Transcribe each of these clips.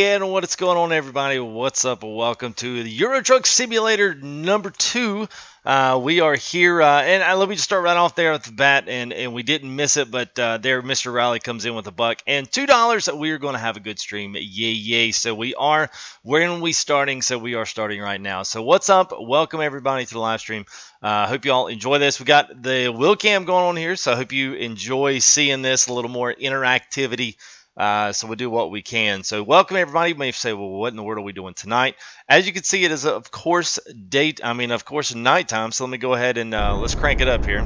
And what is going on, everybody? What's up? Welcome to the Euro Truck Simulator number 2. We are here, and let me just start right off there at the bat, and we didn't miss it, but there Mr. Riley comes in with a buck and $2. We are going to have a good stream. Yay, yay. So we are, when are we starting? So we are starting right now. So what's up? Welcome, everybody, to the live stream. Hope you all enjoy this. We got the wheel cam going on here, so I hope you enjoy seeing this, a little more interactivity. So we'll do what we can. So welcome, everybody. You may say, well, what in the world are we doing tonight? As you can see, it is, of course, nighttime. So let me go ahead and let's crank it up here.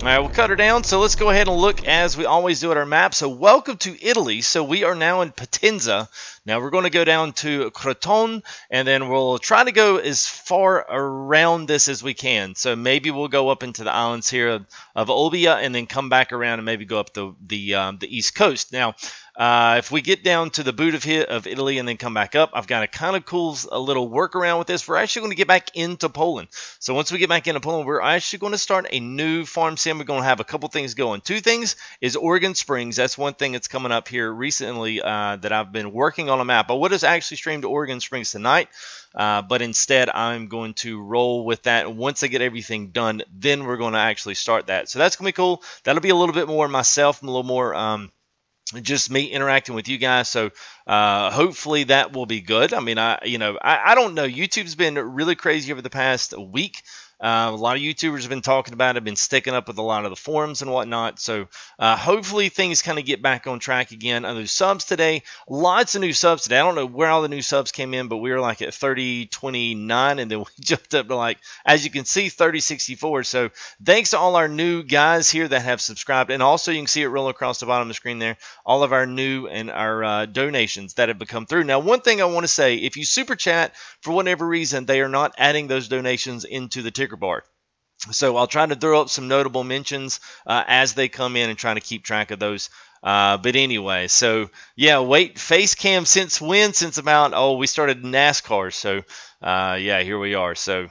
All right, we'll cut her down. So let's go ahead and look as we always do at our map. So welcome to Italy. So we are now in Potenza. Now we're going to go down to Crotone, and then we'll try to go as far around this as we can. So maybe we'll go up into the islands here of Olbia, and then come back around and maybe go up the east coast. Now, if we get down to the boot of Italy and then come back up, I've got a kind of cool little workaround with this. We're actually going to get back into Poland. So once we get back into Poland, we're actually going to start a new farm sim. We're going to have a couple things going. Two things is Oregon Springs. That's one thing that's coming up here recently that I've been working on a map. I would have actually streamed Oregon Springs tonight, but instead I'm going to roll with that. Once I get everything done, then we're going to actually start that. So that's going to be cool. That'll be a little bit more myself, and a little more just me interacting with you guys. So hopefully that will be good. I mean, I don't know. YouTube's been really crazy over the past week. A lot of YouTubers have been talking about it, been sticking up with a lot of the forums and whatnot. So hopefully things kind of get back on track again. Those subs today, lots of new subs today. I don't know where all the new subs came in, but we were like at 3029, and then we jumped up to, like, as you can see, 3064. So thanks to all our new guys here that have subscribed. And also you can see it roll across the bottom of the screen there, all of our new and our donations that have become through. Now, one thing I want to say, if you super chat, for whatever reason, they are not adding those donations into the ticker bar. So I'll try to throw up some notable mentions as they come in and try to keep track of those. But anyway, so yeah, wait, face cam since when? Since about, we started NASCAR. So yeah, here we are. So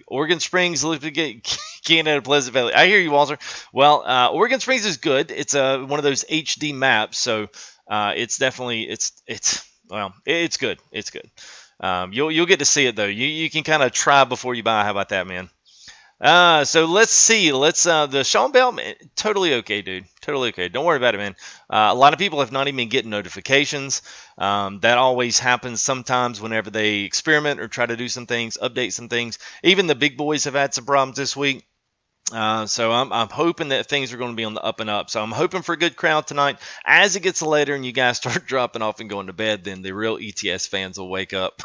Oregon Springs, look to get Canada, Pleasant Valley. I hear you, Walter. Well, Oregon Springs is good. It's one of those HD maps. So it's definitely, it's good. It's good. You'll get to see it though. You can kind of try before you buy. How about that, man? So let's see. The Sean Bell, man, totally okay, dude. Totally okay. Don't worry about it, man. A lot of people have not even been getting notifications. That always happens sometimes whenever they experiment or try to do some things, update some things. Even the big boys have had some problems this week. So I'm hoping that things are going to be on the up and up. So I'm hoping for a good crowd tonight. As it gets later and you guys start dropping off and going to bed, then the real ETS fans will wake up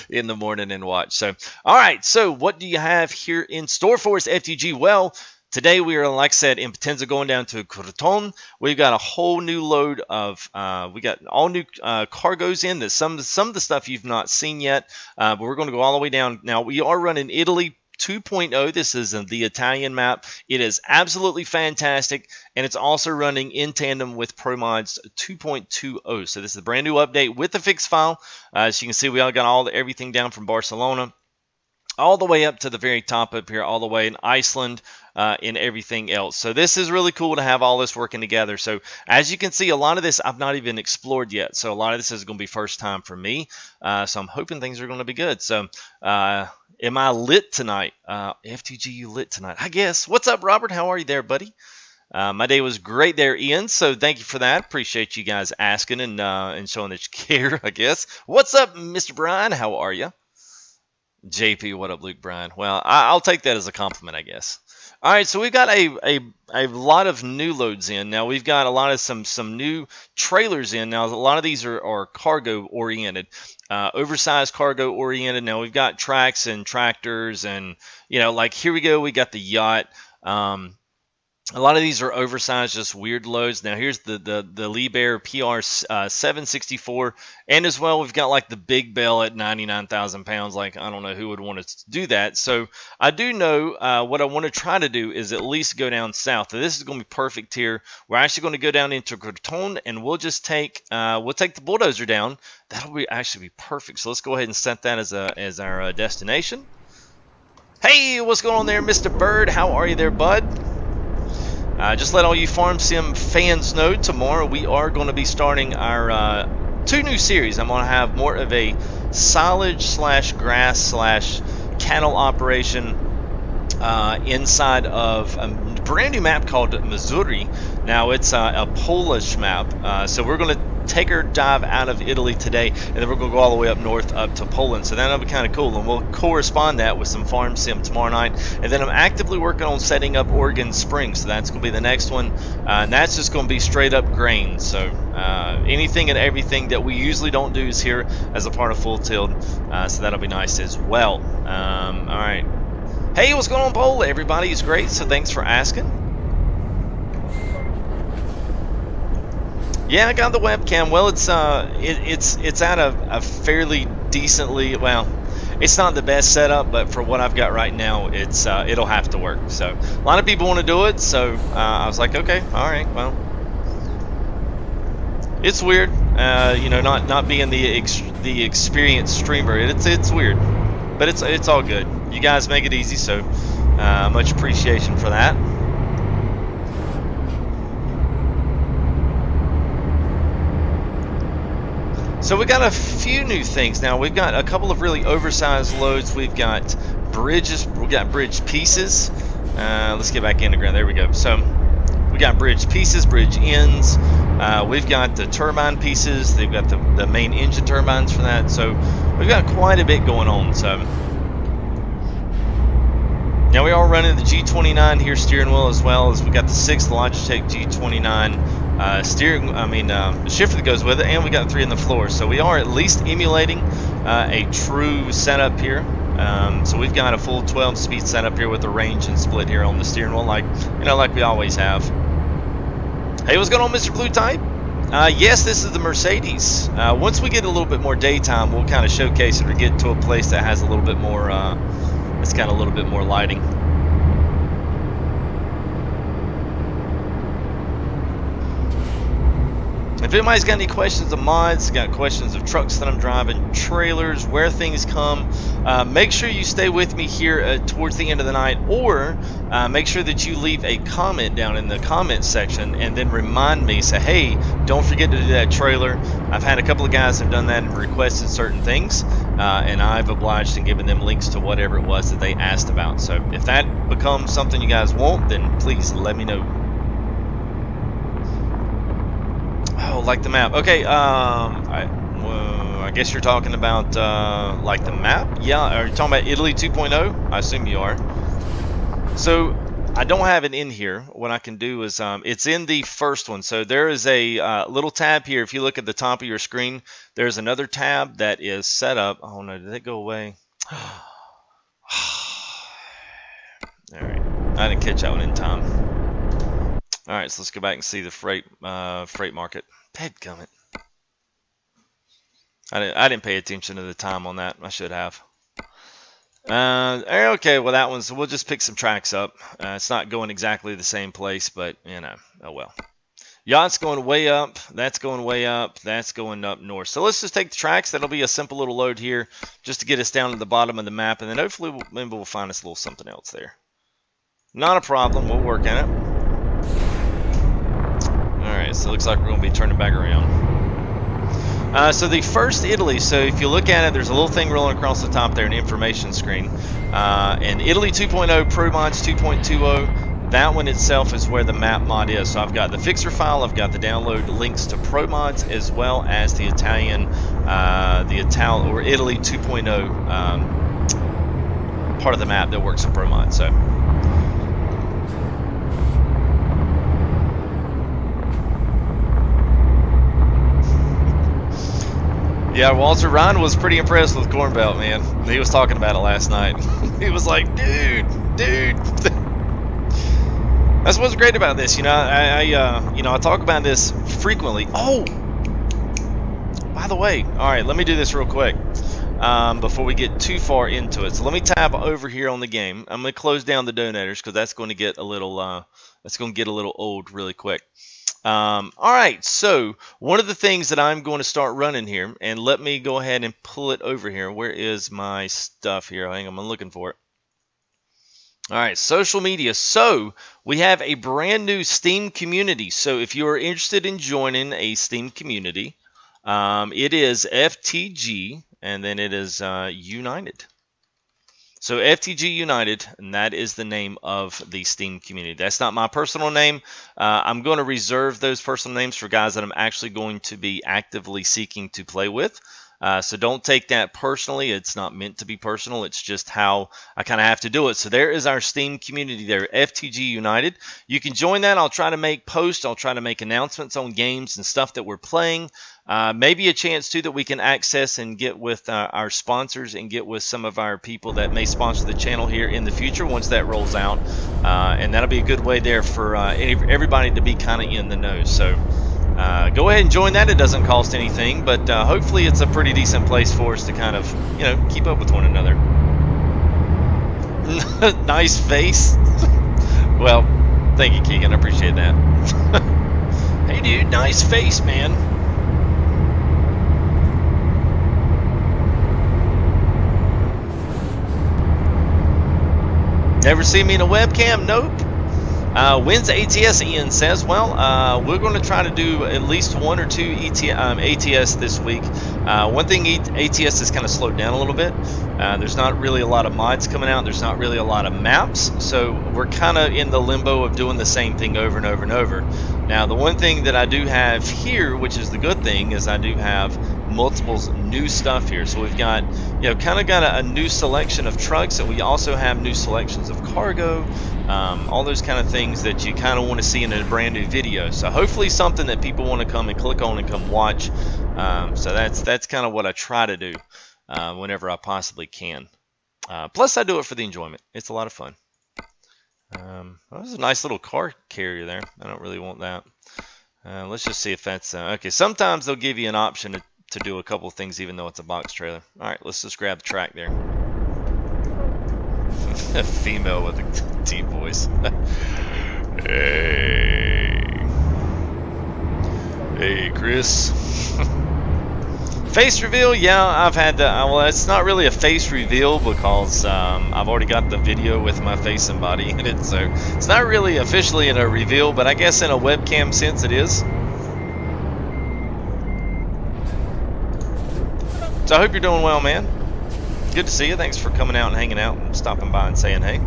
in the morning and watch. So, all right. So what do you have here in store for us, FTG? Well, today we are, like I said, in Potenza, going down to Crotone. We've got a whole new load of, we got all new cargoes in. That some of the stuff you've not seen yet, but we're going to go all the way down. Now, we are running Italy 2.0. This is the Italian map. It is absolutely fantastic, and it's also running in tandem with ProMods 2.20. So this is a brand new update with the fixed file. As you can see, we all got everything down from Barcelona all the way up to the very top up here, all the way in Iceland, and everything else. So this is really cool to have all this working together. So as you can see, a lot of this I've not even explored yet. So a lot of this is going to be first time for me. So I'm hoping things are going to be good. So am I lit tonight? FTG, you lit tonight, I guess. What's up, Robert? How are you there, buddy? My day was great there, Ian. So thank you for that. Appreciate you guys asking and showing that you care, I guess. What's up, Mr. Brian? How are you? JP, what up, Luke Bryan? Well, I'll take that as a compliment, I guess. All right, so we've got a lot of new loads in. Now, we've got a lot of some new trailers in. Now, a lot of these are cargo-oriented, oversized cargo-oriented. Now, we've got tracks and tractors and, like here we go. We got the yacht. A lot of these are oversized, just weird loads. Now, here's the Liebherr PR 764. And as well, we've got like the Big Bell at 99,000 pounds. Like, I don't know who would want to do that. So I do know what I want to try to do is at least go down south. So this is going to be perfect here. We're actually going to go down into Crotone, and we'll just take the bulldozer down. That'll be actually be perfect. So let's go ahead and set that as our destination. Hey, what's going on there, Mr. Bird? How are you there, bud? Just let all you Farm Sim fans know, tomorrow we are going to be starting our 2 new series. I'm going to have more of a silage/grass/ cattle operation inside of a brand new map called Missouri. Now it's a Polish map, so we're going to take our dive out of Italy today, and then we're going to go all the way up north up to Poland. So that'll be kind of cool, and we'll correspond that with some Farm Sim tomorrow night. And then I'm actively working on setting up Oregon Springs, so that's going to be the next one, and that's just going to be straight up grain. So anything and everything that we usually don't do is here as a part of Full Tilt, so that'll be nice as well. All right. Hey, what's going on, Paul? Everybody's great, so thanks for asking. Yeah, I got the webcam. Well, it's at a fairly decently, well, it's not the best setup, but for what I've got right now, it'll have to work. So a lot of people want to do it, so I was like, okay, all right, well, it's weird, you know, not being the experienced streamer. It's weird, but it's all good. You guys make it easy, so much appreciation for that. So we got a few new things now. We've got a couple of really oversized loads. We've got bridges. We got bridge pieces. Let's get back in the ground. There we go. So we got bridge pieces, bridge ends. We've got the turbine pieces. They've got the main engine turbines for that. So we've got quite a bit going on. So now we are running the G29 here steering wheel, as well as we got the 6th Logitech G29 shifter that goes with it, and we got 3 in the floor. So we are at least emulating a true setup here. So we've got a full 12-speed setup here with the range and split here on the steering wheel, like we always have. Hey, what's going on, Mr. Blue Type? Yes, this is the Mercedes. Once we get a little bit more daytime, we'll kind of showcase it or get to a place that has a little bit more, it's got a little bit more lighting. If anybody's got any questions of mods, got questions of trucks that I'm driving, trailers, where things come, make sure you stay with me here towards the end of the night, or make sure that you leave a comment down in the comment section and then remind me, say, hey, don't forget to do that trailer. I've had a couple of guys have done that and requested certain things, and I've obliged and given them links to whatever it was that they asked about. So if that becomes something you guys want, then please let me know. Oh, like the map. Okay, I guess you're talking about like the map? Yeah, are you talking about Italy 2.0? I assume you are. So I don't have it in here. What I can do is it's in the first one. So there is a little tab here. If you look at the top of your screen, there's another tab that is set up. Oh no, did it go away? All right, I didn't catch that one in time. All right, so let's go back and see the freight market. Dadgummit. I didn't pay attention to the time on that. I should have. Okay, well that one's. We'll just pick some tracks up. It's not going exactly the same place, but you know, oh well. Yacht's going way up. That's going way up. That's going up north. So let's just take the tracks. That'll be a simple little load here, just to get us down to the bottom of the map, and then hopefully maybe we'll find us a little something else there. Not a problem. We'll work on it. Alright, so it looks like we're going to be turning back around. So the first Italy, so if you look at it, there's a little thing rolling across the top there, an information screen. And Italy 2.0, ProMods 2.20, that one itself is where the map mod is. So I've got the fixer file, I've got the download links to ProMods, as well as the Italy 2.0 part of the map that works in ProMods. So. Yeah, Walter Ryan was pretty impressed with Corn Belt, man. He was talking about it last night. He was like, dude. That's what's great about this. You know, I talk about this frequently. Oh, by the way, all right, let me do this real quick before we get too far into it. So let me tab over here on the game. I'm going to close down the donators because that's going to get a little old really quick. All right, so one of the things that I'm going to start running here, and let me go ahead and pull it over here. Where is my stuff here? Hang on, I'm looking for it. All right, social media. So we have a brand new Steam community. So if you are interested in joining a Steam community, it is FTG, and then it is United. So FTG United, and that is the name of the Steam community. That's not my personal name. I'm going to reserve those personal names for guys that I'm actually going to be actively seeking to play with. So don't take that personally. It's not meant to be personal. It's just how I kind of have to do it. So there is our Steam community there, FTG United. You can join that. I'll try to make posts. I'll try to make announcements on games and stuff that we're playing. Maybe a chance, too, that we can access and get with our sponsors and get with some of our people that may sponsor the channel here in the future once that rolls out. And that'll be a good way there for everybody to be kind of in the know. So go ahead and join that. It doesn't cost anything, but hopefully it's a pretty decent place for us to kind of, keep up with one another. Nice face. Well, thank you, Keegan. I appreciate that. Hey, dude, nice face, man. Never see me in a webcam? Nope. When's ATS? Ian says. Well, we're going to try to do at least 1 or 2 ATS this week. One thing, ATS has kind of slowed down a little bit. There's not really a lot of mods coming out. There's not really a lot of maps. So we're kind of in the limbo of doing the same thing over and over and over. Now, the one thing that I do have here, which is the good thing, is I do have multiple new stuff here. So we've got, kind of got a new selection of trucks, and we also have new selections of cargo, all those kind of things that you kind of want to see in a brand new video. So hopefully something that people want to come and click on and come watch. So that's kind of what I try to do whenever I possibly can. Plus I do it for the enjoyment. It's a lot of fun. That was a nice little car carrier there. I don't really want that. Let's just see if that's okay. Sometimes they'll give you an option to do a couple of things even though it's a box trailer. Alright, let's just grab the track there. A female with a deep voice. Hey Chris. Face reveal, yeah, I've had well, it's not really a face reveal because I've already got the video with my face and body in it, so it's not really officially in a reveal, but I guess in a webcam sense it is. So I hope you're doing well, man. Good to see you. Thanks for coming out and hanging out and stopping by and saying hey.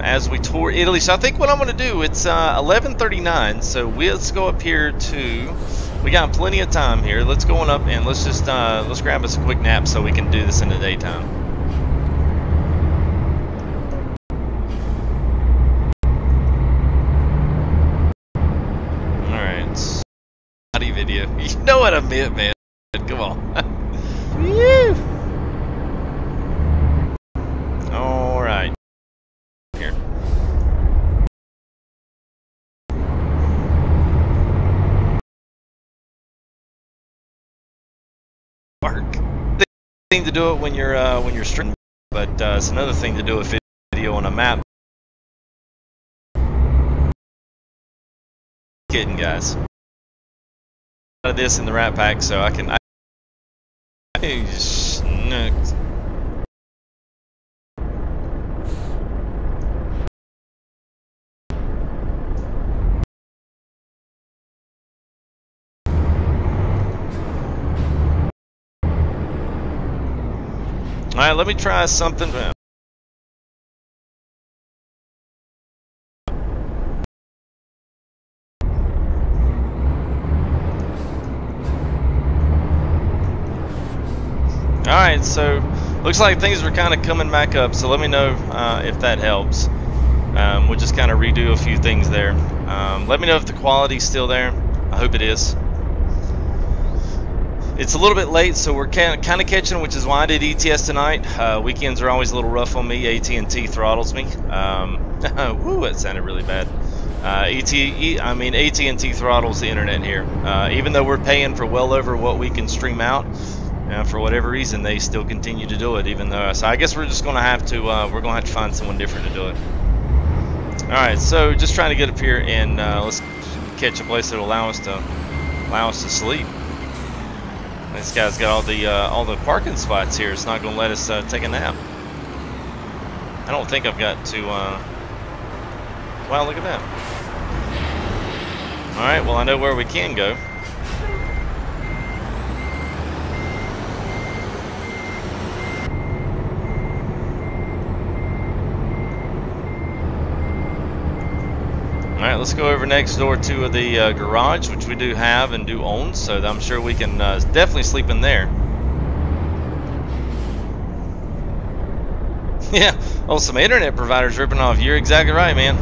As we tour Italy, so I think what I'm going to do, it's 11:39, so let's go up here to, we got plenty of time here. Let's go on up and let's just let's grab us a quick nap so we can do this in the daytime. All right, body video. You know what I meant, man. Come on. Woo! All right. Here. Work. Thing to do it when you're streaming, but it's another thing to do a video on a map. Kidding, guys. Out of this in the Rat Pack, so I can. Alright, let me try something. Alright, so looks like things are kind of coming back up, so let me know if that helps. We'll just kind of redo a few things there. Let me know if the quality's still there. I hope it is. It's a little bit late, so we're kind of catching, which is why I did ETS tonight. Weekends are always a little rough on me. AT&T throttles me. Woo, that sounded really bad. AT&T throttles the internet here. Even though we're paying for well over what we can stream out, for whatever reason, they still continue to do it. Even though, so I guess we're just going to have to find someone different to do it. All right, so just trying to get up here and let's catch a place that'll allow us to sleep. This guy's got all the parking spots here. It's not going to let us take a nap. I don't think I've got to, wow, look at that. Alright, well I know where we can go. Alright, let's go over next door to the garage, which we do have and do own, so I'm sure we can definitely sleep in there. Yeah, oh, some internet providers ripping off. You're exactly right, man.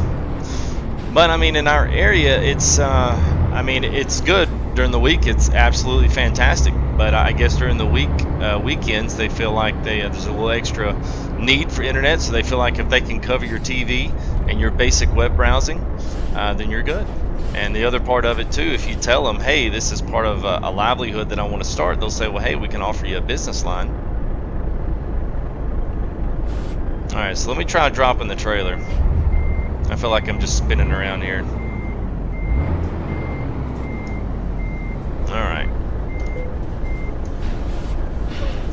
But I mean, in our area, it's I mean, it's good during the week. It's absolutely fantastic. But I guess during the weekends, they feel like there's a little extra need for internet. So they feel like if they can cover your TV and your basic web browsing, then you're good. And the other part of it too, if you tell them, hey, this is part of a livelihood that I want to start, they'll say, well, hey, we can offer you a business line. Alright, so let me try dropping the trailer. I feel like I'm just spinning around here. Alright.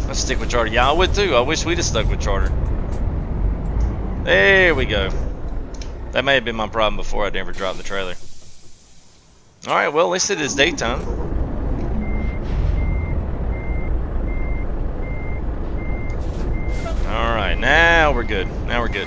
Let's stick with charter. Yeah, I would too. I wish we'd have stuck with charter. There we go. That may have been my problem before I never dropped the trailer. Alright, well, at least it is daytime. Alright, now we're good. Now we're good.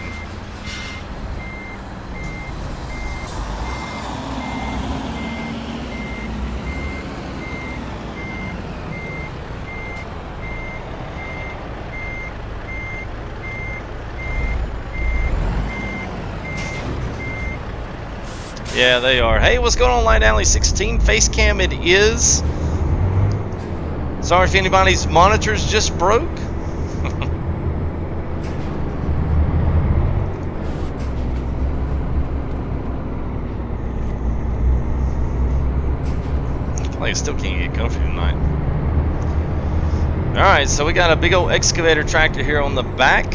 Yeah, they are. Hey, what's going on, Light Alley 16? Face cam it is. Sorry if anybody's monitors just broke. I still can't get comfy tonight. Alright, so we got a big old excavator tractor here on the back.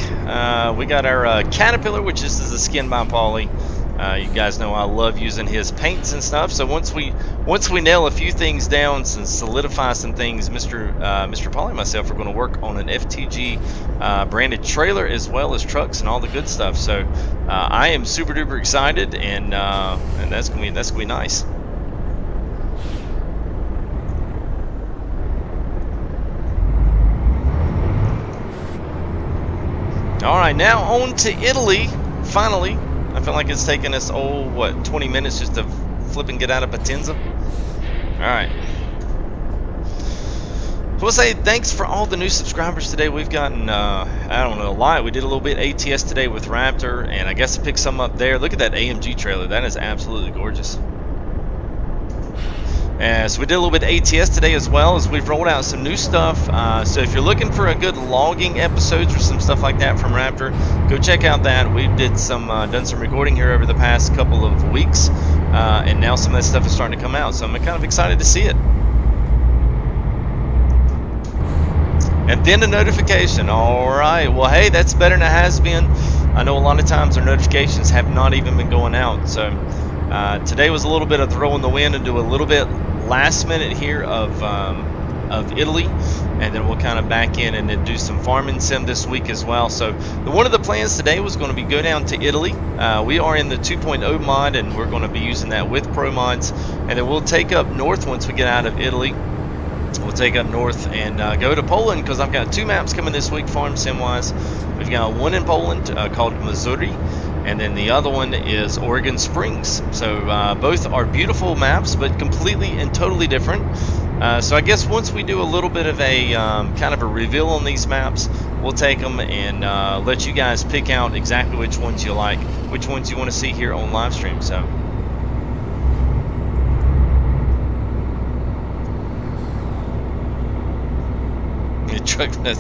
We got our Caterpillar, which is the Skin by Paulie. You guys know I love using his paints and stuff. So once we nail a few things down and solidify some things, Mr. Paulie and myself are going to work on an FTG branded trailer as well as trucks and all the good stuff. So I am super duper excited, and that's gonna be nice. Alright, now on to Italy, finally. I feel like it's taken us, 20 minutes just to flip and get out of Potenza. Alright. So we'll say thanks for all the new subscribers today. We've gotten, I don't know, a lot. We did a little bit ATS today with Raptor, and I guess I picked some up there. Look at that AMG trailer. That is absolutely gorgeous. So we did a little bit of ATS today as well, as we've rolled out some new stuff. So if you're looking for a good logging episodes or some stuff like that from Raptor, go check out that. We did some done some recording here over the past couple of weeks, and now some of that stuff is starting to come out. So I'm kind of excited to see it. And then a notification. All right. Well, hey, that's better than it has been. I know a lot of times our notifications have not even been going out. So today was a little bit of throw in the wind and do a little bit last minute here of Italy, and then we'll kind of back in and then do some farming sim this week as well. So one of the plans today was going to be go down to Italy. We are in the 2.0 mod, and we're going to be using that with ProMods, and then we'll take up north once we get out of Italy. We'll take up north and go to Poland, because I've got two maps coming this week farm sim wise. We've got one in Poland called Missouri, and then the other one is Oregon Springs. So both are beautiful maps, but completely and totally different. So I guess once we do a little bit of a kind of a reveal on these maps, we'll take them and let you guys pick out exactly which ones you like, which ones you want to see here on live stream. So truck this.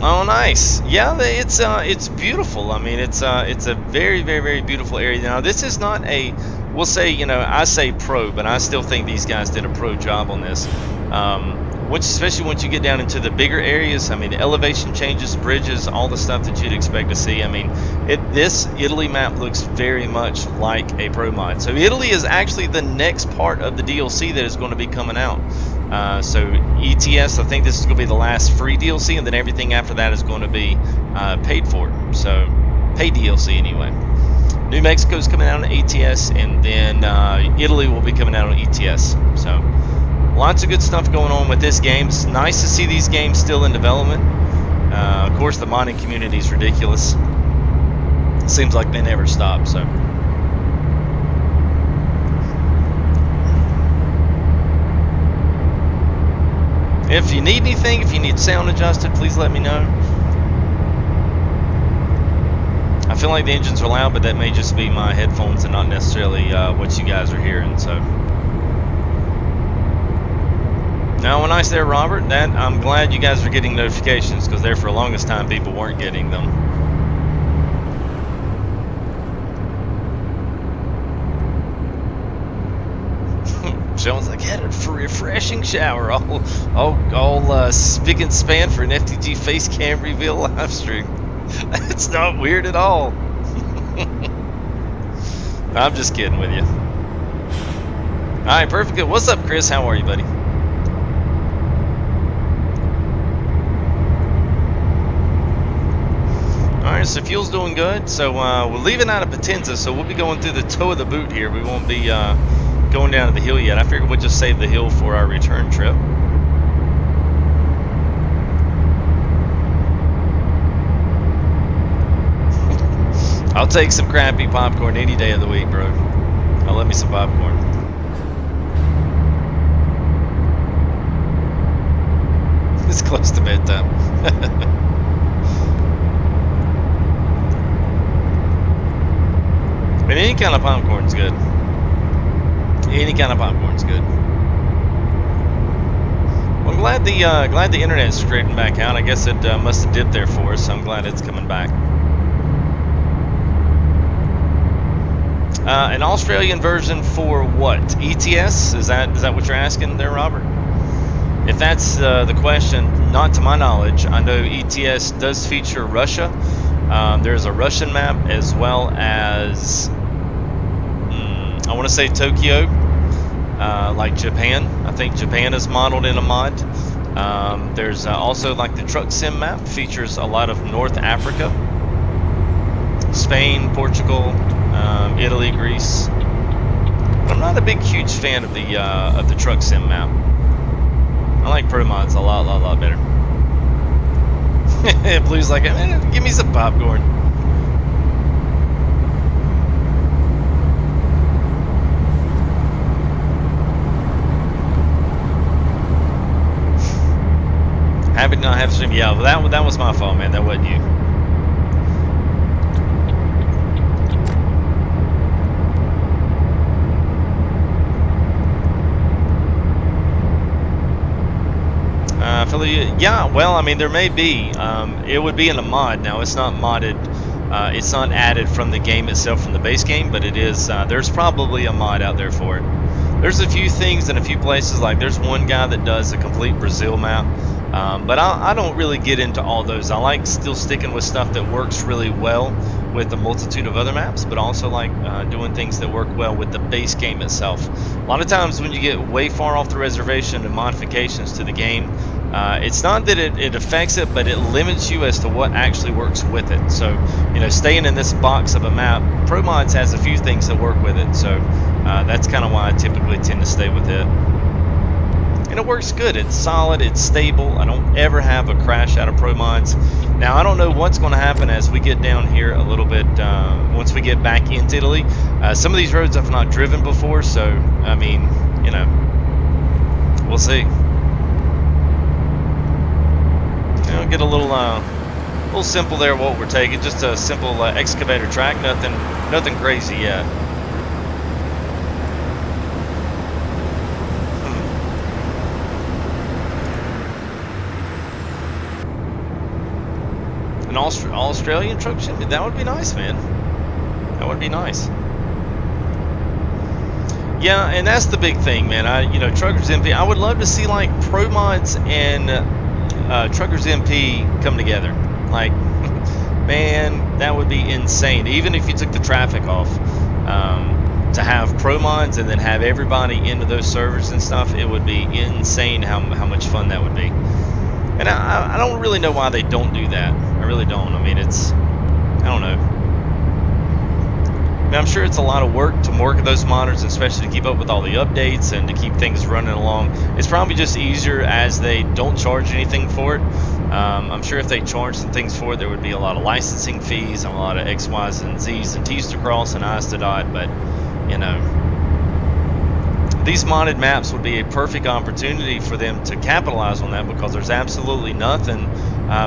Oh, nice. Yeah, it's beautiful. I mean, it's a very, very, very beautiful area. Now, this is not a, we'll say, you know, I say pro, but I still think these guys did a pro job on this. Especially once you get down into the bigger areas. I mean, the elevation changes, bridges, all the stuff that you'd expect to see. I mean, this Italy map looks very much like a pro mod. So Italy is actually the next part of the DLC that is going to be coming out. So ETS, I think this is going to be the last free DLC, and then everything after that is going to be paid for. So paid DLC anyway. New Mexico's coming out on ETS, and then Italy will be coming out on ETS. So lots of good stuff going on with this game. It's nice to see these games still in development. Of course, the modding community is ridiculous. It seems like they never stop. So. If you need anything, if you need sound adjusted, please let me know. I feel like the engines are loud, but that may just be my headphones and not necessarily what you guys are hearing. So, now, nice there, Robert. That I'm glad you guys are getting notifications, because there for the longest time people weren't getting them. Jones like headed for a refreshing shower, all spick and span for an FTG face cam reveal live stream. That's not weird at all. I'm just kidding with you. All right, perfect. Good. What's up, Chris? How are you, buddy? All right, so fuel's doing good. So we're leaving out of Potenza, so we'll be going through the toe of the boot here. We won't be going down to the hill yet. I figured we'll just save the hill for our return trip. I'll take some crappy popcorn any day of the week, bro. I'll let me some popcorn. It's close to bedtime. But any kind of popcorn's good. Any kind of popcorn's good. Well, I'm glad the internet's straightened back out. I guess it must have dipped there for us, so I'm glad it's coming back. An Australian version for what? ETS? Is that what you're asking there, Robert? If that's the question, not to my knowledge. I know ETS does feature Russia. There's a Russian map, as well as I want to say Tokyo, like Japan. I think Japan is modeled in a mod. There's also like the truck sim map, features a lot of North Africa, Spain, Portugal, Italy, Greece. I'm not a huge fan of the truck sim map. I like ProMods a lot better. Blue's like, give me some popcorn. Happy to not have stream. Yeah, well, that was my fault, man. That wasn't you. Yeah, well, I mean, there may be. It would be in a mod. Now, it's not modded. It's not added from the game itself, from the base game, but it is. There's probably a mod out there for it. There's a few things in a few places. Like there's one guy that does a complete Brazil map. But I don't really get into all those. I like still sticking with stuff that works really well with a multitude of other maps, but also like doing things that work well with the base game itself. A lot of times when you get way far off the reservation and modifications to the game, it's not that it affects it, but it limits you as to what actually works with it. So, you know, staying in this box of a map, ProMods has a few things that work with it. So that's kind of why I typically tend to stay with it. And it works good. It's solid. It's stable. I don't ever have a crash out of ProMods. Now, I don't know what's going to happen as we get down here a little bit once we get back into Italy. Some of these roads I've not driven before, so, I mean, you know, we'll see. I'll get a little simple there what we're taking. Just a simple excavator track. Nothing crazy yet. An Australian truck shipment? That would be nice, man. That would be nice. Yeah, and that's the big thing, man. You know, Truckers MP. I would love to see like ProMods and Truckers MP come together. Like, man, that would be insane. Even if you took the traffic off. to have ProMods and then have everybody into those servers and stuff, it would be insane how much fun that would be. And I don't really know why they don't do that. I really don't. I mean, it's, I don't know. I mean, I'm sure it's a lot of work to work those modders, especially to keep up with all the updates and to keep things running along. It's probably just easier as they don't charge anything for it. I'm sure if they charged some things for it, there would be a lot of licensing fees and a lot of X, Y's, and Z's and T's to cross and I's to dot. But, you know, these modded maps would be a perfect opportunity for them to capitalize on that, because there's absolutely nothing,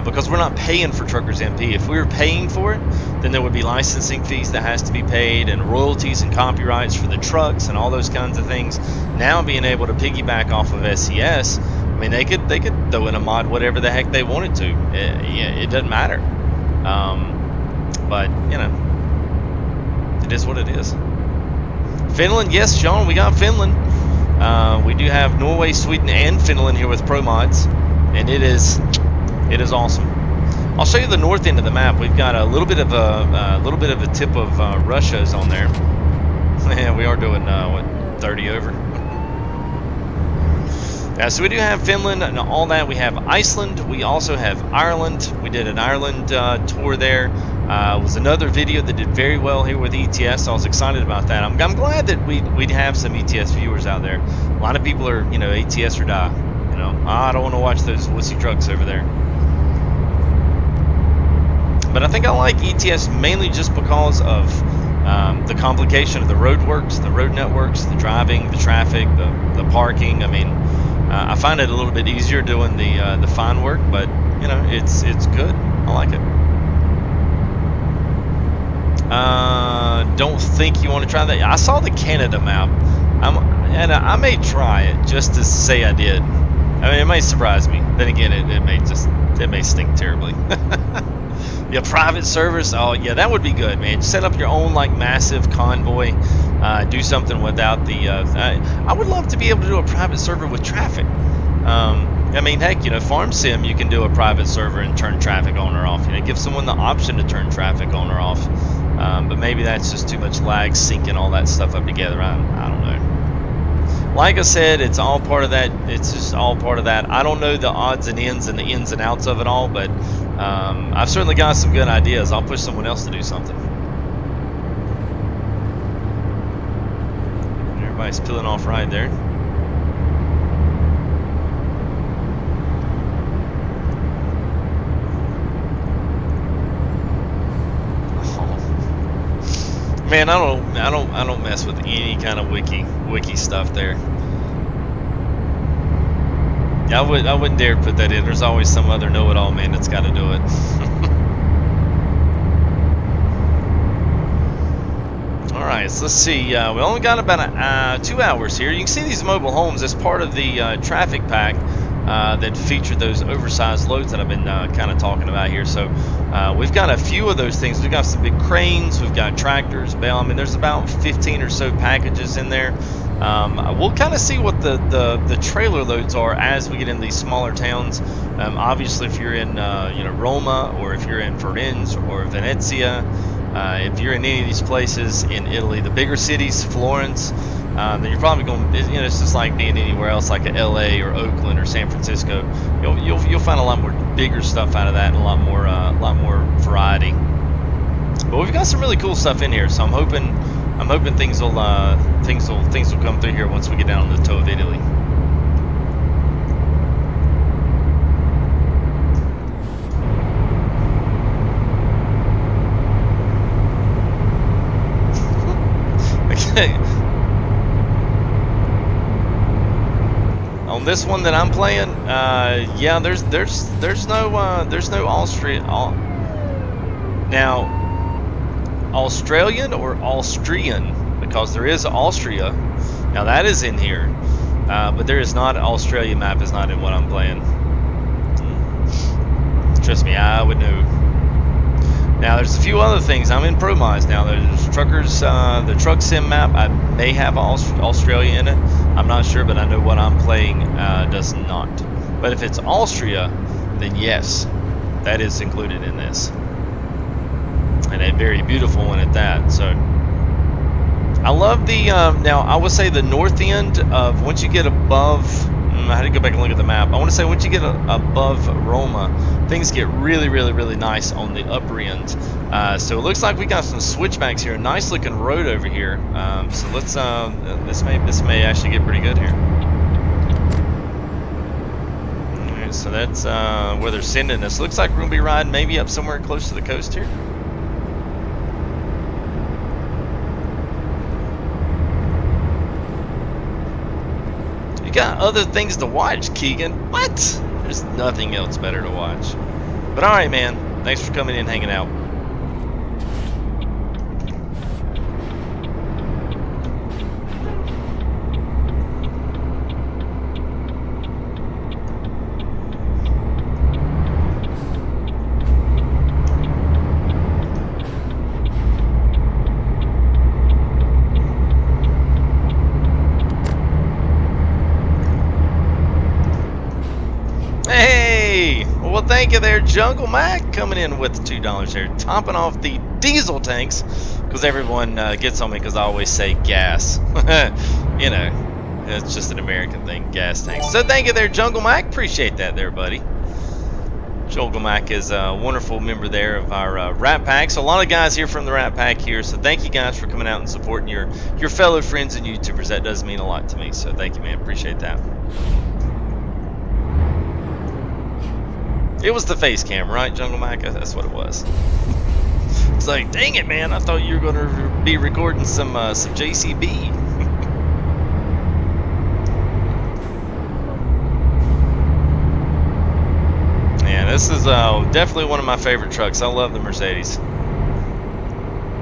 because we're not paying for Truckers MP. If we were paying for it, then there would be licensing fees that has to be paid and royalties and copyrights for the trucks and all those kinds of things. Now being able to piggyback off of SCS, I mean, they could throw in a mod whatever the heck they wanted to. It doesn't matter. But, you know, it is what it is. Finland, yes, Sean, we got Finland. We do have Norway, Sweden, and Finland here with ProMods, and it is awesome. I'll show you the north end of the map. We've got a little bit of a tip of Russia is on there. Yeah, we are doing what, 30 over. Yeah, so we do have Finland and all that. We have Iceland. We also have Ireland. We did an Ireland tour there. It was another video that did very well here with ETS. I was excited about that. I'm glad that we'd have some ETS viewers out there. A lot of people are, you know, ATS or die. You know, I don't want to watch those wussy trucks over there. But I think I like ETS mainly just because of the complication of the roadworks, the road networks, the driving, the traffic, the parking. I mean, I find it a little bit easier doing the fine work, but you know, it's good. I like it. Don't think you want to try that. I saw the Canada map, and I may try it just to say I did. I mean, it might surprise me. Then again, it may stink terribly. Yeah, private servers. Oh yeah, that would be good, man. Set up your own like massive convoy. Do something without the. I would love to be able to do a private server with traffic. I mean, heck, you know, Farm Sim, you can do a private server and turn traffic on or off. You know, give someone the option to turn traffic on or off. But maybe that's just too much lag syncing all that stuff up together. I don't know. Like I said, it's all part of that. It's just all part of that. I don't know the odds and ends and the ins and outs of it all, but I've certainly got some good ideas. I'll push someone else to do something. Everybody's peeling off right there. Man, I don't mess with any kind of wiki stuff there. Yeah, I wouldn't dare put that in. There's always some other know-it-all man that's got to do it. All right, so let's see. We only got about 2 hours here. You can see these mobile homes as part of the traffic pack that featured those oversized loads that I've been kind of talking about here. So we've got a few of those things. We've got some big cranes. We've got tractors, bale. I mean, there's about 15 or so packages in there. We'll kind of see what the trailer loads are as we get in these smaller towns. Obviously, if you're in you know, Roma, or if you're in Firenze or Venezia, if you're in any of these places in Italy, the bigger cities, Florence, then you're probably going. You know, it's just like being anywhere else, like a LA or Oakland or San Francisco. You'll find a lot more bigger stuff out of that, and a lot more variety. But we've got some really cool stuff in here, so I'm hoping things will come through here once we get down on the toe of Italy. Okay. On this one that I'm playing, yeah, there's no Austrian. Now, Australian or Austrian, because there is Austria. Now that is in here, but there is not. Australia map is not in what I'm playing. Trust me, I would know. Now there's a few other things. I'm in ProMods now. There's truckers, the truck sim map. I may have Australia in it. I'm not sure, but I know what I'm playing does not. But if it's Austria, then yes, that is included in this, and a very beautiful one at that. So I love the, now I would say the north end of, once you get above, I had to go back and look at the map. I want to say once you get above Roma, things get really, really, really nice on the upper end. So it looks like we got some switchbacks here. A nice looking road over here. So let's, this may actually get pretty good here. Alright, so that's where they're sending us. Looks like we're going to be riding maybe up somewhere close to the coast here. Got other things to watch, Keegan. What? There's nothing else better to watch. But alright, man. Thanks for coming in and hanging out. Thank you there, Jungle Mac, coming in with $2 here, topping off the diesel tanks, because everyone gets on me because I always say gas. You know, it's just an American thing, gas tanks. So thank you there, Jungle Mac, appreciate that there, buddy. Jungle Mac is a wonderful member there of our Rat Pack. So a lot of guys here from the Rat Pack here, so thank you guys for coming out and supporting your fellow friends and YouTubers. That does mean a lot to me, so thank you, man, appreciate that. It was the face cam, right, Jungle Mac? That's what it was. It's like, dang it, man! I thought you were gonna be recording some JCB. Yeah, this is definitely one of my favorite trucks. I love the Mercedes.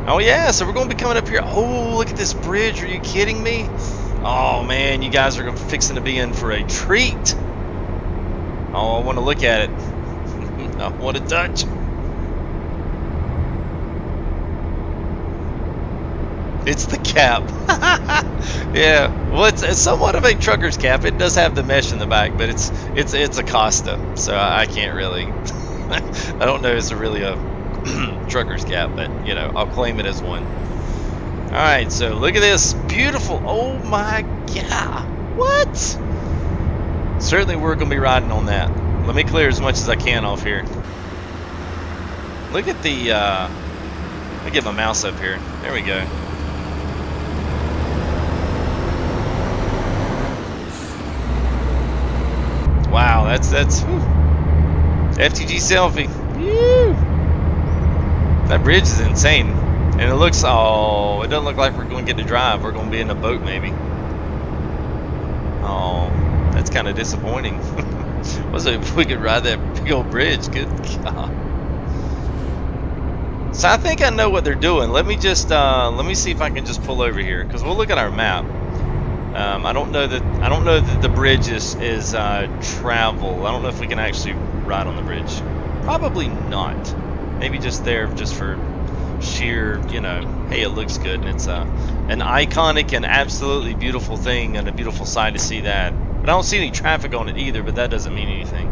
Oh yeah, so we're gonna be coming up here. Oh, look at this bridge! Are you kidding me? Oh man, you guys are fixing to be in for a treat. Oh, I want to look at it. I want to touch. It's the cap. Yeah, well, it's somewhat of a trucker's cap. It does have the mesh in the back, but it's a Costa, so I can't really. I don't know if it's really a trucker's cap, but you know, I'll claim it as one. All right, so look at this beautiful. Oh my God, what? Certainly, we're gonna be riding on that. Let me clear as much as I can off here. Look at the, let me get my mouse up here. There we go. Wow, that's whew. FTG selfie. Woo. That bridge is insane. And it looks, oh, it doesn't look like we're going to get to drive. We're going to be in a boat maybe. Oh, that's kind of disappointing. Was it if we could ride that big old bridge? Good God. So I think I know what they're doing. Let me just let me see if I can just pull over here, because we'll look at our map. I don't know that the bridge is travel. I don't know if we can actually ride on the bridge. Probably not. Maybe just there just for sheer, you know, hey, it looks good, and it's an iconic and absolutely beautiful thing and a beautiful sight to see that. But I don't see any traffic on it either, but that doesn't mean anything.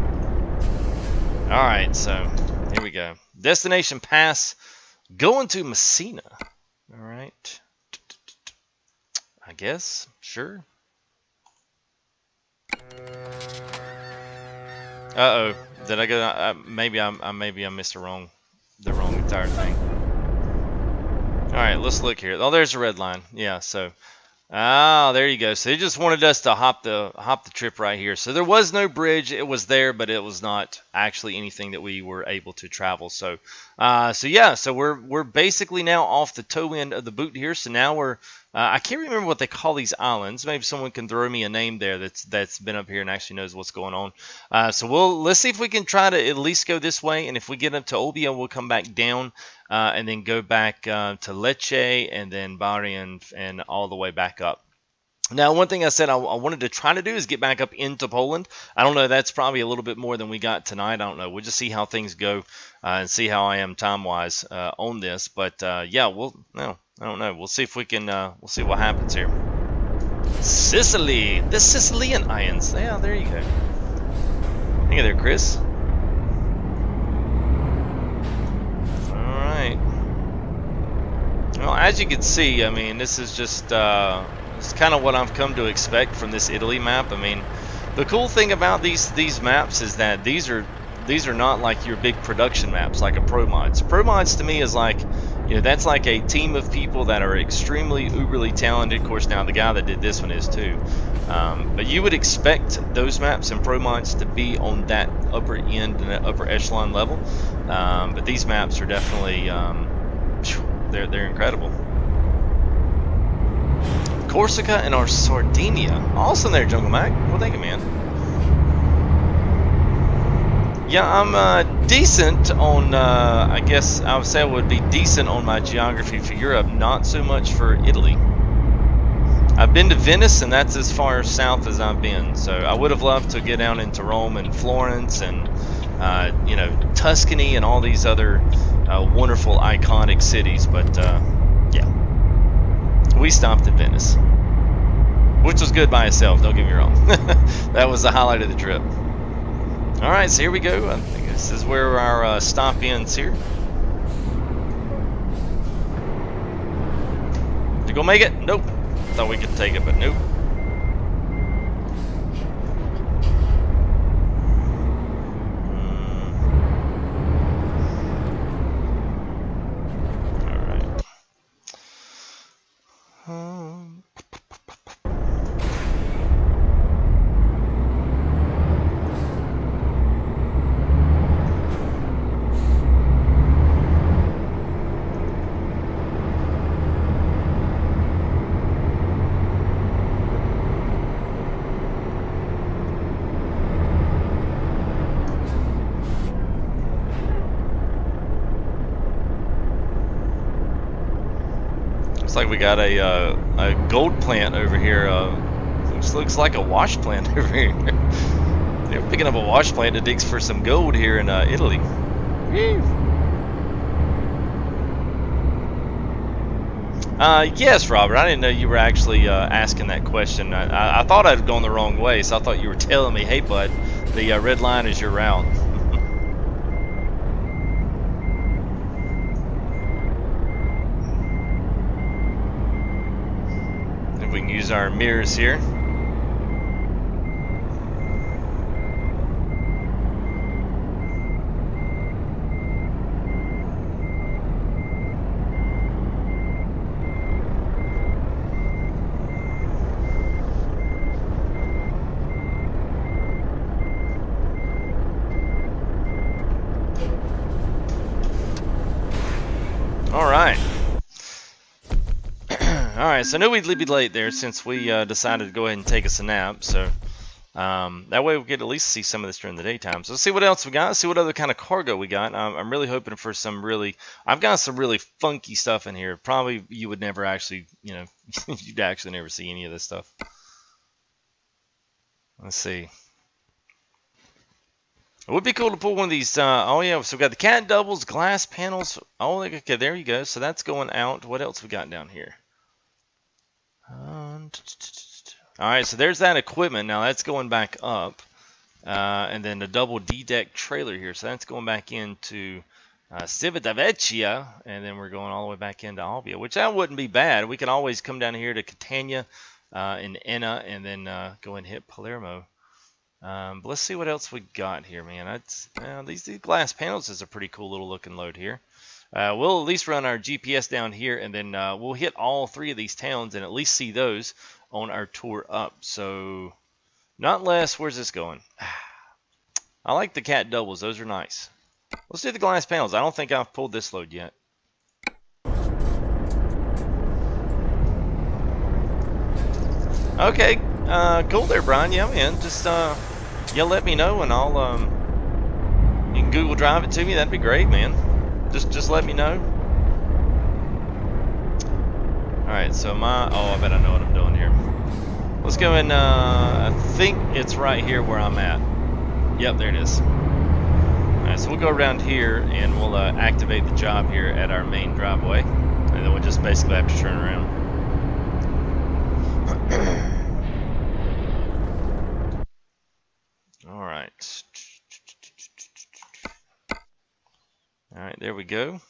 Alright, so here we go. Destination pass, going to Messina. Alright. I guess, sure. Uh-oh. Did I go, maybe I missed the wrong entire thing. Alright, let's look here. Oh, there's a red line. Yeah, so there you go. So they just wanted us to hop the trip right here. So there was no bridge. It was there, but it was not actually anything that we were able to travel. So yeah. So we're basically now off the toe end of the boot here. So now we're I can't remember what they call these islands. Maybe someone can throw me a name there that's been up here and actually knows what's going on. So let's see if we can try to at least go this way. And if we get up to Olbia, we'll come back down. And then go back to Lecce and then Bari and all the way back up. Now, one thing I said I wanted to try to do is get back up into Poland. I don't know. That's probably a little bit more than we got tonight. I don't know. We'll just see how things go and see how I am time-wise on this. But, yeah, I don't know. We'll see if we can we'll see what happens here. Sicily. The Sicilian Islands. Yeah, there you go. Hey there, Chris. Well, as you can see, I mean, this is just it's kind of what I've come to expect from this Italy map. I mean, the cool thing about these maps is that these are not like your big production maps like a ProMods. ProMods to me is like, you know, that's like a team of people that are extremely uberly talented. Of course, now the guy that did this one is too. But you would expect those maps and ProMods to be on that upper end and that upper echelon level. But these maps are definitely they're incredible. Corsica and our Sardinia. Awesome there, Jungle Mac. Well, thank you, man. Yeah, I'm decent on, I guess I would say I would be decent on my geography for Europe, not so much for Italy. I've been to Venice, and that's as far south as I've been. So I would have loved to get down into Rome and Florence and, you know, Tuscany and all these other wonderful, iconic cities. But, yeah, we stopped at Venice, which was good by itself, don't get me wrong. That was the highlight of the trip. Alright, so here we go. I think this is where our stop ends here. Did you go make it? Nope. Thought we could take it, but nope. Like we got a gold plant over here. Looks like a wash plant over here. They're picking up a wash plant that digs for some gold here in Italy. Yes, Robert. I didn't know you were actually asking that question. I thought I'd gone the wrong way, so I thought you were telling me, "Hey, bud, the red line is your route." We can use our mirrors here. All right. Alright, so I knew we'd be late there since we decided to go ahead and take us a nap, so that way we get at least see some of this during the daytime. So let's see what else we got, see what other kind of cargo we got. I'm really hoping for some really, I've got some really funky stuff in here. Probably you would never actually, you know, you'd actually never see any of this stuff. Let's see. It would be cool to pull one of these, oh yeah, so we got the cat doubles, glass panels. Oh, okay, there you go. So that's going out. What else we got down here? Alright, so there's that equipment. Now that's going back up. And then the double D-deck trailer here. So that's going back into Civitavecchia. And then we're going all the way back into Albia, which that wouldn't be bad. We could always come down here to Catania and Enna and then go and hit Palermo. But let's see what else we got here, man. These glass panels is a pretty cool little looking load here. We'll at least run our GPS down here, and then we'll hit all three of these towns and at least see those on our tour up. So, not less. Where's this going? I like the cat doubles. Those are nice. Let's do the glass panels. I don't think I've pulled this load yet. Okay. Cool there, Brian. Yeah, man. Just, yeah, let me know, and I'll, you can Google Drive it to me. That'd be great, man. Just let me know. Alright, so oh, I bet I know what I'm doing here. Let's go and, I think it's right here where I'm at. Yep, there it is. Alright, so we'll go around here and we'll activate the job here at our main driveway. And then we'll just basically have to turn around. Alright. Alright, there we go.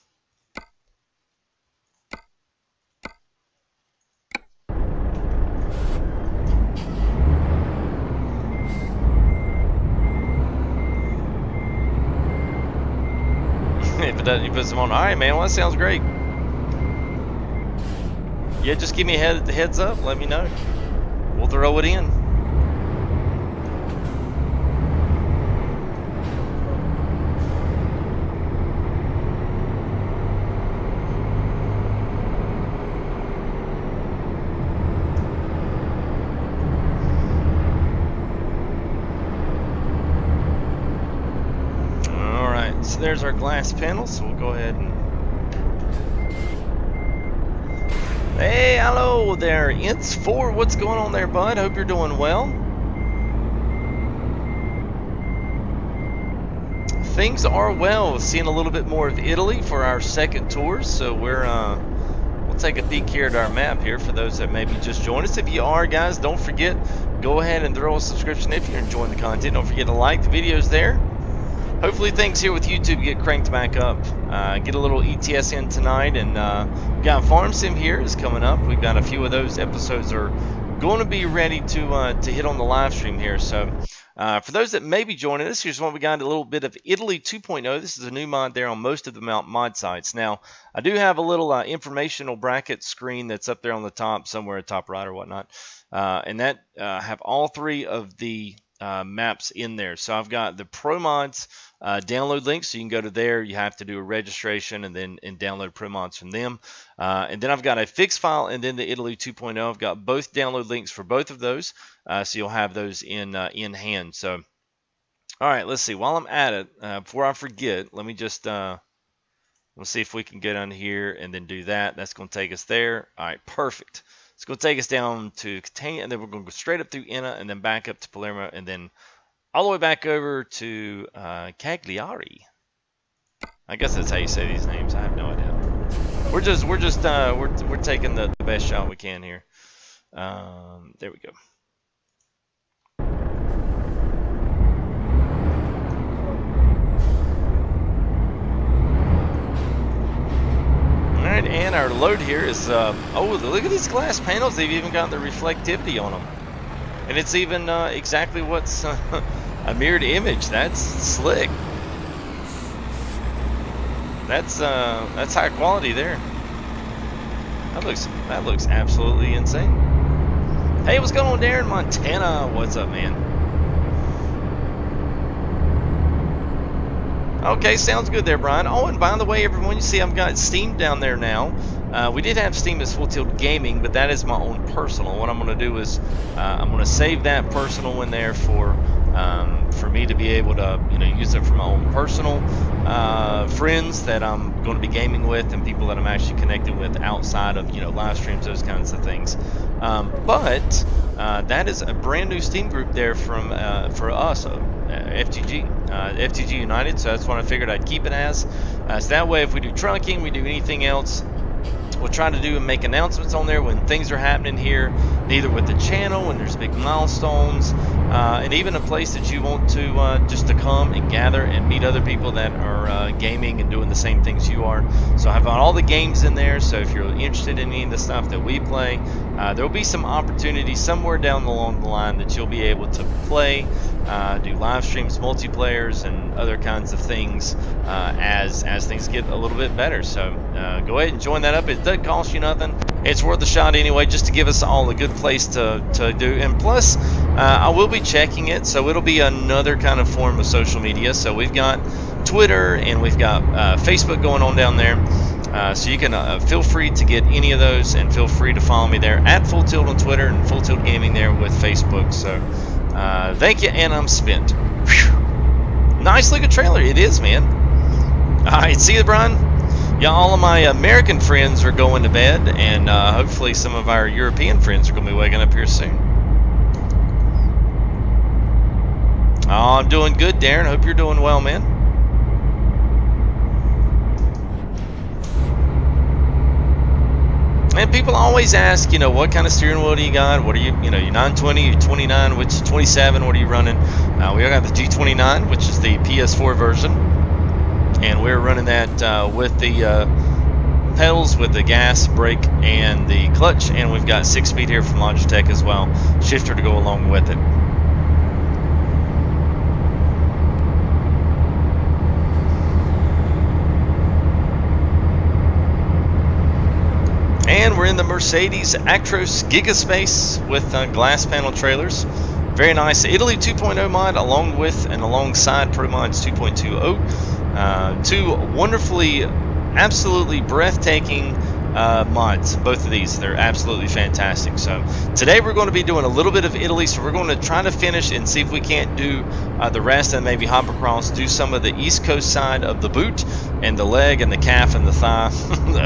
it doesn't, you put some on. All right, man. Well, that sounds great. Yeah, just give me a heads up. Let me know. We'll throw it in. So there's our glass panel, so we'll go ahead and... Hey, hello there, Ints4. What's going on there, bud? Hope you're doing well. Things are well. Seeing a little bit more of Italy for our second tour, so we'll take a peek here at our map here for those that maybe just joined us. If you are, guys, don't forget, go ahead and throw a subscription if you're enjoying the content. Don't forget to like the videos there. Hopefully things here with YouTube get cranked back up. Get a little ETS in tonight, and we got Farm Sim here is coming up. We've got a few of those episodes are going to be ready to hit on the live stream here. So for those that may be joining us, here's what we got: a little bit of Italy 2.0. This is a new mod there on most of the mod sites. Now I do have a little informational bracket screen that's up there on the top somewhere, top right or whatnot, and that have all three of the maps in there. So I've got the ProMods download link, so you can go to there. You have to do a registration and then download ProMods from them. And then I've got a fixed file and then the Italy 2.0. I've got both download links for both of those, so you'll have those in hand. So, all right, let's see. While I'm at it, before I forget, let me just we'll see if we can get on here and then do that. That's going to take us there. All right, perfect. It's going to take us down to Catania, and then we're going to go straight up through Enna, and then back up to Palermo, and then all the way back over to Cagliari. I guess that's how you say these names. I have no idea. We're taking the best shot we can here. There we go. Alright, and our load here is, oh, look at these glass panels. They've even got the reflectivity on them. And it's even exactly what's a mirrored image. That's slick. That's high quality there. That looks absolutely insane. Hey, what's going on there in Montana? What's up, man? Okay, sounds good there, Brian. Oh, and by the way, everyone, you see I've got Steam down there now. We did have Steam as Full Tilt Gaming, but that is my own personal. What I'm going to do is I'm going to save that personal one there for me to be able to, use it for my own personal friends that I'm going to be gaming with and people that I'm actually connected with outside of, live streams, those kinds of things. But that is a brand new Steam group there from for us, FTGUNITED. So that's what I figured I'd keep it as. So that way, if we do trunking, we do anything else, we'll try to do and make announcements on there when things are happening here, either with the channel, when there's big milestones, and even a place that you want to just to come and gather and meet other people that are gaming and doing the same things you are. So I have all the games in there, so if you're interested in any of the stuff that we play, there will be some opportunities somewhere down along the line that you'll be able to play, do live streams, multiplayers, and other kinds of things as things get a little bit better. So go ahead and join that up. It doesn't cost you nothing. It's worth a shot anyway, just to give us all a good place to do. And plus, I will be checking it, so it'll be another kind of form of social media. So we've got Twitter and we've got Facebook going on down there. So you can feel free to get any of those, and feel free to follow me there at Full Tilt on Twitter and Full Tilt Gaming there with Facebook. So thank you, and I'm spent. Whew. Nice looking trailer. It is, man. All right, see you, Brian. Yeah, all of my American friends are going to bed, and hopefully some of our European friends are going to be waking up here soon. Oh, I'm doing good, Darren. Hope you're doing well, man. And people always ask, what kind of steering wheel do you got? What are you, your 920, your 29, which 27, what are you running? We got the G29, which is the PS4 version. And we're running that with the pedals, with the gas, brake, and the clutch. And we've got 6-speed here from Logitech as well. Shifter to go along with it. in the Mercedes Actros Gigaspace with glass panel trailers. Very nice Italy 2.0 mod along with and alongside ProMods 2.20. Two wonderfully, absolutely breathtaking mods. Both of these, they're absolutely fantastic. So today we're going to be doing a little bit of Italy, so we're going to try to finish and see if we can't do the rest and maybe hop across, do some of the East Coast side of the boot and the leg and the calf and the thigh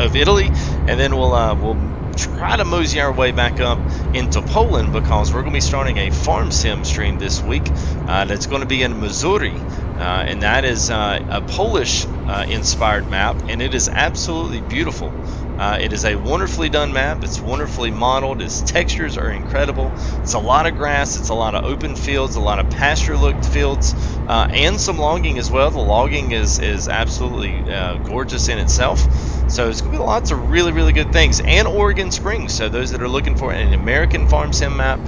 of Italy, and then we'll try to mosey our way back up into Poland, because we're going to be starting a farm sim stream this week that's going to be in Missouri, and that is a Polish inspired map, and it is absolutely beautiful. It is a wonderfully done map. It's wonderfully modeled. Its textures are incredible. It's a lot of grass. It's a lot of open fields, a lot of pasture-looked fields, and some logging as well. The logging is absolutely gorgeous in itself. So it's going to be lots of really, really good things. And Oregon Springs. So those that are looking for an American farm sim map,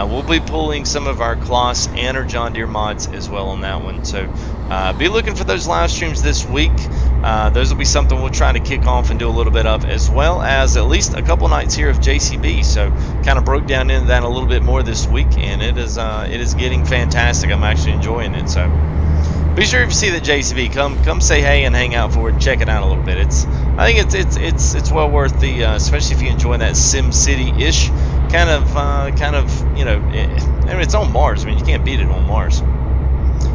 we'll be pulling some of our Kloss and our John Deere mods as well on that one. So be looking for those live streams this week. Those will be something we'll try to kick off and do a little bit of, as well as at least a couple nights here of JCB. So kind of broke down into that a little bit more this week, and it is getting fantastic. I'm actually enjoying it. So be sure if you see the JCB, come say hey and hang out for it. Check it out a little bit. I think it's well worth the, especially if you enjoy that Sim City-ish kind of you know. I mean, it's on Mars. I mean, you can't beat it on Mars.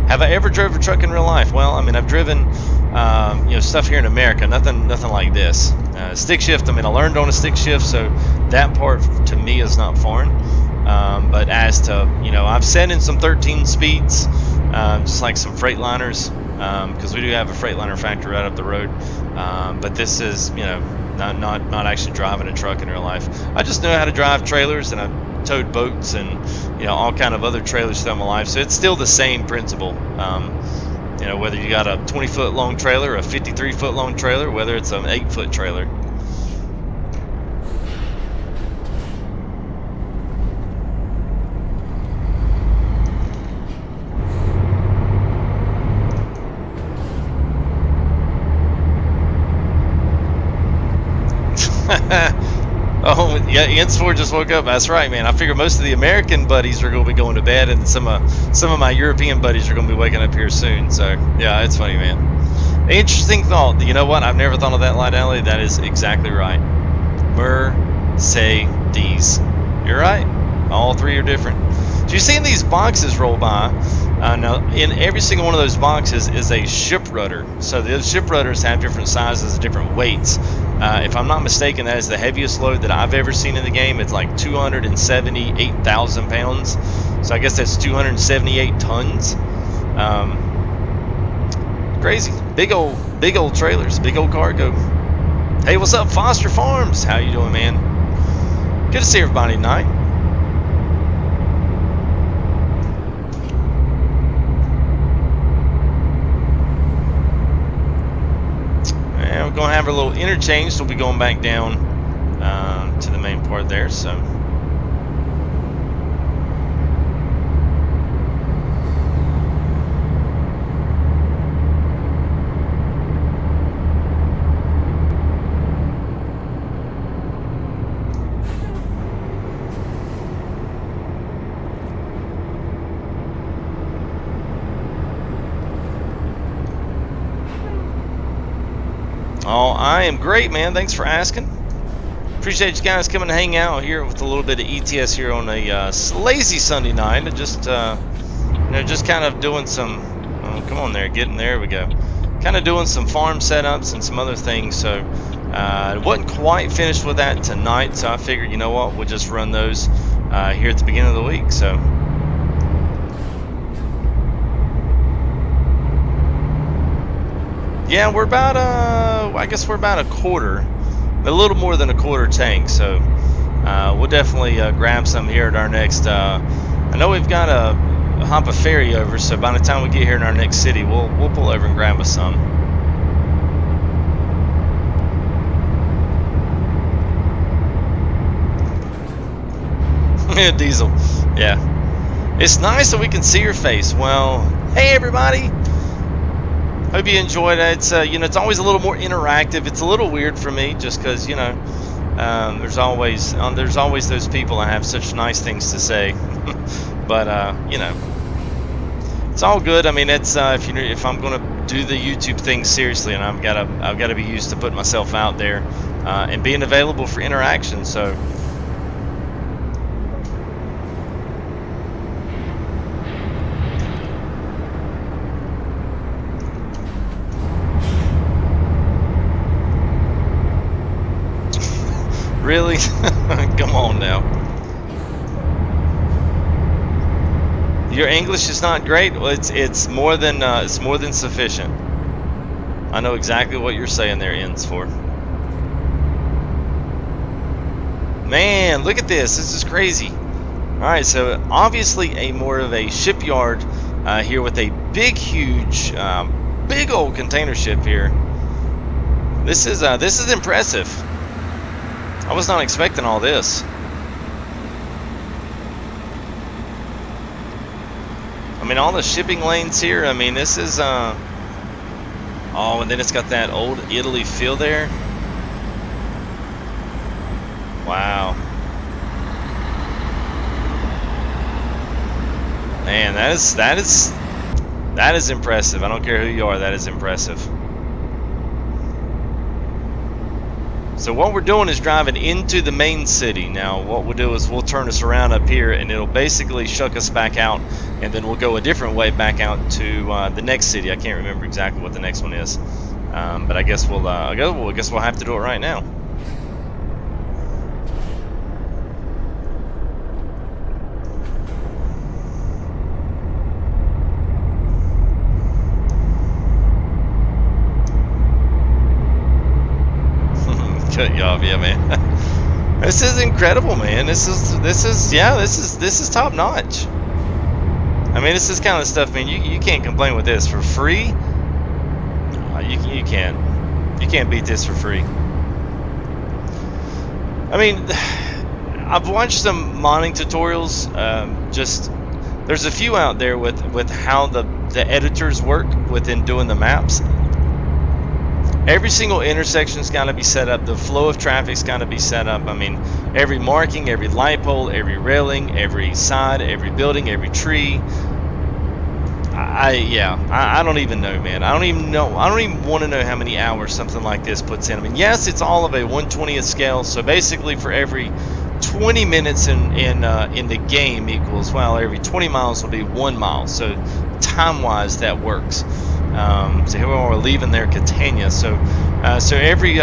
Have I ever drove a truck in real life? Well, I mean, I've driven you know, stuff here in America. Nothing like this. Stick shift. I mean, I learned on a stick shift, so that part to me is not foreign. But as to, you know, I've sat in some 13 speeds, just like some Freightliners, because we do have a Freightliner factory right up the road. But this is, you know, not actually driving a truck in real life. I just know how to drive trailers, and I've towed boats and, you know, all kind of other trailers throughout my life. So it's still the same principle. You know, whether you got a 20-foot long trailer, a 53-foot long trailer, whether it's an 8-foot trailer. Oh, yeah, Jens4 just woke up. That's right, man. I figure most of the American buddies are going to be going to bed, and some of my European buddies are going to be waking up here soon. So, yeah, it's funny, man. Interesting thought. You know what? I've never thought of that, Light Alley. That is exactly right. Mercedes. You're right. All three are different. So you're seeing these boxes roll by. Now, in every single one of those boxes is a ship rudder. So those ship rudders have different sizes, different weights. If I'm not mistaken, that is the heaviest load that I've ever seen in the game. It's like 278,000 pounds. So I guess that's 278 tons. Crazy. Big old trailers, big old cargo. Hey, what's up, Foster Farms? How you doing, man? Good to see everybody tonight. And we're going to have a little interchange, so we'll be going back down to the main part there. So. Oh, I am great, man. Thanks for asking. Appreciate you guys coming to hang out here with a little bit of ETS here on a lazy Sunday night. Just, you know, just kind of doing some. Oh, come on there, there we go. Kind of doing some farm setups and some other things. So, wasn't quite finished with that tonight. So I figured, you know what, we'll just run those here at the beginning of the week. So. Yeah, we're about I guess we're about a quarter, a little more than a quarter tank. So we'll definitely grab some here at our next. I know we've got to hop a ferry over, so by the time we get here in our next city, we'll pull over and grab us some. Diesel, yeah. It's nice that we can see your face. Well, hey everybody. Hope you enjoyed it. It's you know, it's always a little more interactive. It's a little weird for me just because, you know, There's always those people that have such nice things to say, but you know, it's all good. I mean, it's if I'm gonna do the YouTube thing seriously, and I've got to be used to putting myself out there and being available for interaction. So. Really? Come on now. Your English is not great. Well, it's more than sufficient. I know exactly what you're saying there, Ends for. Man, look at this. This is crazy. All right, so obviously a more of a shipyard here with a big, huge, big old container ship here. This is impressive. I was not expecting all this. I mean, all the shipping lanes here. I mean, this is oh, and then it's got that old Italy feel there. Wow. Man, that is impressive. I don't care who you are, that is impressive. So what we're doing is driving into the main city. Now what we'll do is we'll turn us around up here, and it'll basically shuck us back out, and then we'll go a different way back out to the next city. I can't remember exactly what the next one is, but I guess we'll have to do it right now. Cut you off, yeah, man. This is incredible, man. This is top notch. I mean, this is kind of stuff, man. You can't complain with this for free. You can't beat this for free. I mean, I've watched some modding tutorials. There's a few out there with how the editors work within doing the maps. Every single intersection's got to be set up. The flow of traffic's got to be set up. I mean, every marking, every light pole, every railing, every side, every building, every tree. I don't even know, man. I don't even want to know how many hours something like this puts in. I mean, yes, it's all of a 1/20th scale. So basically, for every 20 minutes in the game equals, well, every 20 miles will be 1 mile. So time-wise, that works. So here we're leaving there, Catania. So I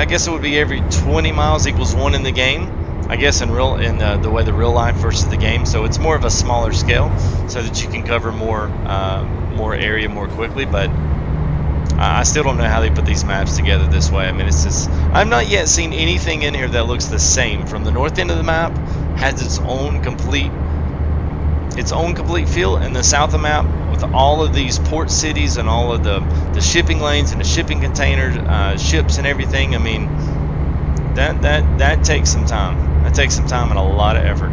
guess it would be every 20 miles equals 1 in the game. I guess in the way the real life versus the game. So it's more of a smaller scale, so that you can cover more area more quickly. But I still don't know how they put these maps together this way. I mean, it's just, I've not yet seen anything in here that looks the same. From the north end of the map has its own complete feel, and the south of the map with all of these port cities and all of the shipping lanes and the shipping containers, ships and everything. I mean, that takes some time. That takes some time and a lot of effort.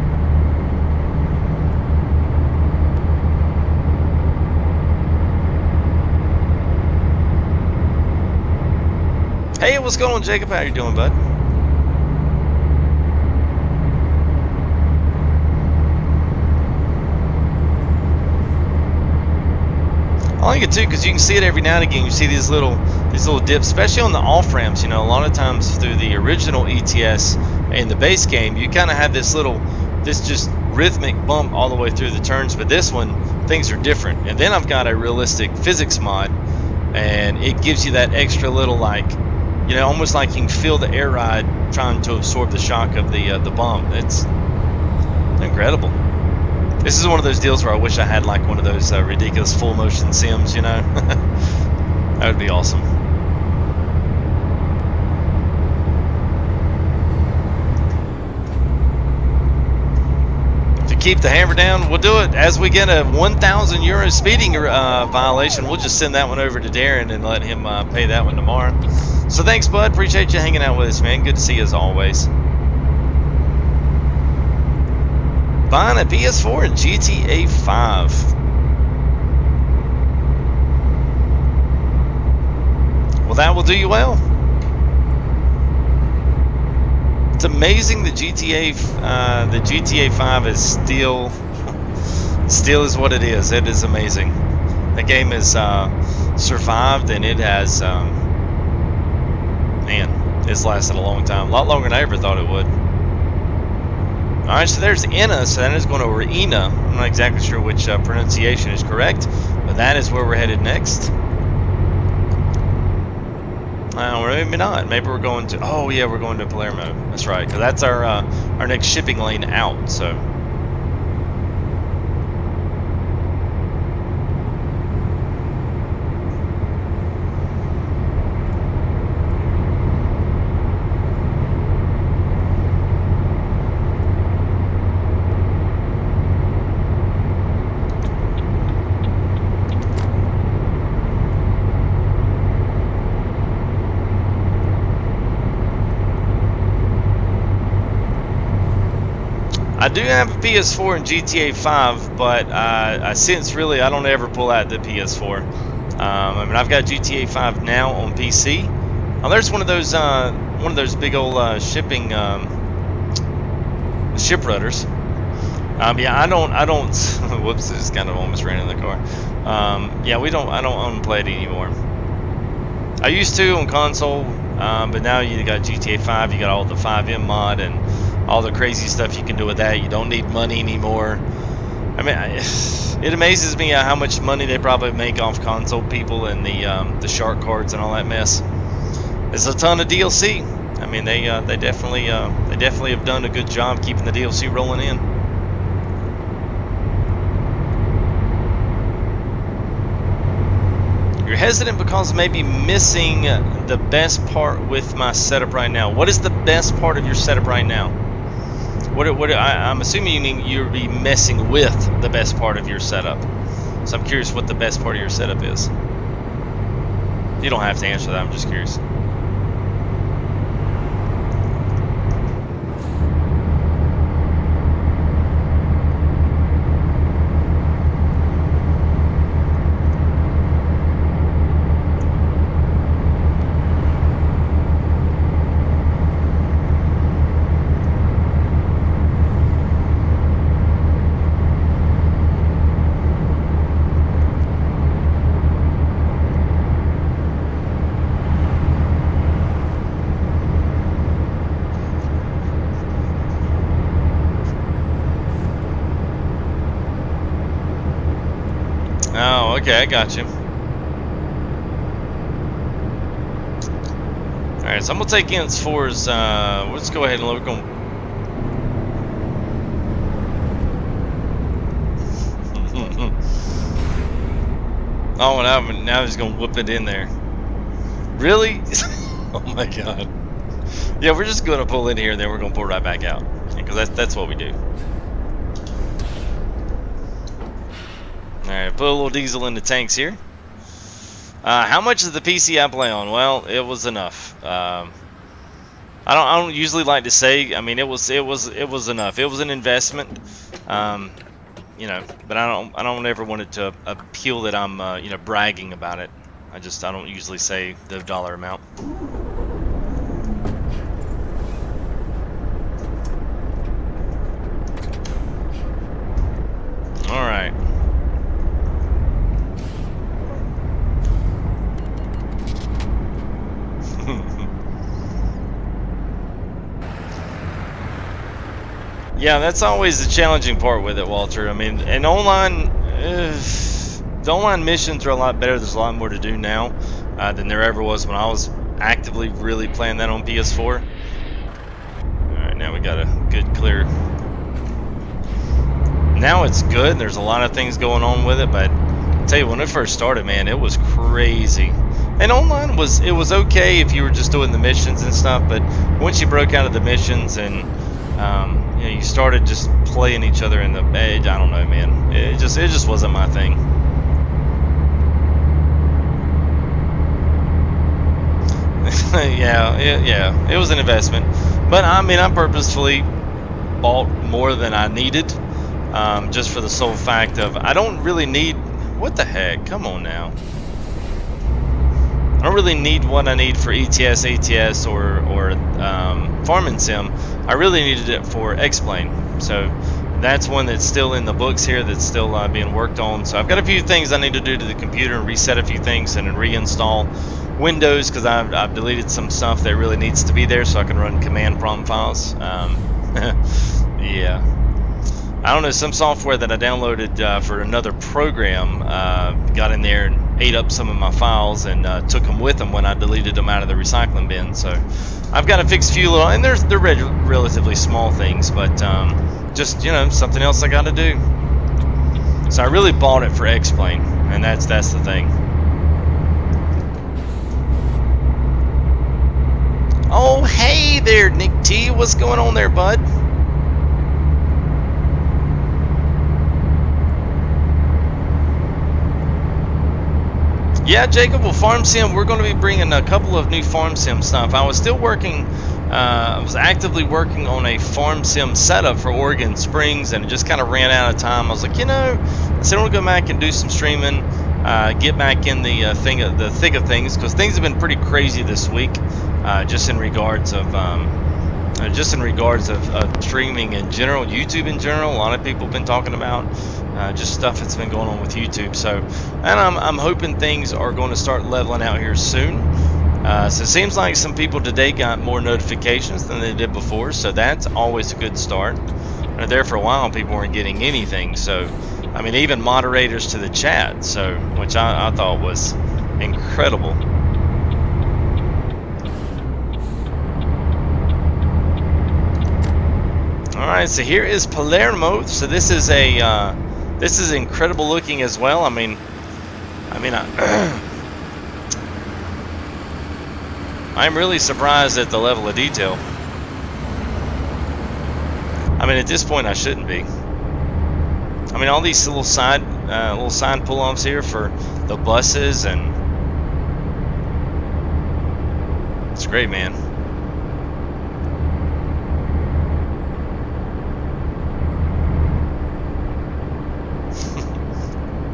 Hey, what's going on, Jacob? How you doing, bud? I like it too, because you can see it every now and again. You see these little dips, especially on the off ramps. You know, a lot of times through the original ETS in the base game, you kind of have this just rhythmic bump all the way through the turns. But this one, things are different. And then I've got a realistic physics mod, and it gives you that extra little, like, you know, almost like you can feel the air ride trying to absorb the shock of the bump. It's incredible. This is one of those deals where I wish I had like one of those ridiculous full motion sims, you know. That would be awesome. To keep the hammer down, we'll do it as we get a 1,000 euro speeding violation. We'll just send that one over to Darren and let him pay that one tomorrow. So thanks, bud. Appreciate you hanging out with us, man. Good to see you as always. Buying a PS4 and GTA 5. Well, that will do you well. It's amazing that the GTA 5 is still is what it is. It is amazing. The game has survived, and it has, man, it's lasted a long time. A lot longer than I ever thought it would. Alright, so there's Enna, so that is going over Ina. I'm not exactly sure which pronunciation is correct, but that is where we're headed next. Maybe not. Maybe we're going to... Oh, yeah, we're going to Palermo. That's right, because that's our next shipping lane out, so... I do have a PS4 and GTA 5, but since really I don't ever pull out the PS4. I mean, I've got GTA 5 now on PC. Oh, there's one of those big old shipping ship rudders. Yeah, I don't. Whoops! I just kind of almost ran in the car. Yeah, I don't own and play it anymore. I used to on console, but now you got GTA 5. You got all the 5M mod and all the crazy stuff you can do with that. You don't need money anymore. I mean, it amazes me how much money they probably make off console people and the shark cards and all that mess. There's a ton of DLC. I mean, they definitely have done a good job keeping the DLC rolling in. You're hesitant because maybe missing the best part with my setup right now. What is the best part of your setup right now? I'm assuming you mean you'll be messing with the best part of your setup. So I'm curious what the best part of your setup is. You don't have to answer that, I'm just curious. Oh, okay, I got you. Alright, so I'm going to take INS4's, let's go ahead and look on. Oh, now he's going to whip it in there. Really? Oh my god. Yeah, we're just going to pull in here and then we're going to pull right back out. Because that's what we do. Alright, put a little diesel in the tanks here. How much is the PC I play on? Well, it was enough. I don't usually like to say. I mean, it was enough. It was an investment. You know, but I don't ever want it to appeal that I'm you know, bragging about it. I don't usually say the dollar amount. All right. Yeah, that's always the challenging part with it, Walter. I mean, and online, the online missions are a lot better. There's a lot more to do now than there ever was when I was actively really playing that on PS4. Alright, now we got a good clear. Now it's good. There's a lot of things going on with it, but I'll tell you, when it first started, man, it was crazy. And online was okay if you were just doing the missions and stuff, but once you broke out of the missions and you know, you started just playing each other in the edge, I don't know, man. It just wasn't my thing. Yeah, it was an investment. But I mean, I purposefully bought more than I needed, just for the sole fact of I don't really need. What the heck? Come on now. I don't really need what I need for ETS, ATS, or for Farming Sim, I really needed it for X-Plane. So that's one that's still in the books here, that's still being worked on. So I've got a few things I need to do to the computer and reset a few things and then reinstall Windows, because I've deleted some stuff that really needs to be there so I can run command prompt files. Yeah. I don't know, some software that I downloaded for another program got in there and ate up some of my files and took them with them when I deleted them out of the recycling bin. So I've got to fix a few little, and they're relatively small things, but just, you know, something else I got to do. So I really bought it for X-Plane, and that's the thing. Oh, hey there, Nick T. What's going on there, bud? Yeah, Jacob, well, Farm Sim, we're going to be bringing a couple of new Farm Sim stuff. I was still working, I was actively working on a Farm Sim setup for Oregon Springs, and it just kind of ran out of time. I was like, you know, I said I'm going to go back and do some streaming, get back in the thick of things, because things have been pretty crazy this week, just in regards of streaming in general, YouTube in general. A lot of people have been talking about just stuff that's been going on with YouTube. So, and I'm hoping things are going to start leveling out here soon. So it seems like some people today got more notifications than they did before, so that's always a good start. There for a while, people weren't getting anything. So, I mean, even moderators to the chat, so which I thought was incredible. Alright, so here is Palermo. So this is incredible looking as well. I mean, I'm really surprised at the level of detail. I mean, at this point, I shouldn't be. I mean, all these little side pull-offs here for the buses, and it's great, man.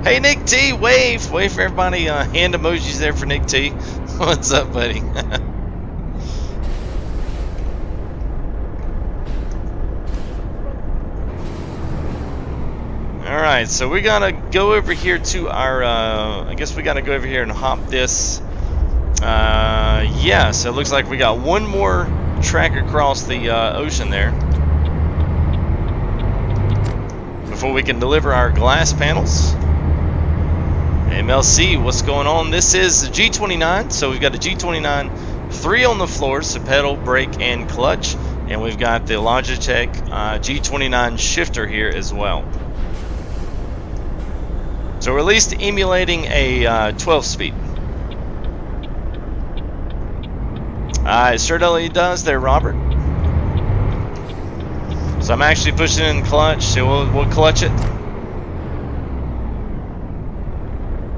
Hey, Nick T, wave for everybody. Hand emojis there for Nick T. What's up, buddy? All right, so we gotta go over here to our. I guess we gotta go over here and hop this. Yeah, so it looks like we got one more track across the ocean there before we can deliver our glass panels. MLC, what's going on? This is the G29, so we've got a G29, 3 on the floor, so pedal, brake, and clutch, and we've got the Logitech G29 shifter here as well. So we're at least emulating a 12-speed. It certainly does there, Robert. So I'm actually pushing in clutch, so we'll clutch it.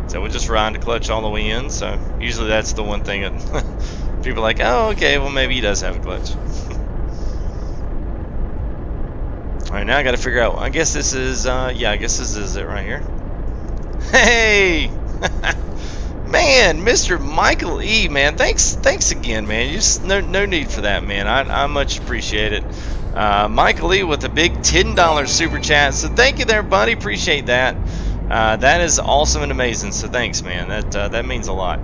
So we'll just ride the clutch all the way in. So usually that's the one thing that people are like, oh, okay, well, maybe he does have a clutch. All right, now I got to figure out. I guess this is, yeah, I guess this is it right here. Hey, man, Mr. Michael E, man, thanks again, man. You just no need for that, man. I much appreciate it. Michael E with a big $10 super chat. So thank you there, buddy. Appreciate that. That is awesome and amazing, so thanks, man. That means a lot.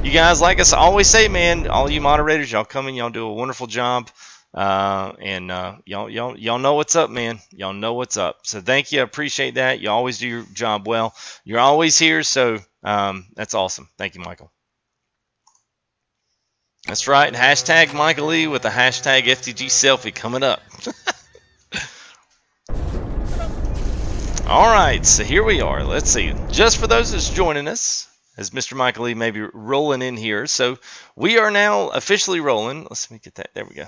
You guys, like I always say, man, all you moderators, y'all come in, y'all do a wonderful job, and y'all know what's up, man. Y'all know what's up. So thank you, I appreciate that. You always do your job well. You're always here, so that's awesome. Thank you, Michael. That's right. Hashtag Michael Lee with the hashtag FTG selfie coming up. Alright, so here we are. Let's see. Just for those that's joining us, as Mr. Michael Lee may be rolling in here. So we are now officially rolling. Let me get that. There we go.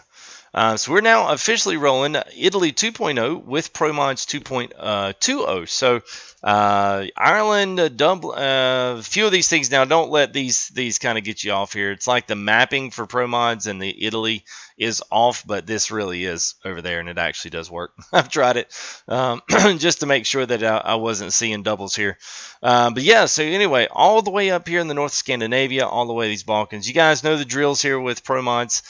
So we're now officially rolling Italy 2.0 with ProMods 2.20. So Ireland, Dublin, a few of these things now. Don't let these kind of get you off here. It's like the mapping for ProMods and the Italy is off, but this really is over there, and it actually does work. I've tried it just to make sure that I wasn't seeing doubles here. But yeah, so anyway, all the way up here in the North Scandinavia, all the way to these Balkans. You guys know the drills here with ProMods.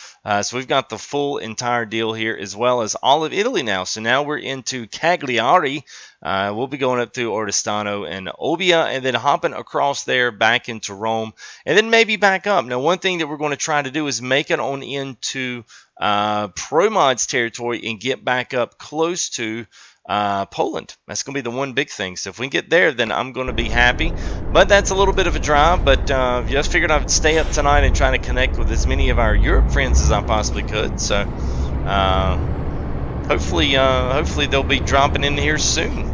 So we've got the full entire deal here, as well as all of Italy now. So now we're into Cagliari. We'll be going up through Oristano and Olbia, and then hopping across there back into Rome, and then maybe back up. Now, one thing that we're going to try to do is make it on into ProMods territory and get back up close to Poland. That's going to be the one big thing. So if we get there, then I'm going to be happy. But that's a little bit of a drive. But just figured I'd stay up tonight and try to connect with as many of our Europe friends as I possibly could. So hopefully they'll be dropping in here soon.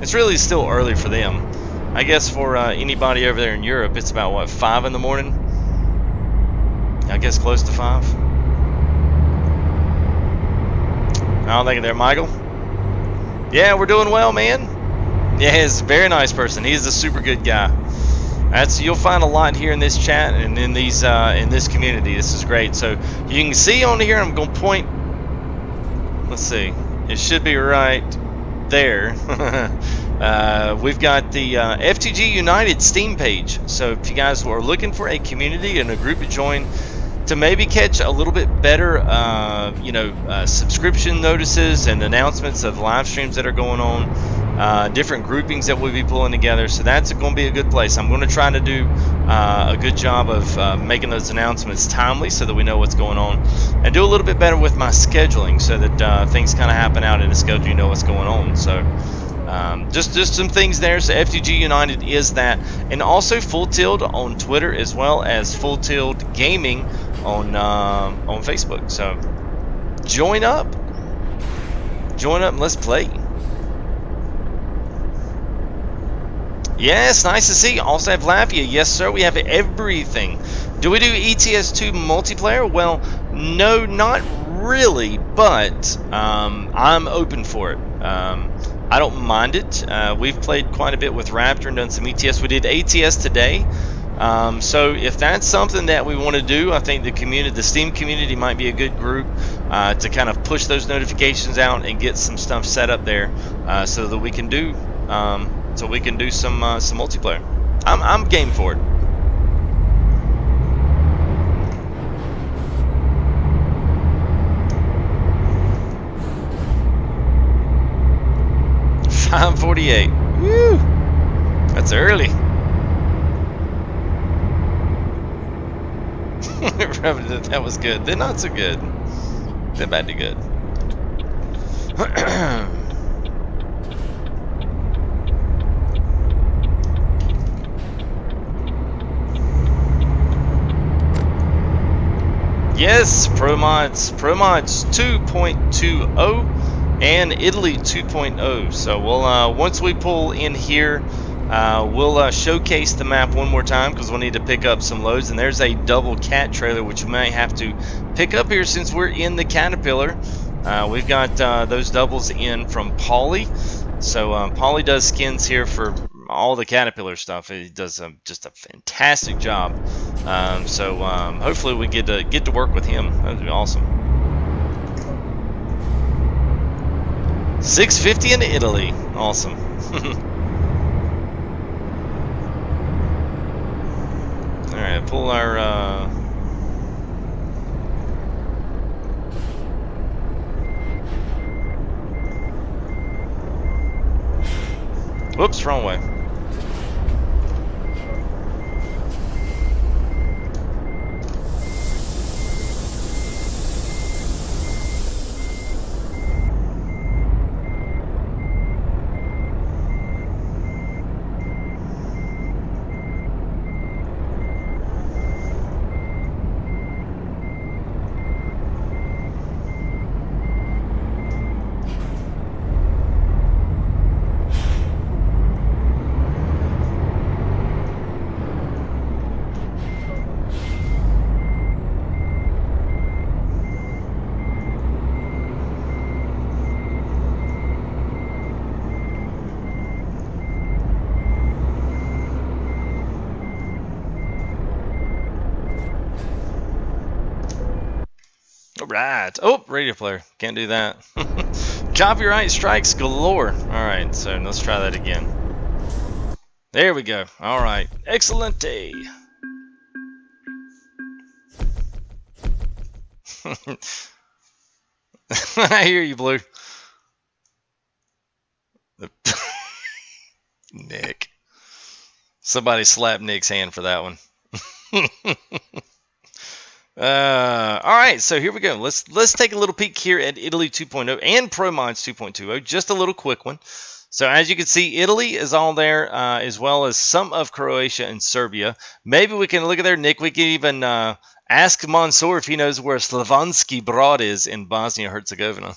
It's really still early for them. I guess for anybody over there in Europe, it's about, what, 5 in the morning? I guess close to 5. Oh, thank you there, Michael. Yeah, we're doing well, man. Yeah, he's a very nice person. He's a super good guy. You'll find a lot here in this chat and in these in this community. This is great. So you can see on here, I'm going to point. Let's see. It should be right there. We've got the FTGUNITED Steam page. So if you guys are looking for a community and a group to join to maybe catch a little bit better, subscription notices and announcements of live streams that are going on, different groupings that we'll be pulling together. So that's going to be a good place. I'm going to try to do a good job of making those announcements timely so that we know what's going on, and do a little bit better with my scheduling so that things kind of happen out in the schedule. You know what's going on. So just some things there. So FTGUNITED is that, and also Full Tilt on Twitter, as well as Full Tilt Gaming on Facebook. So join up, and let's play. Yes, nice to see. Also have Latvia. Yes, sir. We have everything. Do we do ETS2 multiplayer? Well, no, not really, but I'm open for it. I don't mind it. We've played quite a bit with Raptor and done some ETS. We did ATS today. So if that's something that we want to do, I think the Steam community might be a good group to kind of push those notifications out and get some stuff set up there, so that we can do some multiplayer. I'm game for it. $5:48. Woo! That's early. That was good. They're not so good. They're bad to good. Yes, ProMods 2.20 and Italy 2.0. So we'll once we pull in here, we'll showcase the map one more time, because we'll need to pick up some loads. And there's a double cat trailer which we may have to pick up here since we're in the Caterpillar. We've got those doubles in from Paulie. So Paulie does skins here for all the Caterpillar stuff. He does just a fantastic job. So hopefully we get to work with him. That would be awesome. 650 in Italy. Awesome. Alright, pull our whoops, wrong way. right. Oh, radio player. Can't do that. Copyright strikes galore. Alright, so let's try that again. There we go. Alright. Excelente. I hear you, Blue. Nick. Somebody slapped Nick's hand for that one. Alright, so here we go. Let's take a little peek here at Italy 2.0 and ProMods 2.20. Just a little quick one. So as you can see, Italy is all there, as well as some of Croatia and Serbia. Maybe we can look at there, Nick. We can even ask Mansour if he knows where Slavonski Brod is in Bosnia-Herzegovina.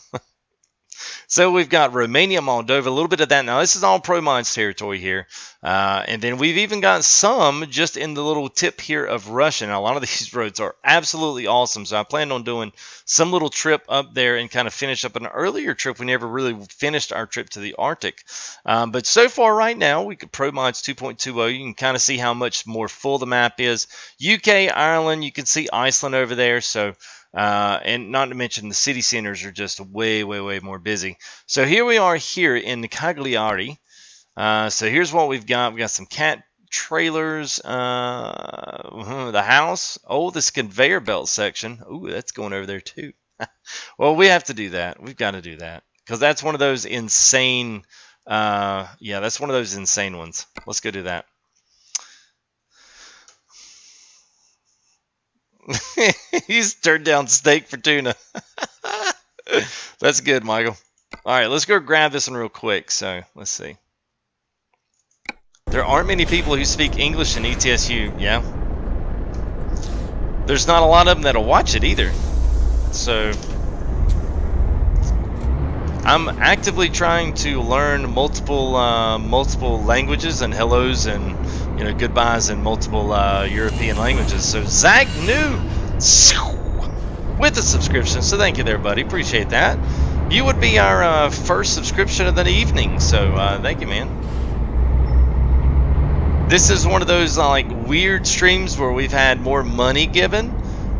So we've got Romania, Moldova, a little bit of that. Now, this is all ProMods territory here. And then we've even got some just in the little tip here of Russia. Now, a lot of these roads are absolutely awesome. So I planned on doing some little trip up there and kind of finish up an earlier trip. We never really finished our trip to the Arctic. But so far right now, we could ProMods 2.20. You can kind of see how much more full the map is. UK, Ireland, you can see Iceland over there. So... and not to mention the city centers are just way, way, way more busy. So here we are here in Cagliari. So here's what we've got. We've got some cat trailers, the house. Oh, this conveyor belt section. Ooh, that's going over there too. Well, we have to do that. We've got to do that because that's one of those insane. Yeah, that's one of those insane ones. Let's go do that. He's turned down steak for tuna. That's good, Michael. All right, let's go grab this one real quick. So let's see. There aren't many people who speak English in ETSU. Yeah. There's not a lot of them that'll watch it either. So I'm actively trying to learn multiple languages and hellos and goodbyes in multiple European languages. So Zach New with a subscription. So thank you there, buddy. Appreciate that. You would be our first subscription of the evening. So thank you, man. This is one of those like weird streams where we've had more money given.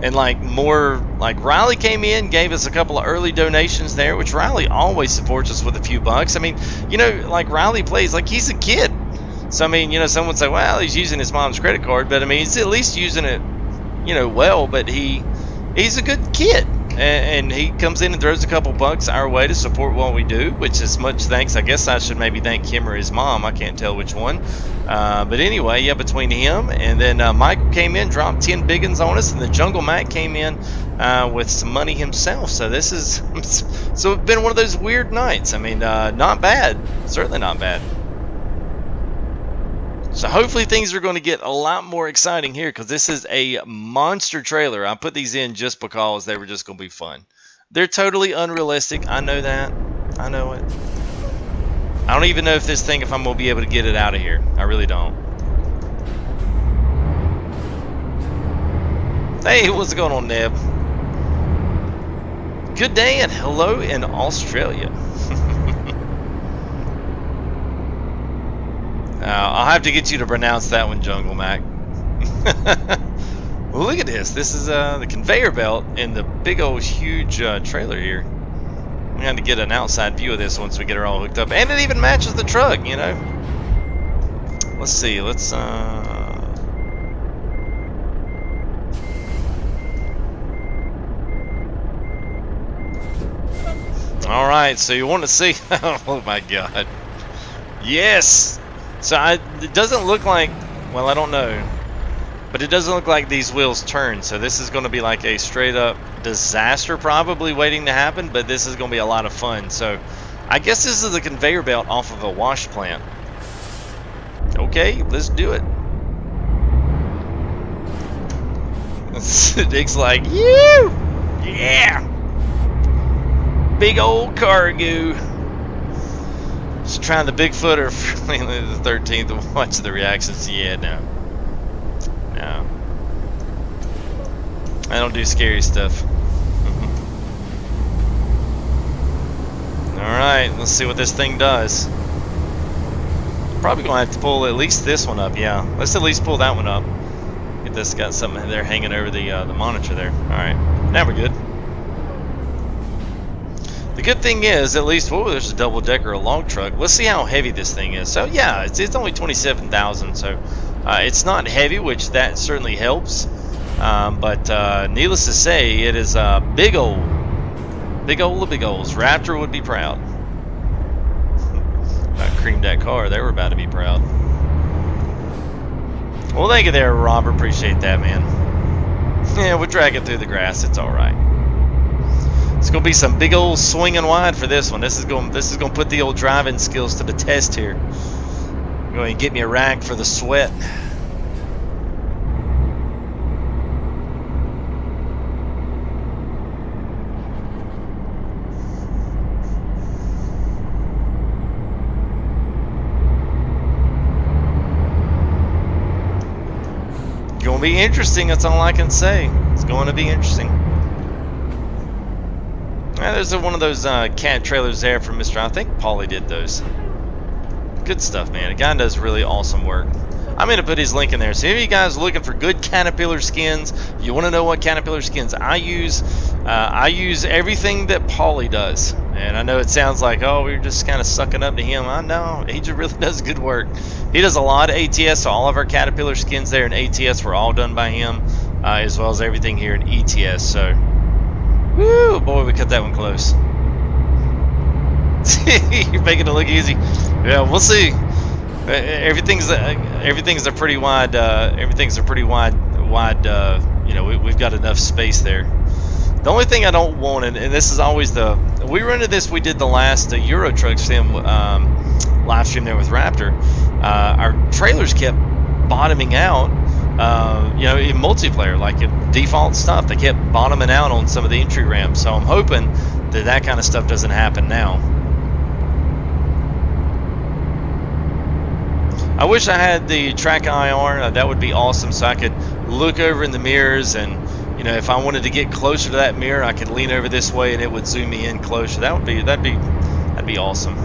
And like Riley came in, gave us a couple of early donations there, which Riley always supports us with a few bucks. I mean, like Riley plays like he's a kid. So, I mean, someone would say, well, he's using his mom's credit card, but I mean, he's at least using it, well, but he's a good kid. And he comes in and throws a couple bucks our way to support what we do, which is much thanks. I guess I should maybe thank him or his mom. I can't tell which one. But anyway, yeah, between him and then Michael came in, dropped 10 big ones on us, and the Jungle Mac came in with some money himself. So this is, so it's been one of those weird nights. I mean, not bad. Certainly not bad. So hopefully things are going to get a lot more exciting here because this is a monster trailer. I put these in just because they were just going to be fun. They're totally unrealistic. I know that. I know it. I don't even know if I'm going to be able to get it out of here. I really don't. Hey, what's going on, Neb? Good day and hello in Australia. I'll have to get you to pronounce that one, Jungle Mac. Well, look at this. This is the conveyor belt in the big old huge trailer here. We have to get an outside view of this once we get her all hooked up. And it even matches the truck, Let's see. Let's... Alright, so you want to see... Oh my god. Yes! So it doesn't look like, well, I don't know, but it doesn't look like these wheels turn. So this is going to be like a straight up disaster probably waiting to happen, but this is going to be a lot of fun. So I guess this is a conveyor belt off of a wash plant. Okay, let's do it. Dick's like, you, yeah, big old cargo. Just trying the Bigfooter for the 13th to watch the reactions. Yeah, no. I don't do scary stuff. Alright, let's see what this thing does. Probably going to have to pull at least this one up, yeah. Let's at least pull that one up. Get this, got something there hanging over the monitor there. Alright, now we're good. good thing is, at least, whoa, there's a double decker, a long truck. Let's see how heavy this thing is. So yeah, it's only 27,000, so it's not heavy, which that certainly helps. But needless to say, it is a big old of big olds. Raptor would be proud. I creamed that car. They were about to be proud. Well, thank you there, Robert. Appreciate that, man. Yeah, we'll drag it through the grass. It's all right. It's gonna be some big old swinging wide for this one. This is gonna put the old driving skills to the test here. Going to get me a rag for the sweat. Gonna be interesting. That's all I can say. It's going to be interesting. There's one of those cat trailers there from Mr. I think Paulie did those. Good stuff, man. The guy does really awesome work. I'm going to put his link in there. So if you guys are looking for good Caterpillar skins, you want to know what Caterpillar skins I use everything that Paulie does. And I know it sounds like, oh, we're just kind of sucking up to him. I know. He just really does good work. He does a lot of ATS, so all of our Caterpillar skins there in ATS were all done by him, as well as everything here in ETS. So, woo, boy, we cut that one close. You're making it look easy. Yeah, we'll see. Everything's a pretty wide. You know, we've got enough space there. The only thing I don't want, and this is always we run into this. We did the last Euro Truck Sim live stream there with Raptor. Our trailers kept bottoming out. You know, in multiplayer, like in default stuff, they kept bottoming out on some of the entry ramps. So I'm hoping that kind of stuff doesn't happen now. I wish I had the track IR. That would be awesome, so I could look over in the mirrors, and you know, if I wanted to get closer to that mirror, I could lean over this way and it would zoom me in closer. That'd be awesome.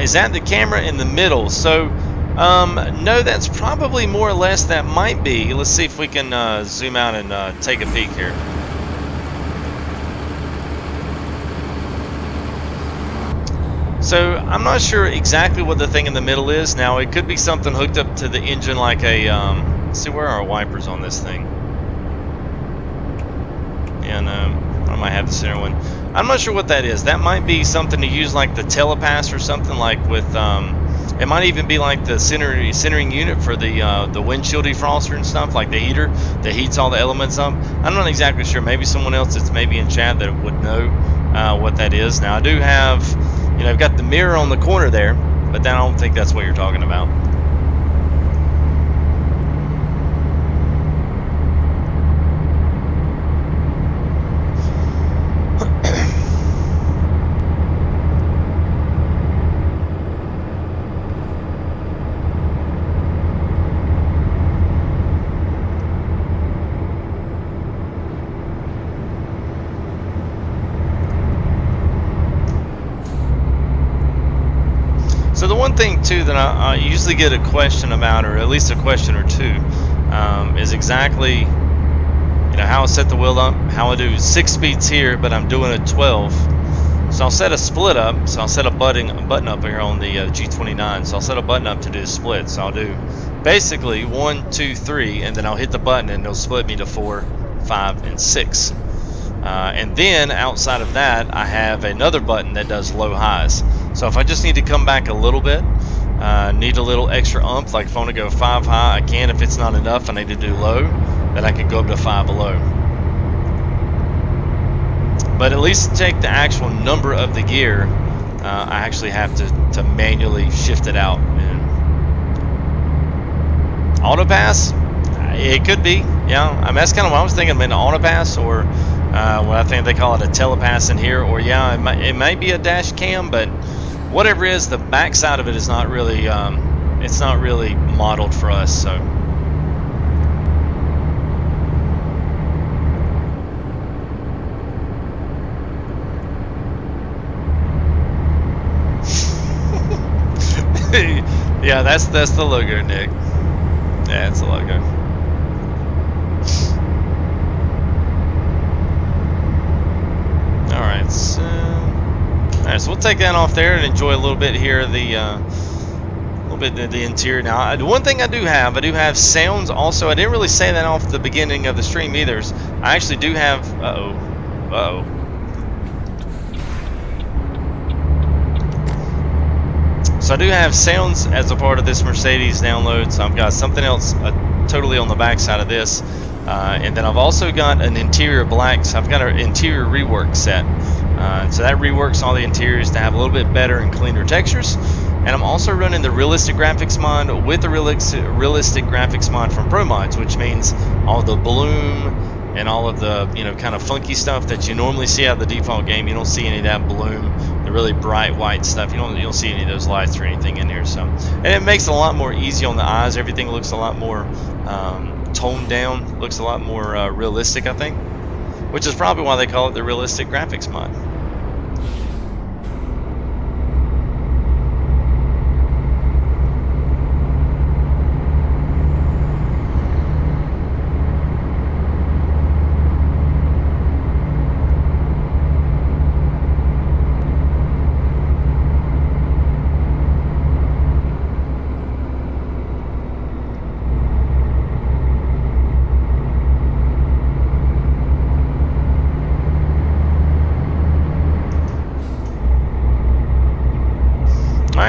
Is that the camera in the middle? So no, that's probably more or less that might be. Let's see if we can zoom out and take a peek here. So I'm not sure exactly what the thing in the middle is. Now it could be something hooked up to the engine, like a let's see, where are our wipers on this thing? And I might have the center one. I'm not sure what that is. That might be something to use like the telepass or something, like with it might even be like the centering unit for the windshield defroster and stuff, like the heater that heats all the elements up. I'm not exactly sure. Maybe someone else that's maybe in chat that would know what that is. Now I do have, you know, I've got the mirror on the corner there, but then I don't think that's what you're talking about. So the one thing too that I usually get a question about, or at least a question or two, is exactly, you know, how I set the wheel up, how I do 6 speeds here, but I'm doing a 12. So I'll set a split up. So I'll set a button up here on the G29. So I'll set a button up to do the split. So I'll do basically 1, 2, 3, and then I'll hit the button and it'll split me to 4, 5, and 6. And then outside of that, I have another button that does low highs. So if I just need to come back a little bit, need a little extra oomph, like if I want to go 5 high, I can. If it's not enough, I need to do low, then I can go up to 5 low. But at least to take the actual number of the gear, I actually have to manually shift it out. And auto pass, it could be, yeah. I mean, that's kind of what I was thinking. I mean, auto pass, or what I think they call it, a telepass in here, or yeah, it might be a dash cam, but whatever it is, the back side of it is not really, it's not really modeled for us. So yeah, that's the logo, Nick. Yeah, it's a logo. Alright, so we'll take that off there and enjoy a little bit here of the interior. Now, the one thing I do have sounds also. I didn't really say that off the beginning of the stream either. I actually do have, so I do have sounds as a part of this Mercedes download. So I've got something else totally on the back side of this. And then I've also got an interior black, so I've got an interior rework set. So that reworks all the interiors to have a little bit better and cleaner textures. And I'm also running the realistic graphics mod with the realistic graphics mod from ProMods, which means all the bloom and all of the kind of funky stuff that you normally see out of the default game. You don't see any of that bloom, the really bright white stuff. You don't see any of those lights or anything in here. So, and it makes it a lot more easy on the eyes. Everything looks a lot more toned down, looks a lot more realistic, I think, which is probably why they call it the realistic graphics mod.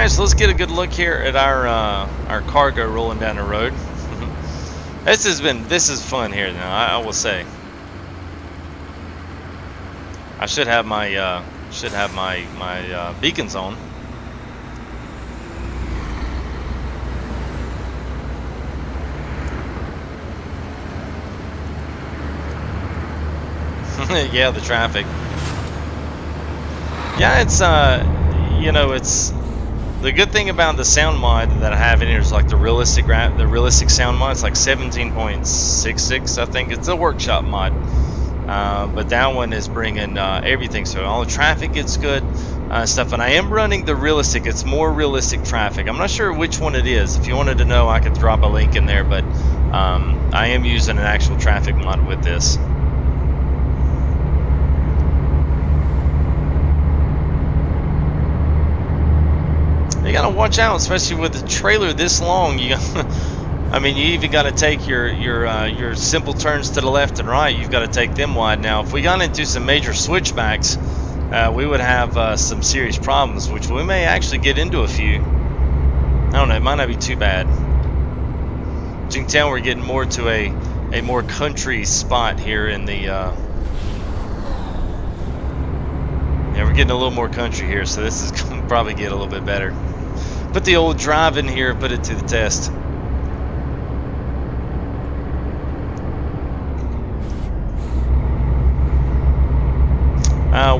So let's get a good look here at our cargo rolling down the road. This is fun here now, I will say. I should have my beacons on. Yeah, the traffic. Yeah, it's it's the good thing about the sound mod that I have in here is like the realistic sound mod. It's like 17.66, I think. It's a workshop mod, but that one is bringing everything. So all the traffic gets good stuff, and I am running the realistic. It's more realistic traffic. I'm not sure which one it is. If you wanted to know, I could drop a link in there, but I am using an actual traffic mod with this. You gotta watch out, especially with the trailer this long. I mean, you even got to take your simple turns to the left and right. You've got to take them wide. Now, if we got into some major switchbacks, we would have some serious problems, which we may actually get into a few. I don't know. It might not be too bad. As you can tell, we're getting more to a more country spot here in the. Yeah, we're getting a little more country here, so this is going to probably get a little bit better. Put the old drive in here, put it to the test.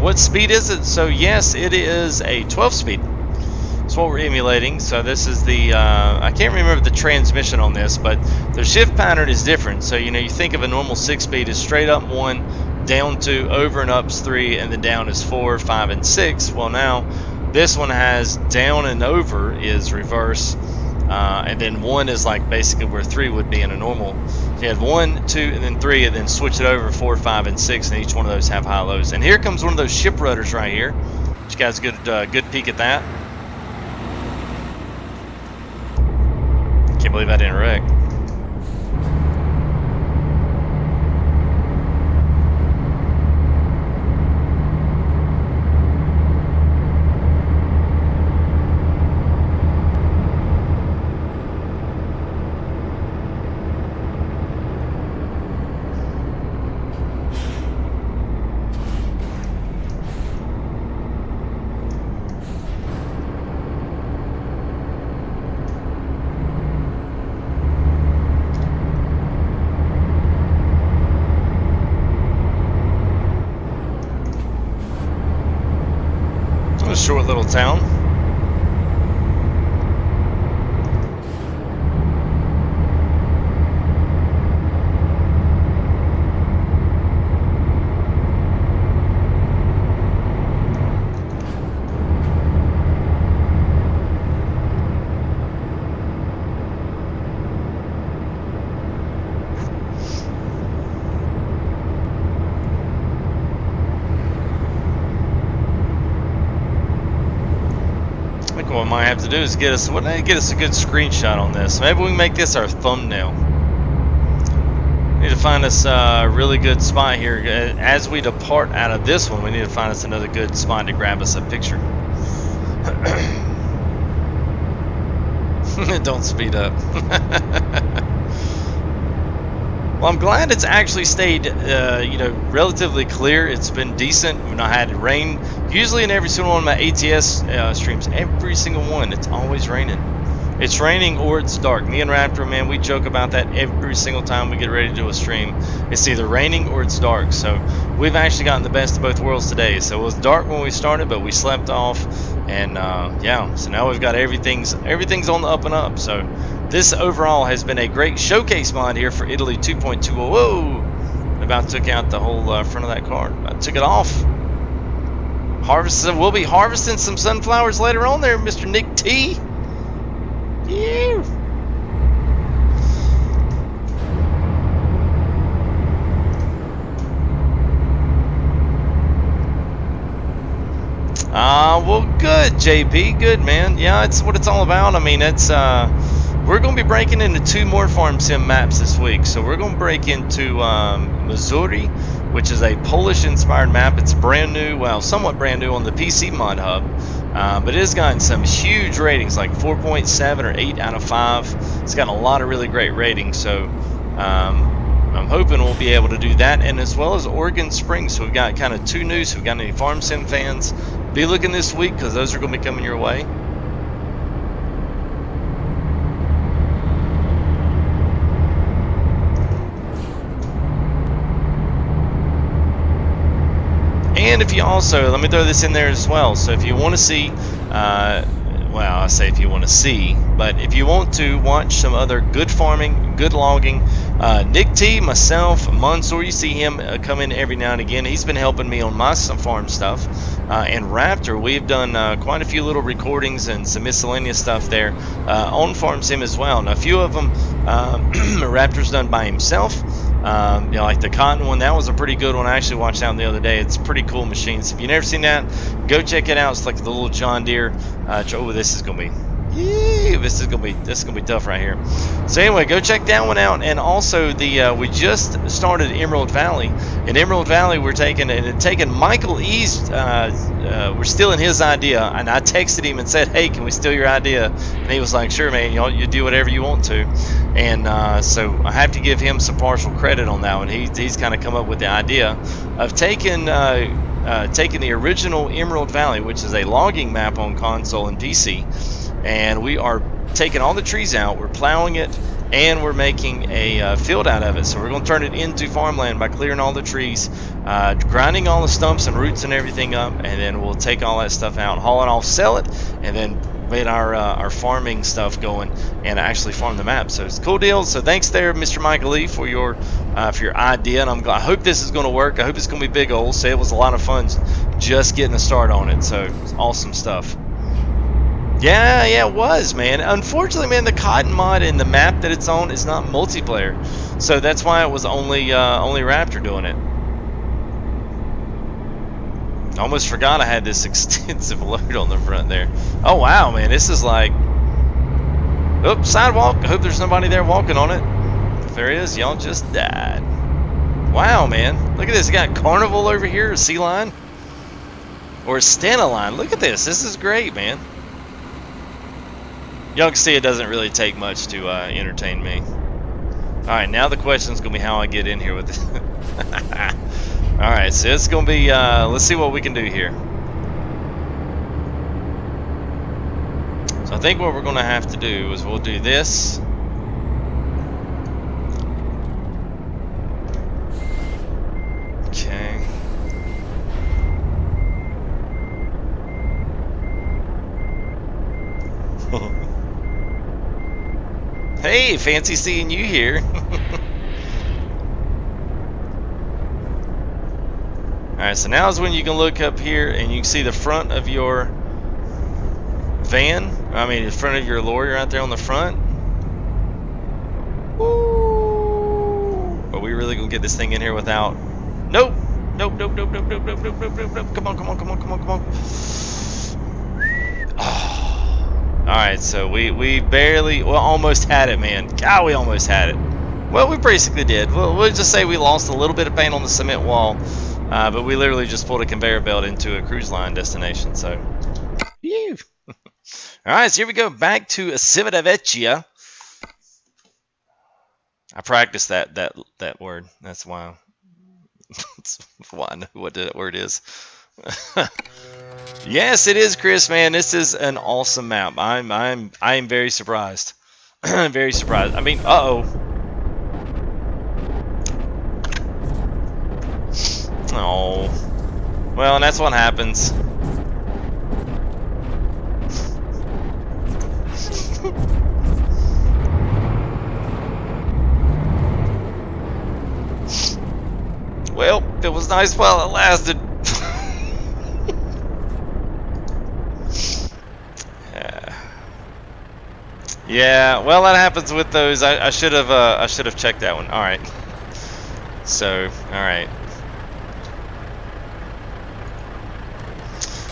What speed is it? So yes, it is a 12 speed. That's what we're emulating. So this is the, I can't remember the transmission on this, but the shift pattern is different. So you think of a normal 6-speed as straight up 1, down 2, over and up's 3, and then down is 4, 5, and 6. Well, now this one has down and over is reverse, and then 1 is like basically where 3 would be in a normal. So you have 1, 2, and then 3, and then switch it over 4, 5, and 6, and each one of those have high lows. And here comes one of those ship rudders right here. You guys get a good peek at that. Can't believe I didn't wreck. Short little town. think what we might have to do is get us a good screenshot on this. Maybe we can make this our thumbnail. Need to find us a really good spot here. As we depart out of this one, we need to find us another good spot to grab us a picture. Don't speed up. Well, I'm glad it's actually stayed, relatively clear. It's been decent. We've not had rain. Usually in every single one of my ATS streams, every single one, it's always raining. It's raining or it's dark. Me and Raptor, man, we joke about that every single time we get ready to do a stream. It's either raining or it's dark. So we've actually gotten the best of both worlds today. So it was dark when we started, but we slept off. And yeah, so now we've got everything's on the up and up. So this overall has been a great showcase mod here for Italy 2.20. Whoa! About took out the whole front of that car. I took it off. We'll be harvesting some sunflowers later on there, Mr. Nick T. Yeah. Well, good, JP. Good, man. Yeah, it's what it's all about. I mean, it's we're going to be breaking into 2 more farm sim maps this week. So we're going to break into Missouri, which is a Polish-inspired map. It's brand new, well, somewhat brand new on the PC Mod Hub. But it has gotten some huge ratings, like 4.7 or 8 out of 5. It's got a lot of really great ratings, so I'm hoping we'll be able to do that, and as well as Oregon Springs. So we've got kind of 2 new, so we've got any Farm Sim fans, be looking this week, because those are going to be coming your way. And if you also, let me throw this in there as well, so if you want to see, well, I say if you want to see, but if you want to watch some other good farming, good logging, Nick T, myself, Mansour, you see him come in every now and again. He's been helping me on my farm stuff. And Raptor, we've done quite a few little recordings and some miscellaneous stuff there on Farm Sim as well. Now, a few of them Raptor's done by himself. Like the cotton one, that was a pretty good one. I actually watched that one the other day. It's a pretty cool machine. So if you've never seen that, go check it out. It's like the little John Deere. Oh, this is gonna be, this is gonna be tough right here. So anyway, go check that one out. And also the we just started Emerald Valley. In Emerald Valley, we're taking Michael E's. We're stealing his idea, and I texted him and said, "Hey, can we steal your idea?" And he was like, "Sure, man. You do whatever you want to." And so I have to give him some partial credit on that one. He's kind of come up with the idea of taking the original Emerald Valley, which is a logging map on console and PC, and we are taking all the trees out, we're plowing it, and we're making a field out of it. So we're going to turn it into farmland by clearing all the trees, grinding all the stumps and roots and everything up, and then we'll take all that stuff out, haul it off, sell it, and then get our farming stuff going and actually farm the map. So it's a cool deal. So thanks there, Mr. Michael Lee, for your idea, and I hope this is going to work. I hope it's going to be big old. So it was a lot of fun just getting a start on it. So it's awesome stuff. Yeah, it was, man. Unfortunately, man, the cotton mod and the map that it's on is not multiplayer, so that's why it was only Raptor doing it. I almost forgot I had this extensive load on the front there. Oh wow, man, this is like, oops, sidewalk. I hope there's nobody there walking on it. If there is, y'all just died. Wow, man, look at this. You got Carnival over here, a Sea Line, or a Stena Line. Look at this. This is great, man. Y'all can see it doesn't really take much to entertain me. Alright, now the question is going to be how I get in here with it. Alright, so it's going to be, let's see what we can do here. So I think what we're going to have to do is we'll do this. Okay. Hey, fancy seeing you here. Alright, so now is when you can look up here and you can see the front of your van. I mean, the front of your lorry right there on the front. Ooh. Are we really going to get this thing in here without... Nope. Nope. Come on. Oh. Alright, so we barely, well, almost had it, man. God, we almost had it. Well, we basically did. We'll just say we lost a little bit of paint on the cement wall, but we literally just pulled a conveyor belt into a cruise line destination, so. Phew. Alright, so here we go, back to Civitavecchia. I practiced that word. That's why. That's why I know what that word is. Yes, it is, Chris. Man, this is an awesome map. I am very surprised. Very surprised. I mean, oh. Well, and that's what happens. Well, it was nice while it lasted. Yeah, well, that happens with those. I should have checked that one. All right. So, all right.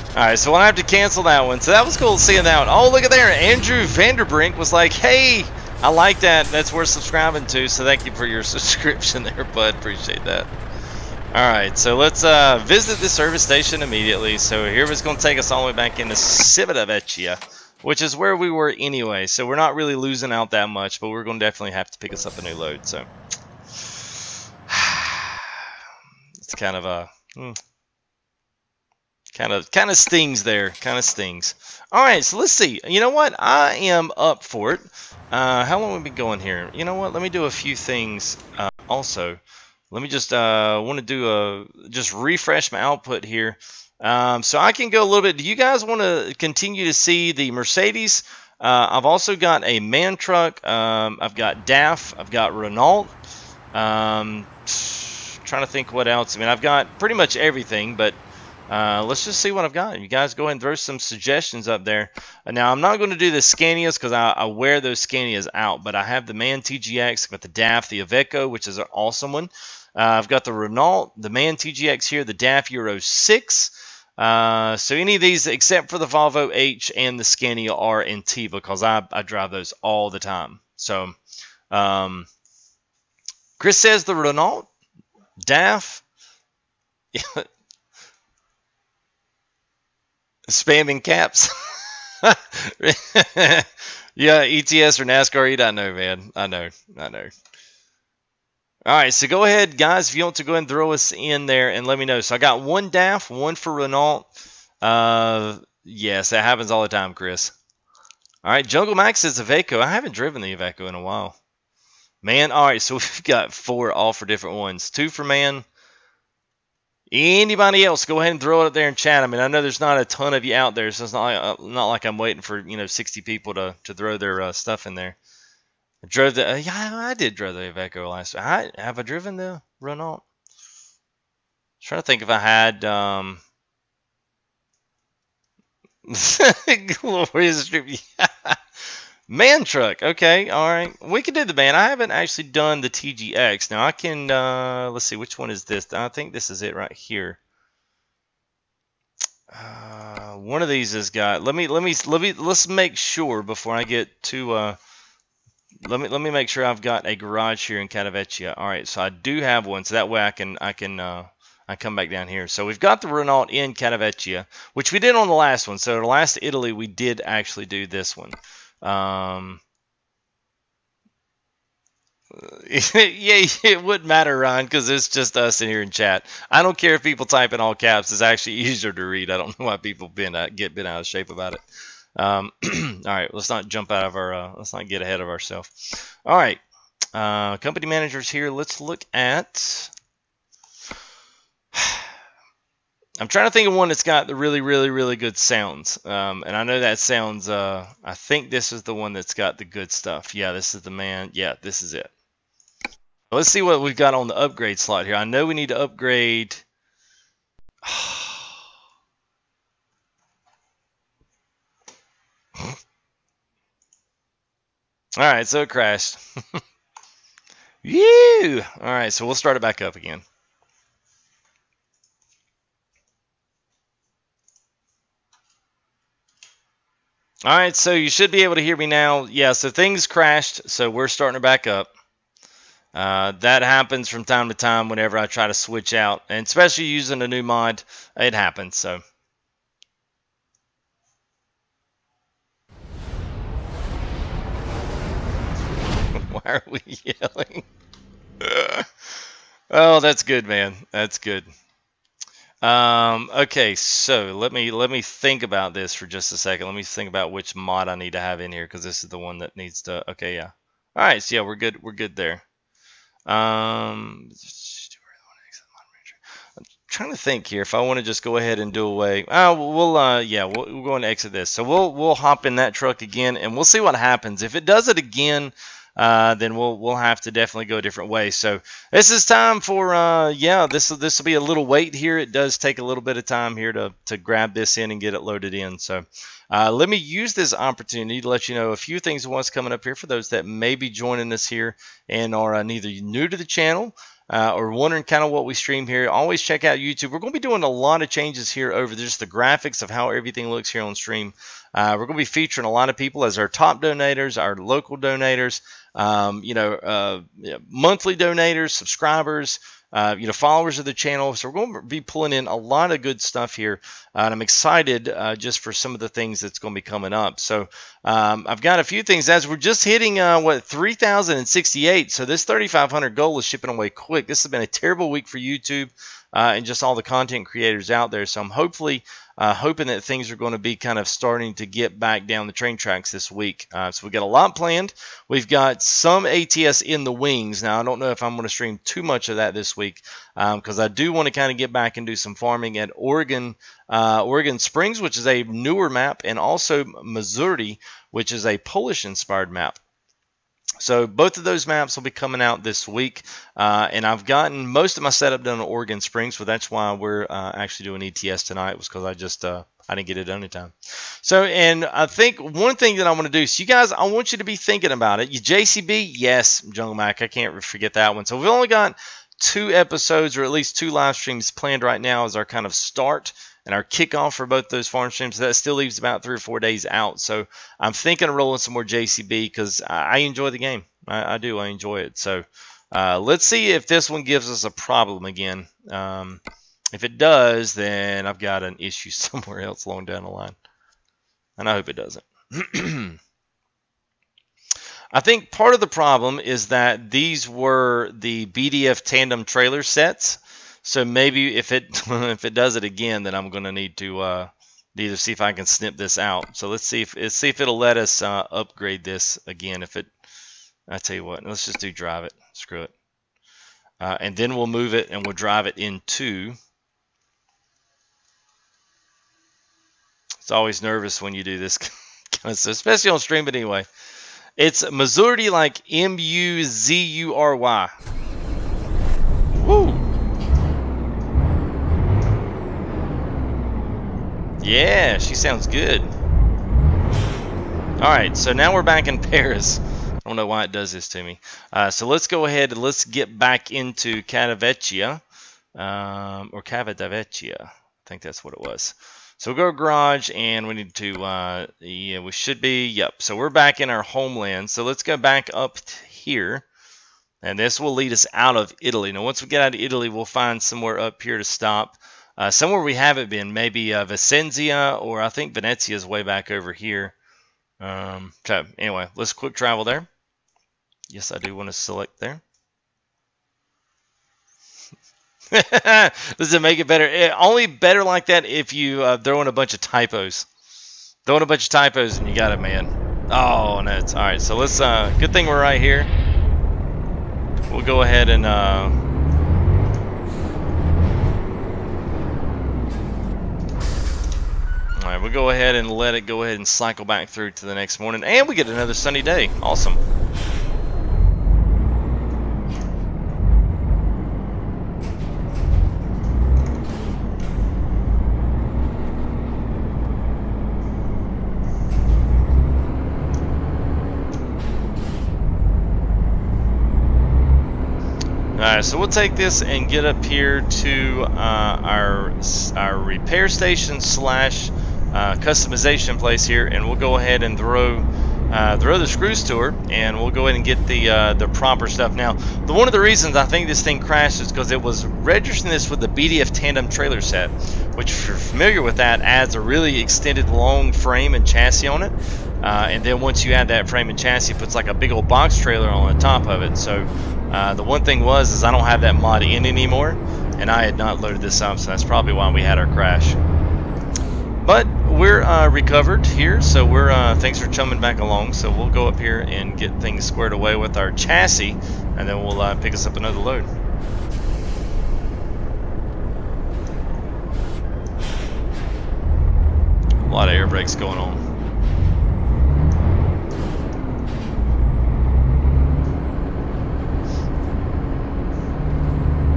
All right, so we'll have to cancel that one. So that was cool seeing that one. Oh, look at there. Andrew Vanderbrink was like, hey, I like that. That's worth subscribing to. So thank you for your subscription there, bud. Appreciate that. All right, so let's visit the service station immediately. So here it's going to take us all the way back into Civitavecchia, which is where we were anyway. So we're not really losing out that much, but we're going to definitely have to pick us up a new load. So it's kind of a... Kind of stings there. Kind of stings. All right, so let's see. You know what? I am up for it. How long have we been going here? You know what? Let me do a few things also. Let me just want to do just refresh my output here. So I can go a little bit. Do you guys want to continue to see the Mercedes? I've also got a MAN truck. I've got DAF. I've got Renault. Trying to think what else. I mean, I've got pretty much everything, but let's just see what I've got. You guys go ahead and throw some suggestions up there. Now, I'm not going to do the Scanias because I wear those Scanias out, but I have the MAN TGX, I've got the DAF, the Iveco, which is an awesome one. I've got the Renault, the MAN TGX here, the DAF Euro 6. So any of these except for the Volvo H and the Scania R and T because I drive those all the time. So Chris says the Renault, DAF. Spamming caps. Yeah, ETS or NASCAR, you don't know, man. I know. All right, so go ahead, guys, if you want to go ahead and throw us in there and let me know. So I got one DAF, one for Renault. Yes, that happens all the time, Chris. All right, Jungle Max says Iveco. I haven't driven the Iveco in a while. Man, all right, so we've got 4 all for different ones. 2 for MAN. Anybody else, go ahead and throw it up there in chat. I mean, I know there's not a ton of you out there, so it's not like I'm waiting for 60 people to throw their stuff in there. I drove the yeah, I did drive the Iveco last time. Have I driven the Renault? Trying to think if I had Glorious Strip. MAN truck. Okay, all right. We can do the MAN. I haven't actually done the TGX. Now I can. Let's see, which one is this? I think this is it right here. One of these has got. Let's make sure before I get to. Let me make sure I've got a garage here in Civitavecchia. All right, so I do have one, so that way I can come back down here. So we've got the Renault in Civitavecchia, which we did on the last one. So the last Italy, we did actually do this one. Yeah, it wouldn't matter, Ron, because it's just us in here in chat. I don't care if people type in all caps. It's actually easier to read. I don't know why people get bent out of shape about it. All right, let's not jump out of our. Let's not get ahead of ourselves. All right, company managers here. Let's look at. I'm trying to think of one that's got the really good sounds. And I know that sounds. I think this is the one that's got the good stuff. Yeah, this is the MAN. Yeah, this is it. Let's see what we've got on the upgrade slot here. I know we need to upgrade. All right, so it crashed. All right, so we'll start it back up again. All right, so you should be able to hear me now. Yeah, so things crashed, so we're starting to back up. That happens from time to time whenever I try to switch out, and especially using a new mod, it happens. So. Why are we yelling? Oh, that's good, man. That's good. Okay, so let me think about this for just a second. Let me think about which mod I need to have in here because this is the one that needs to. Okay, yeah. All right, so yeah, we're good. We're good there. I'm trying to think here if I want to just go ahead and do away. We'll go and exit this. So we'll hop in that truck again and we'll see what happens. If it does it again, then we'll have to definitely go a different way. So this is time for this will be a little wait here. It does take a little bit of time here to grab this in and get it loaded in. So let me use this opportunity to let you know a few things of what's coming up here for those that may be joining us here and are neither new to the channel or wondering kind of what we stream here. Always check out YouTube. We're going to be doing a lot of changes here over just the graphics of how everything looks here on stream. We're going to be featuring a lot of people as our top donators, our local donators, monthly donators, subscribers, followers of the channel. So we're going to be pulling in a lot of good stuff here, and I'm excited just for some of the things that's going to be coming up. So I've got a few things as we're just hitting 3,068. So this 3,500 goal is shipping away quick. This has been a terrible week for YouTube and just all the content creators out there. So I'm hoping that things are going to be kind of starting to get back down the train tracks this week. So we've got a lot planned. We've got some ATS in the wings. Now, I don't know if I'm going to stream too much of that this week because I do want to kind of get back and do some farming at Oregon Springs, which is a newer map, and also Missouri, which is a Polish-inspired map. So both of those maps will be coming out this week, and I've gotten most of my setup done on Oregon Springs, so that's why we're actually doing ETS tonight, was because I didn't get it done in time. So, and I think one thing that I want to do, so you guys, I want you to be thinking about it. You JCB, yes, Jungle Mac, I can't forget that one. So we've only got 2 episodes, or at least 2 live streams planned right now as our kind of start and our kickoff for both those farm streams. So that still leaves about 3 or 4 days out. So I'm thinking of rolling some more JCB because I enjoy the game. I do. I enjoy it. So let's see if this one gives us a problem again. If it does, then I've got an issue somewhere else along down the line. And I hope it doesn't. I think part of the problem is that these were the BDF tandem trailer sets. So maybe if it does it again, then I'm going to need to either see if I can snip this out. So let's see if it'll let us upgrade this again. I tell you what, let's just do drive it. Screw it, and then we'll move it and we'll drive it into. It's always nervous when you do this kind of stuff, especially on stream. But anyway, it's Missouri, like M-U-Z-U-R-Y. Woo! Yeah, she sounds good. Alright, so now we're back in Paris. I don't know why it does this to me. So let's go ahead and let's get back into Catavecchia. Or Cavadavecchia. I think that's what it was. So we'll go to garage and we need to, yeah, we should be, yep. So we're back in our homeland. So let's go back up here. And this will lead us out of Italy. Now once we get out of Italy, we'll find somewhere up here to stop. Somewhere we haven't been, maybe Vicenza, or I think Venezia is way back over here. Okay, anyway, let's quick travel there. Yes, I do want to select there. Does it make it better? Only better like that if you throw in a bunch of typos. Throw in a bunch of typos and you got it, man. Oh, no, it's all right. So let's. Good thing we're right here. We'll go ahead and. All right, we'll go ahead and let it go ahead and cycle back through to the next morning, and we get another sunny day. Awesome. Alright, so we'll take this and get up here to our repair station slash customization in place here, and we'll go ahead and throw the screws to her, and we'll go ahead and get the proper stuff. Now, one of the reasons I think this thing crashed is because it was registering this with the BDF tandem trailer set, which, if you're familiar with that, adds a really extended long frame and chassis on it. And then once you add that frame and chassis, it puts like a big old box trailer on the top of it. So the one thing is I don't have that mod in anymore, and I had not loaded this up, so that's probably why we had our crash. But we're recovered here, so we're thanks for chumming back along. So we'll go up here and get things squared away with our chassis, and then we'll pick us up another load. A lot of air brakes going on.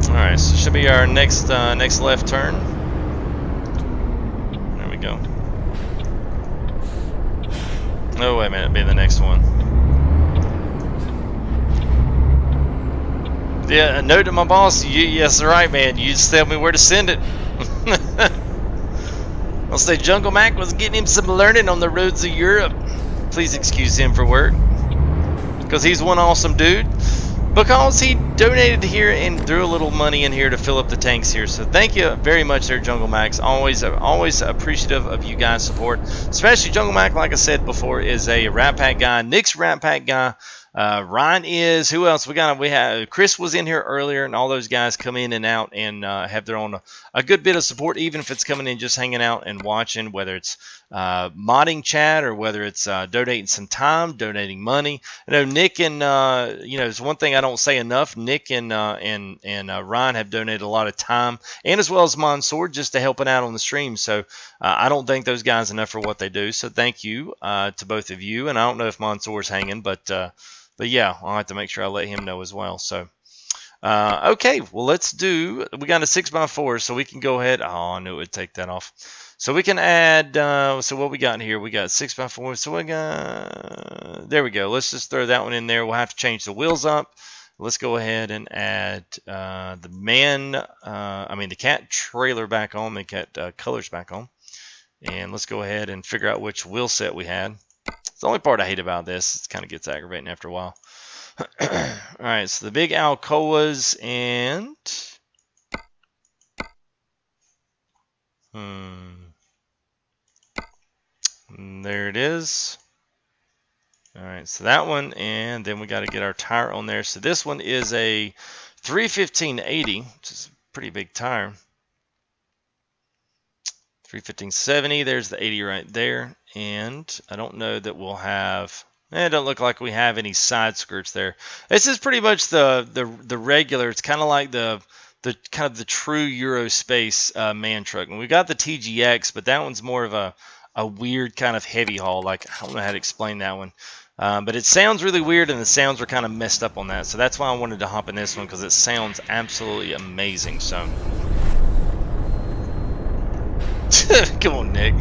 All right, so should be our next left turn. Go. Oh, wait a minute, it'll be the next one. Yeah, a note to my boss. Yes, right, man. You just tell me where to send it. I'll say Jungle Mac was getting him some learning on the roads of Europe. Please excuse him for work, because he's one awesome dude. Because he donated here and threw a little money in here to fill up the tanks here. So thank you very much there, Jungle Max. Always appreciative of you guys' support. Especially Jungle Mac, like I said before, is a Rat Pack guy. Nick's Rat Pack guy. Ryan is. Who else? We have Chris was in here earlier, and all those guys come in and out and have their own a good bit of support, even if it's coming in just hanging out and watching, whether it's modding chat or whether it's donating some time, donating money. I know Nick and it's one thing I don't say enough. Nick and Ryan have donated a lot of time, and as well as Mansour, just to helping out on the stream. So I don't thank those guys enough for what they do. So thank you to both of you. And I don't know if Mansour's hanging, but yeah, I'll have to make sure I let him know as well. So, okay, well, we got a 6x4, so we can go ahead. Oh, I knew it would take that off. So we can add, so what we got here, we got 6x4, so there we go. Let's just throw that one in there. We'll have to change the wheels up. Let's go ahead and add the cat trailer back on, the cat colors back on. And let's go ahead and figure out which wheel set we had. It's the only part I hate about this. It kind of gets aggravating after a while. Alright, so the big Alcoas and... there it is. Alright, so that one, and then we got to get our tire on there. So this one is a 315/80, which is a pretty big tire. 315/70, there's the 80 right there. And I don't know that we'll have... it don't look like we have any side skirts there. This is pretty much the regular. It's kind of like the true Eurospace man truck. And we got the TGX, but that one's more of a weird kind of heavy haul. Like, I don't know how to explain that one. But it sounds really weird, and the sounds were kind of messed up on that. So that's why I wanted to hop in this one, because it sounds absolutely amazing. So, come on, Nick.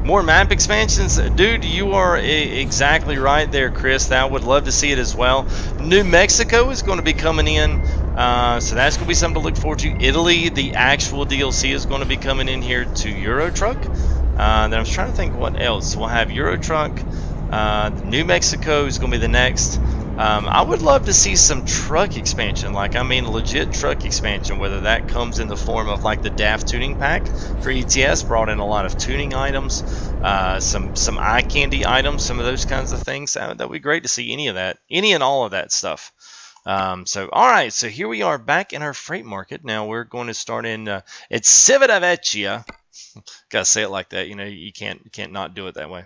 More map expansions? Dude, you are exactly right there, Chris. I would love to see it as well. New Mexico is going to be coming in, so that's going to be something to look forward to. Italy, the actual DLC, is going to be coming in here to Euro Truck. Then I was trying to think what else. We'll have Euro Truck. New Mexico is going to be the next. I would love to see some truck expansion, legit truck expansion, whether that comes in the form of like the DAF tuning pack for ETS, brought in a lot of tuning items, some eye candy items, some of those kinds of things. That would be great to see any and all of that stuff. So, all right, so here we are back in our freight market. Now we're going to start in it's Civitavecchia. Gotta say it like that, you can't not do it that way.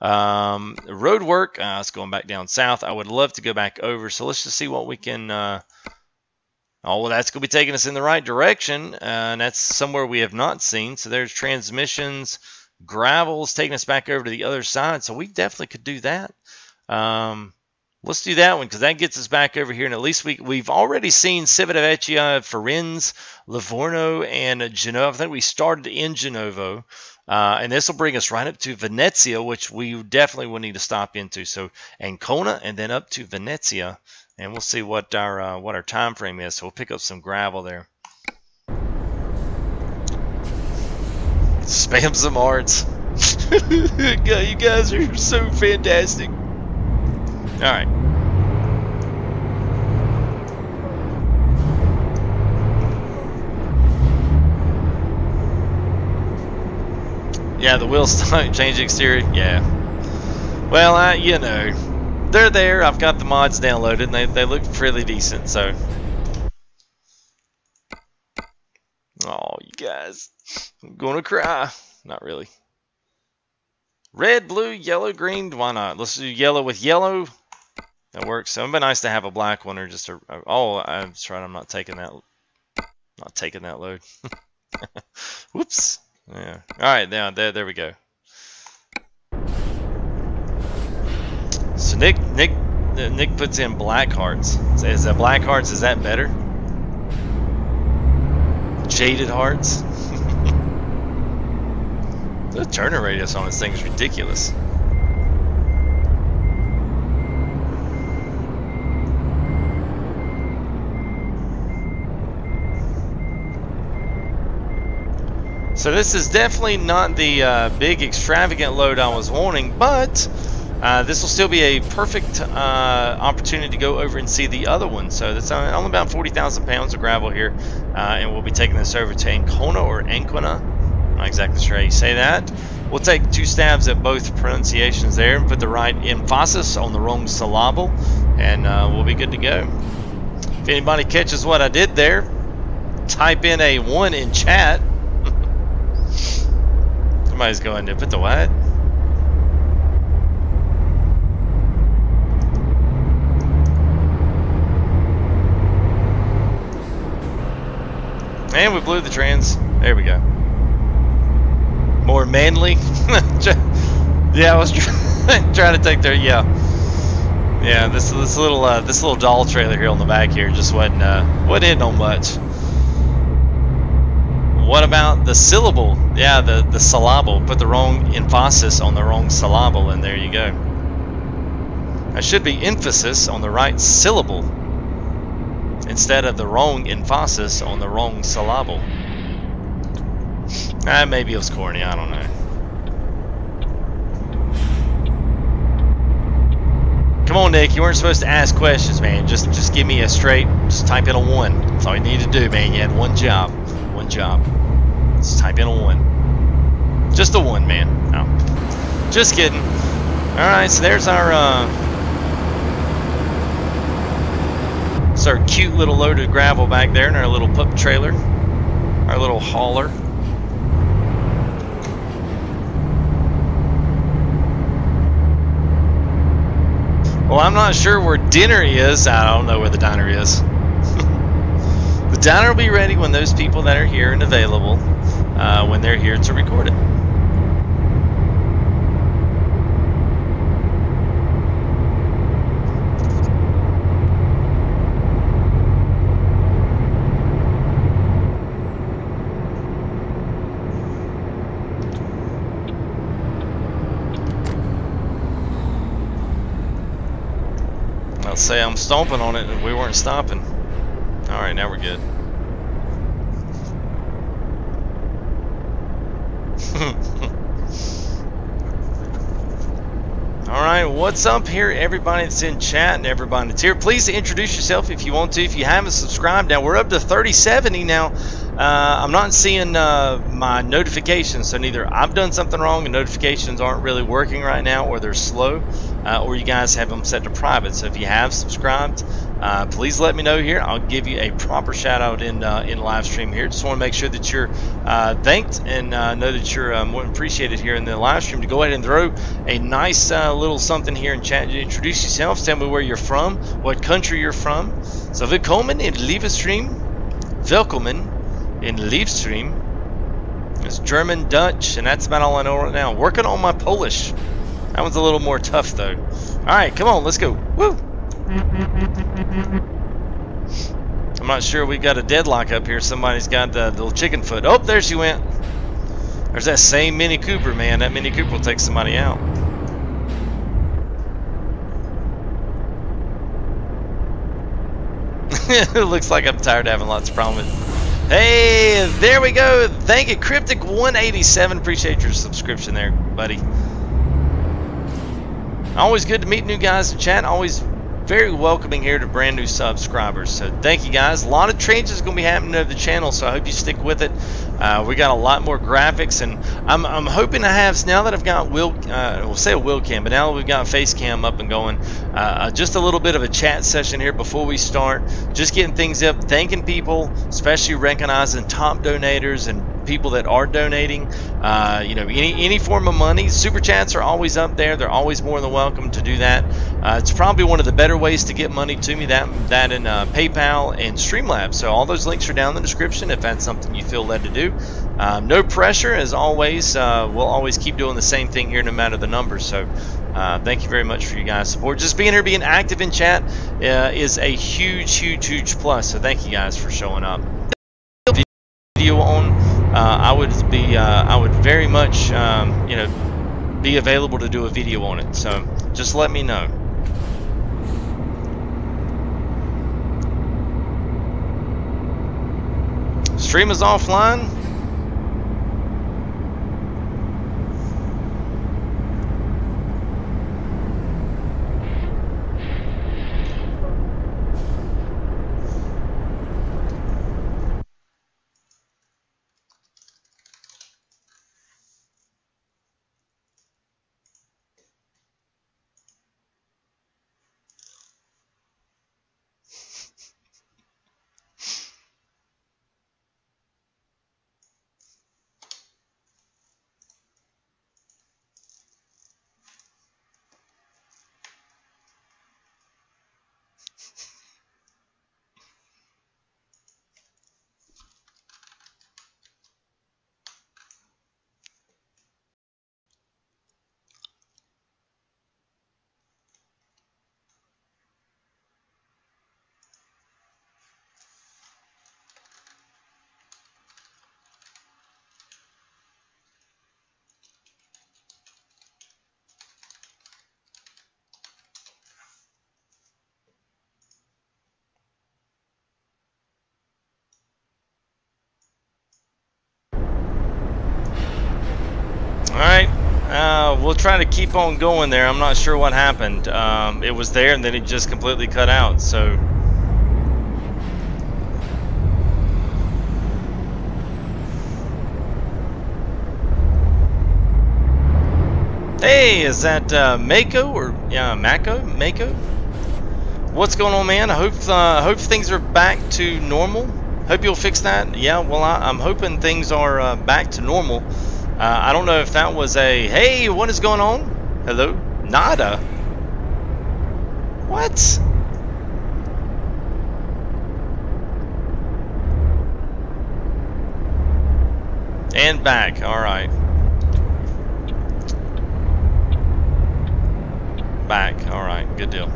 Road work, it's going back down south. I would love to go back over, so let's just see what we can oh, well, that's going to be taking us in the right direction, and that's somewhere we have not seen. So there's transmissions, gravel's taking us back over to the other side, so we definitely could do that. Let's do that one, because that gets us back over here, and at least we've already seen Civitavecchia, Firenze, Livorno, and Genoa. I think we started in Genovo. And this will bring us right up to Venezia, which we definitely will need to stop into. So Ancona, and then up to Venezia, and we'll see what our time frame is. So we'll pick up some gravel there. Spam some hearts. You guys are so fantastic. Alright. Yeah, the wheels change exterior. Yeah. Well, you know, they're there. I've got the mods downloaded, and they look fairly decent. So, oh, you guys, I'm gonna cry. Not really. Red, blue, yellow, green. Why not? Let's do yellow with yellow. That works. So it'd be nice to have a black one or just a. Oh, that's right. I'm not taking that. Not taking that load. Whoops. Yeah. All right. Now there we go. So Nick puts in black hearts. Is that black hearts? Is that better? Jaded hearts. The turning radius on this thing is ridiculous. So this is definitely not the big extravagant load I was wanting, but this will still be a perfect opportunity to go over and see the other one. So that's only about 40,000 pounds of gravel here, and we'll be taking this over to Ancona or Ancona. I'm not exactly sure how you say that. We'll take 2 stabs at both pronunciations there and put the right emphasis on the wrong syllable, and we'll be good to go. If anybody catches what I did there, type in a 1 in chat. Somebody's going to put the what? And we blew the trans. There we go. More manly. Yeah, I was trying to take their yeah. This little doll trailer here on the back here just wasn't hitting on much. What about the syllable? Yeah, the syllable. Put the wrong emphasis on the wrong syllable, and there you go. There should be emphasis on the right syllable instead of the wrong emphasis on the wrong syllable. Maybe it was corny. I don't know. Come on, Nick. You weren't supposed to ask questions, man. Just give me a straight. Just type in a 1. That's all you need to do, man. You had one job. One job. Just type in a 1. Just a 1, man. No. Just kidding. Alright, so there's our cute little load of gravel back there in our little pup trailer. Our little hauler. Well, I'm not sure where dinner is. I don't know where the diner is. The diner will be ready when those people that are here and available, when they're here to record it. I'll say I'm stomping on it and we weren't stopping. Alright, now we're good. Alright, what's up here, everybody that's in chat and everybody that's here? Please introduce yourself if you want to. If you haven't subscribed, now we're up to 3070 now. I'm not seeing my notifications, so neither I've done something wrong and notifications aren't really working right now, or they're slow, or you guys have them set to private. So if you have subscribed, please let me know here. I'll give you a proper shout out in live stream here. Just want to make sure that you're thanked and know that you're more appreciated here in the live stream. To go ahead and throw a nice little something here in chat to introduce yourselves. Tell me where you're from, what country you're from. So willkommen in Livestream. Willkommen in Livestream. It's German, Dutch, and that's about all I know right now. Working on my Polish. That one's a little more tough though. Alright, come on, let's go. Woo! I'm not sure we got a deadlock up here. Somebody's got the little chicken foot. Oh, there she went. There's that same Mini Cooper, man. That Mini Cooper will take somebody out. It looks like I'm tired of having lots of problems with Hey, there we go. Thank you, Cryptic187. Appreciate your subscription there, buddy. Always good to meet new guys in chat. Always very welcoming here to brand new subscribers. So thank you guys. A lot of changes going to be happening to the channel, so I hope you stick with it. We got a lot more graphics, and I'm hoping to have, now that I've got we'll say a wheel cam, but now that we've got face cam up and going, just a little bit of a chat session here before we start, just getting things up, thanking people, especially recognizing top donators and people that are donating. You know, any form of money. Super chats are always up there. They're always more than welcome to do that. It's probably one of the better ways to get money to me, that in PayPal and Streamlabs. So all those links are down in the description if that's something you feel led to do. No pressure, as always. We'll always keep doing the same thing here no matter the numbers. So thank you very much for you guys' support. Just being here, being active in chat is a huge plus. So thank you guys for showing up. Video on, I would very much you know, be available to do a video on it. So just let me know. Stream is offline. Alright, we'll try to keep on going there. I'm not sure what happened. It was there and then it just completely cut out, so... Hey, is that Mako or Mako? What's going on, man? I hope things are back to normal. Hope you'll fix that. Yeah, well, I'm hoping things are back to normal. I don't know if that was a, hey, what is going on? Hello? Nada? What? And back, alright. Back, alright, good deal.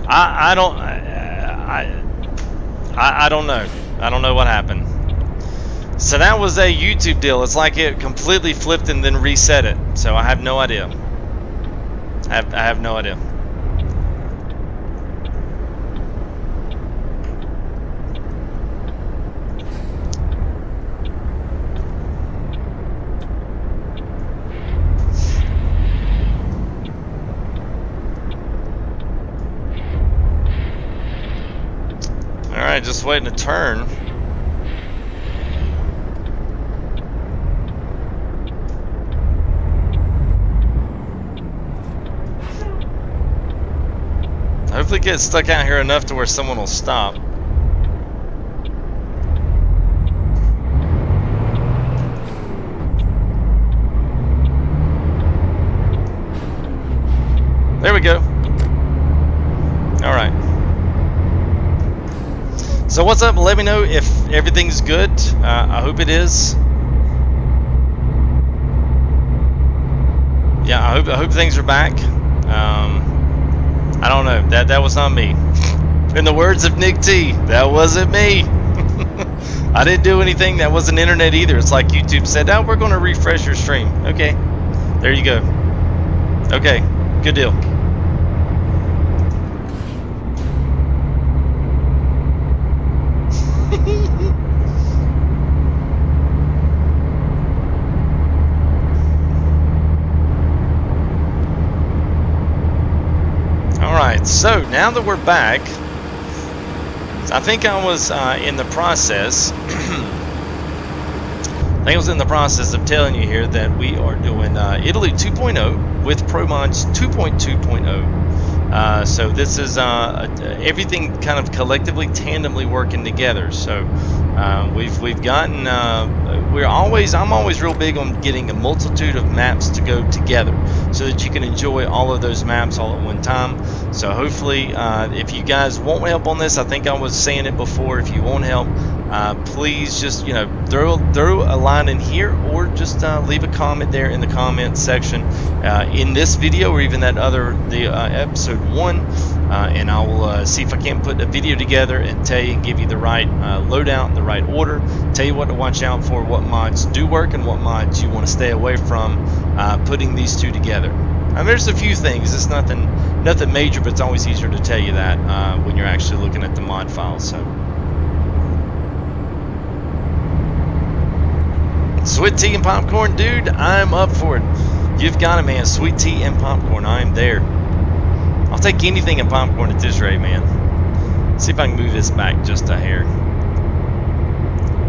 I don't know. I don't know what happened. So that was a YouTube deal. It's like it completely flipped and then reset it. So I have no idea. I have no idea. Alright, just waiting to turn. Hopefully get stuck out here enough to where someone will stop. There we go. Alright. So what's up? Let me know if everything's good. I hope it is. Yeah, I hope things are back. I don't know. That was not me. In the words of Nick T, that wasn't me. I didn't do anything. That wasn't internet either. It's like YouTube said, "Oh, we're going to refresh your stream." Okay, there you go. Okay, good deal. Alright, so now that we're back, I think I was in the process of telling you here that we are doing Italy 2.0 with ProMods 2.20. So this is everything kind of collectively, tandemly working together. So we've gotten I'm always real big on getting a multitude of maps to go together so that you can enjoy all of those maps all at one time. So hopefully, if you guys want help on this, I think I was saying it before, if you want help, please just, you know, throw a line in here, or just leave a comment there in the comment section in this video, or even that other, episode 1, and I will see if I can put a video together and tell you and give you the right loadout, the right order, tell you what to watch out for, what mods do work and what mods you want to stay away from putting these two together. There's a few things, it's nothing major, but it's always easier to tell you that when you're actually looking at the mod files. So sweet tea and popcorn, dude, I'm up for it. You've got it, man. Sweet tea and popcorn, I'm there. I'll take anything in popcorn at this rate, man. Let's see if I can move this back just a hair.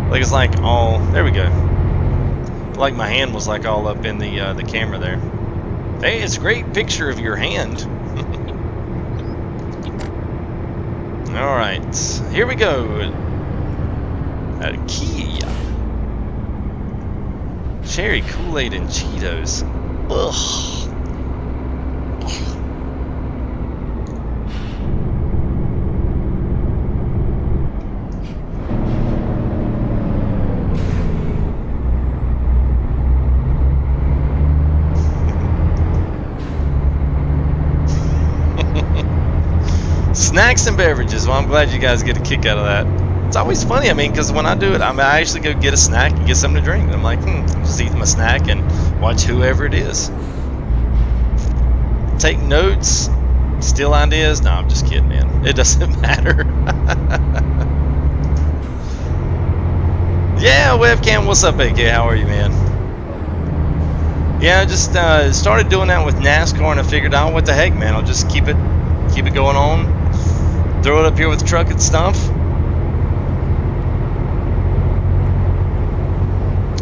Like it's like all, there we go. Like my hand was like all up in the camera there. Hey, it's a great picture of your hand. Alright, here we go. Kia. Cherry Kool-Aid and Cheetos. Ugh. Snacks and beverages. Well, I'm glad you guys get a kick out of that. It's always funny, I mean, because when I do it, I actually go get a snack and get something to drink. And I'm like, just eat my snack and watch whoever it is. Take notes, steal ideas. No, I'm just kidding, man. It doesn't matter. Yeah, webcam. What's up, AK? How are you, man? Yeah, I just started doing that with NASCAR, and I figured out, what the heck, man. I'll just keep it going on. Throw it up here with truck and stuff.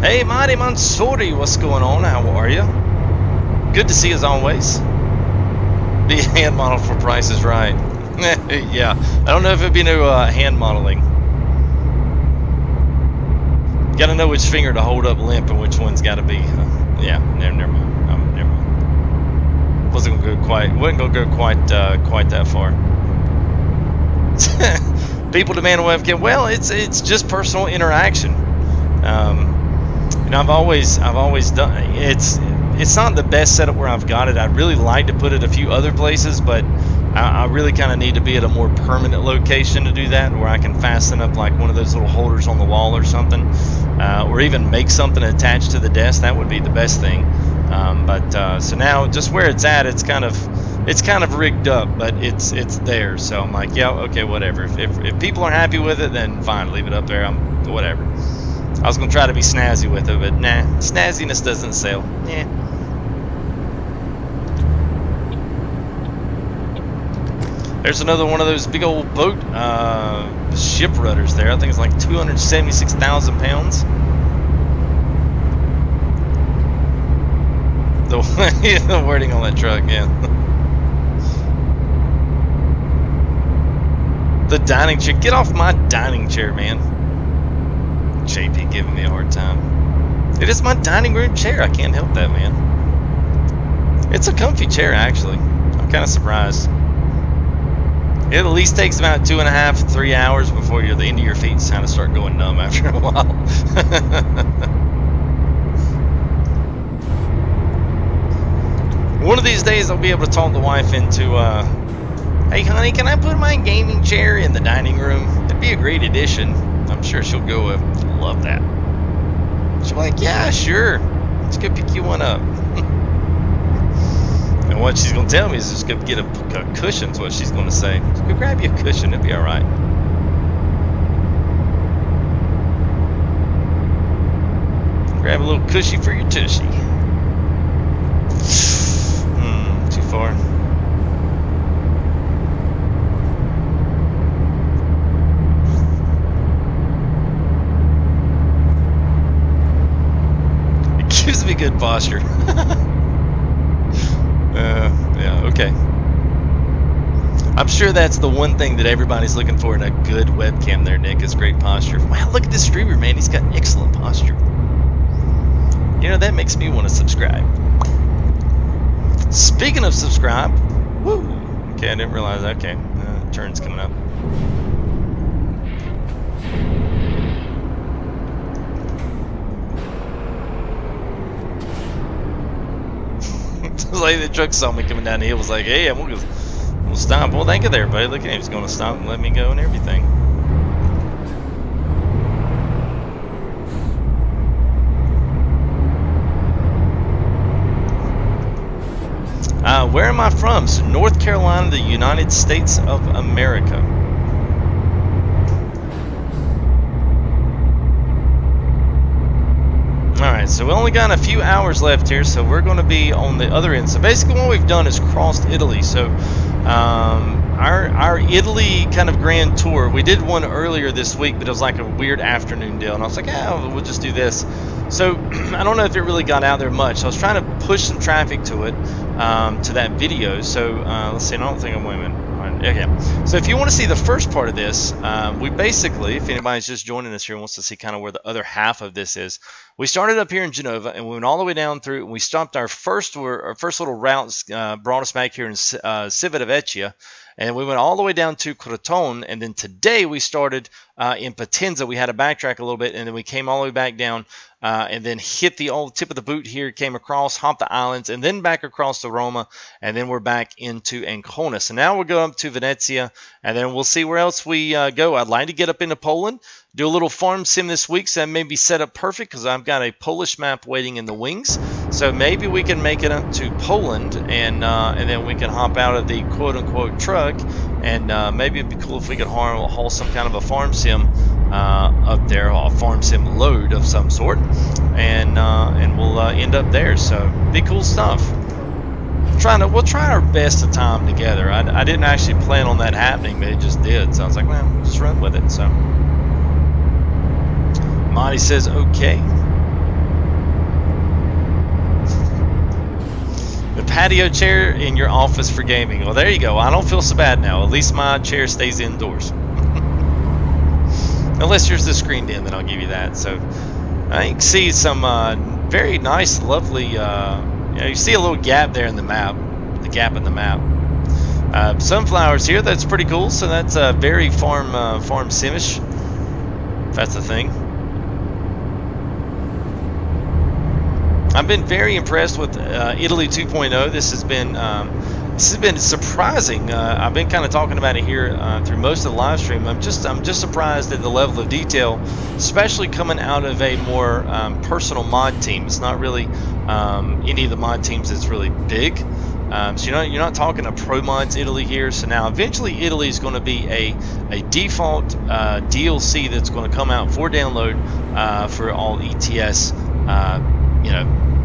Hey, Marty Mansouri, what's going on? How are you? Good to see you as always. Be a hand model for Price is Right. Yeah, I don't know if it'd be new hand modeling. Got to know which finger to hold up limp and which one's got to be. Yeah, never mind. Never mind. Wasn't gonna go quite that far. People demand a webcam. Well, it's just personal interaction. You know, I've always done. It's not the best setup where I've got it. I'd really like to put it a few other places, but I really kind of need to be at a more permanent location to do that, where I can fasten up like one of those little holders on the wall or something, or even make something attached to the desk. That would be the best thing. So now, just where it's at, it's kind of rigged up, but it's there. So I'm like, yeah, okay, whatever. If people are happy with it, then fine, leave it up there. Whatever. I was gonna try to be snazzy with it, but nah, snazziness doesn't sell. Yeah. There's another one of those big old boat ship rudders there. I think it's like 276,000 pounds. The wording on that truck, yeah. The dining chair. Get off my dining chair, man. JP giving me a hard time. It is my dining room chair. I can't help that, man. It's a comfy chair, actually. I'm kind of surprised. It at least takes about 2.5 to 3 hours before the end of your feet kind of start going numb after a while. One of these days I'll be able to talk the wife into, hey honey, can I put my gaming chair in the dining room? It'd be a great addition. I'm sure she'll go love that. She'll be like, yeah, sure. Let's go pick you one up. And what she's going to tell me is just go get a cushion, is what she's going to say. Just go grab you a cushion, it'll be alright. little cushy for your tushy. Too far. It gives me good posture. Yeah, okay. I'm sure that's the one thing that everybody's looking for in a good webcam there, Nick, is great posture. Wow, look at this streamer, man. He's got excellent posture. You know, that makes me want to subscribe. Speaking of subscribe, woo. Okay, I didn't realize that. Okay, turn's coming up. It's like the truck saw me coming down the hill, was like, hey, I'm gonna stop. Well, thank you there, buddy. Look at him. He's going to stop and let me go and everything. Where am I from? So North Carolina, the United States of America. Alright, so we only got a few hours left here, so we're going to be on the other end. So basically what we've done is crossed Italy. So our Italy kind of grand tour, we did one earlier this week, but it was like a weird afternoon deal, and I was like, yeah, we'll just do this. So I don't know if it really got out there much. I was trying to push some traffic to it, to that video. So let's see, I don't think I'm waiting. Okay, so if you want to see the first part of this, we basically, if anybody's just joining us here and wants to see kind of where the other half of this is, we started up here in Genova and we went all the way down through, and we stopped our first little route, brought us back here in Civitavecchia, and we went all the way down to Crotone, and then today we started in Potenza. We had to backtrack a little bit, and then we came all the way back down, and then hit the old tip of the boot here, came across, hopped the islands, and then back across to Roma, and then we're back into Ancona. So now we'll go up to Venezia, and then we'll see where else we go. I'd like to get up into Poland, do a little farm sim this week, so that may be set up perfect because I've got a Polish map waiting in the wings. So maybe we can make it up to Poland, and then we can hop out of the quote-unquote truck, and maybe it'd be cool if we could haul some kind of a farm sim up there, a farm sim load of some sort, and we'll end up there. So be cool stuff. We'll try our best to time together. I didn't actually plan on that happening, but it just did. So I was like, well, just run with it. So Monty says, okay. The patio chair in your office for gaming. Well, there you go. I don't feel so bad now. At least my chair stays indoors. Unless yours is screened in, then I'll give you that. So I can see some very nice, lovely. You see a little gap there in the map. The gap in the map. Sunflowers here. That's pretty cool. So that's very farm simish. If that's the thing. I've been very impressed with Italy 2.0. This has been surprising. I've been kind of talking about it here through most of the live stream. I'm just surprised at the level of detail, especially coming out of a more personal mod team. It's not really any of the mod teams that's really big. So you're not talking a ProMods Italy here. So now eventually Italy is going to be a default DLC that's going to come out for download for all ETS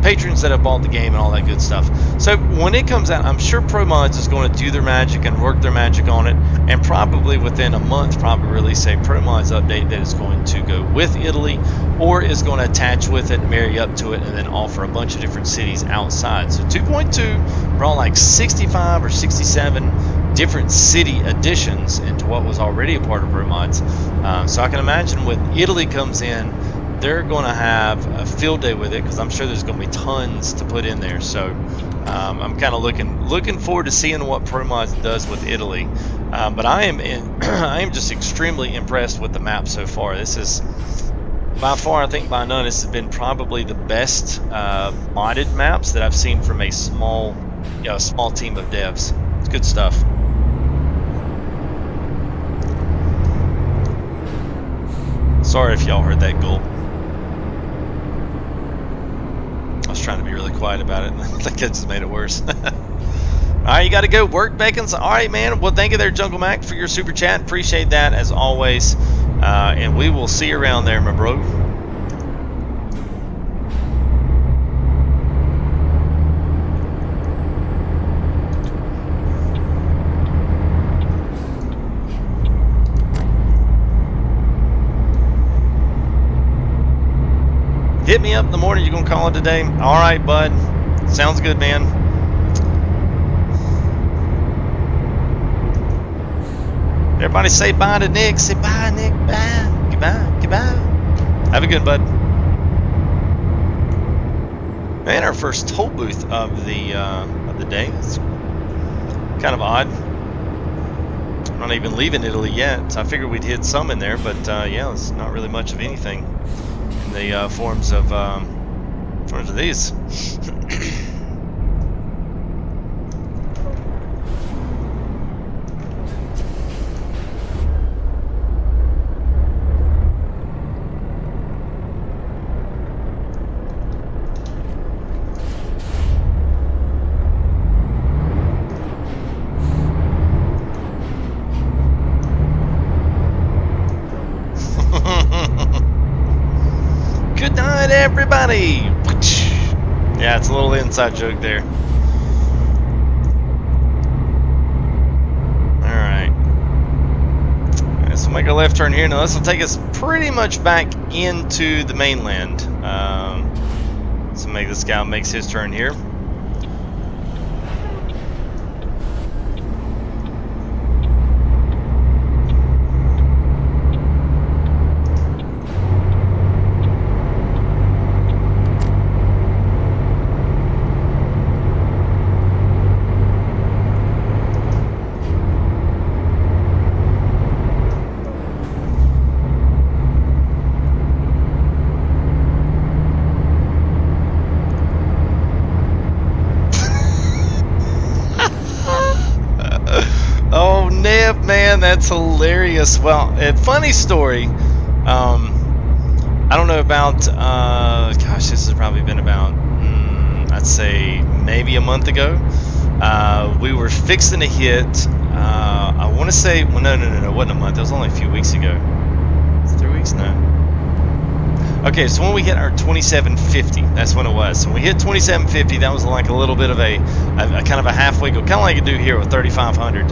patrons that have bought the game and all that good stuff. So when it comes out, I'm sure ProMods is going to do their magic and work their magic on it, and probably within a month probably release a ProMods update that is going to go with Italy, or is going to attach with it, marry up to it, and then offer a bunch of different cities outside. So 2.2 brought like 65 or 67 different city additions into what was already a part of ProMods. So I can imagine when Italy comes in, they're going to have a field day with it, because I'm sure there's going to be tons to put in there. So I'm kind of looking forward to seeing what ProMods does with Italy. But I am just extremely impressed with the map so far. This is by far, I think by none, this has been probably the best modded maps that I've seen from a small team of devs. It's good stuff. Sorry if y'all heard that gulp. I was trying to be really quiet about it, and I think that just made it worse. Alright, you got to go. Work bacons. Alright, man. Well, thank you there, Jungle Mac, for your super chat. Appreciate that, as always. And we will see you around there, my bro. me up in the morning. You're gonna call it a day? All right, bud. Sounds good, man. Everybody say bye to Nick. Say bye, Nick. Bye. Goodbye. Goodbye. Have a good, bud. Man, our first toll booth of the day. It's kind of odd. I'm not even leaving Italy yet, so I figured we'd hit some in there, but yeah, it's not really much of anything in the forms of these. Good night, everybody. Yeah, it's a little inside joke there. Alright, so we'll make a left turn here. Now this will take us pretty much back into the mainland. So make this guy makes his turn here. Man, that's hilarious. Well, a funny story. I don't know about, gosh, this has probably been about, I'd say maybe a month ago. We were fixing to hit, I want to say, well, no, it wasn't a month. It was only a few weeks ago. 3 weeks now. Okay, so when we hit our 2750, that's when it was. So when we hit 2750, that was like a little bit of a kind of a halfway go, kind of like I do here with 3500.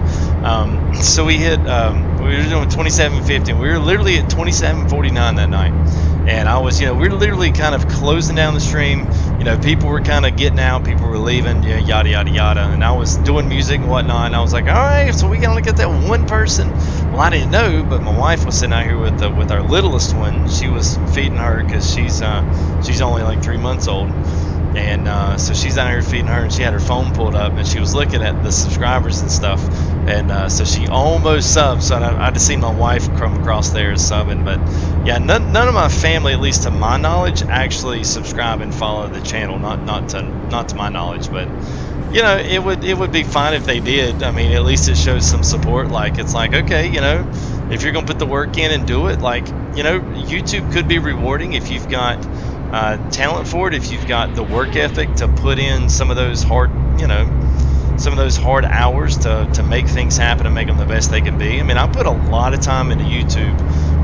So we hit, we were doing 2750, and we were literally at 2749 that night. And I was, we were literally kind of closing down the stream. People were kind of getting out, people were leaving, yada yada yada. And I was doing music and whatnot. And I was like, all right, so we got to get that one person. Well, I didn't know, but my wife was sitting out here with our littlest one. She was feeding her because she's only like 3 months old. And so she's out here feeding her, and she had her phone pulled up, and she was looking at the subscribers and stuff. And so she almost subbed. So I just seen my wife come across there subbing. But yeah, none of my family, at least to my knowledge, actually subscribe and follow the channel. Not to my knowledge, but it would be fine if they did. I mean, at least it shows some support. Like, it's like, okay, if you're gonna put the work in and do it, like, YouTube could be rewarding if you've got talent for it, if you've got the work ethic to put in some of those hard hours to make things happen and make them the best they can be. I mean, I put a lot of time into YouTube,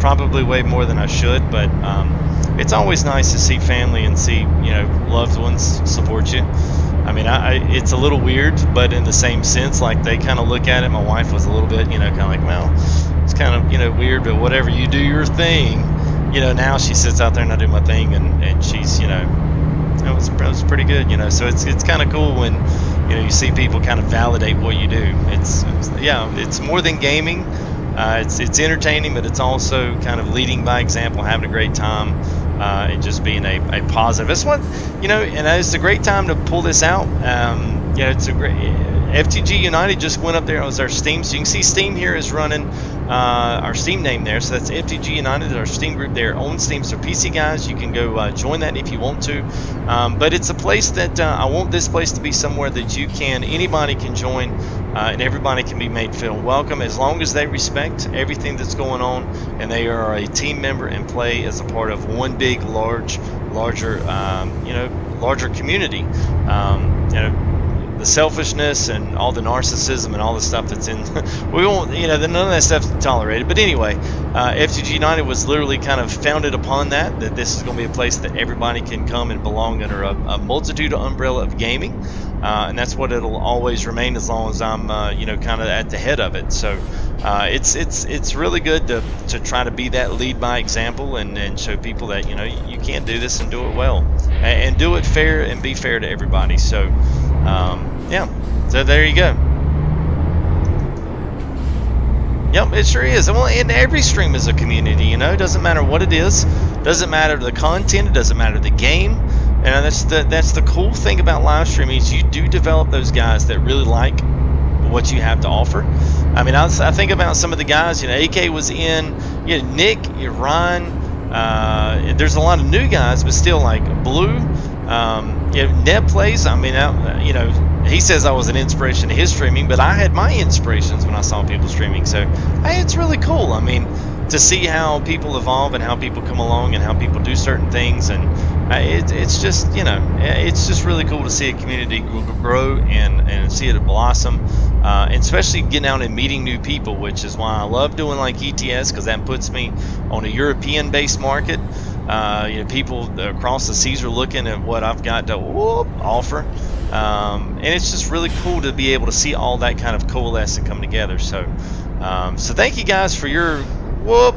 probably way more than I should, but it's always nice to see family and see loved ones support you. I mean, it's a little weird, but in the same sense, like, they kind of look at it. My wife was a little bit, kind of like, well, it's kind of, weird, but whatever, you do your thing. Now she sits out there and I do my thing, and she's, it was pretty good, So it's kind of cool when, you see people kind of validate what you do. It's more than gaming. It's entertaining, but it's also kind of leading by example, having a great time, and just being a positive. It's one, and it's a great time to pull this out. It's a great. FTG United just went up there. It was our Steam. So you can see Steam here is running our Steam name there. So that's FTG United, our Steam group there on Steam. So PC guys, you can go join that if you want to. But it's a place that I want this place to be somewhere that anybody can join, and everybody can be made feel welcome, as long as they respect everything that's going on and they are a team member and play as a part of one big, larger community. the selfishness and all the narcissism and all the stuff that's in. We won't, none of that stuff's tolerated. But anyway, FTG United was literally kind of founded upon that this is going to be a place that everybody can come and belong under a multitude of umbrella of gaming. And that's what it'll always remain as long as I'm, kind of at the head of it. So it's really good to try to be that lead by example and show people that you can do this and do it well and do it fair and be fair to everybody. So yeah, so there you go. Yep, it sure is. Well, and every stream is a community. It doesn't matter what it is, doesn't matter the content, it doesn't matter the game. And that's the cool thing about live streaming is you do develop those guys that really like what you have to offer. I mean, I think about some of the guys. AK was in. Nick, Ryan. There's a lot of new guys, but still like Blue. Ned plays. I mean, he says I was an inspiration to his streaming, but I had my inspirations when I saw people streaming. So hey, it's really cool. I mean, to see how people evolve and how people come along and how people do certain things, and it's just it's just really cool to see a community grow and see it blossom, and especially getting out and meeting new people, which is why I love doing like ETS, because that puts me on a European-based market. People across the seas are looking at what I've got to offer, and it's just really cool to be able to see all that kind of coalesce and come together. So thank you guys for your whoop.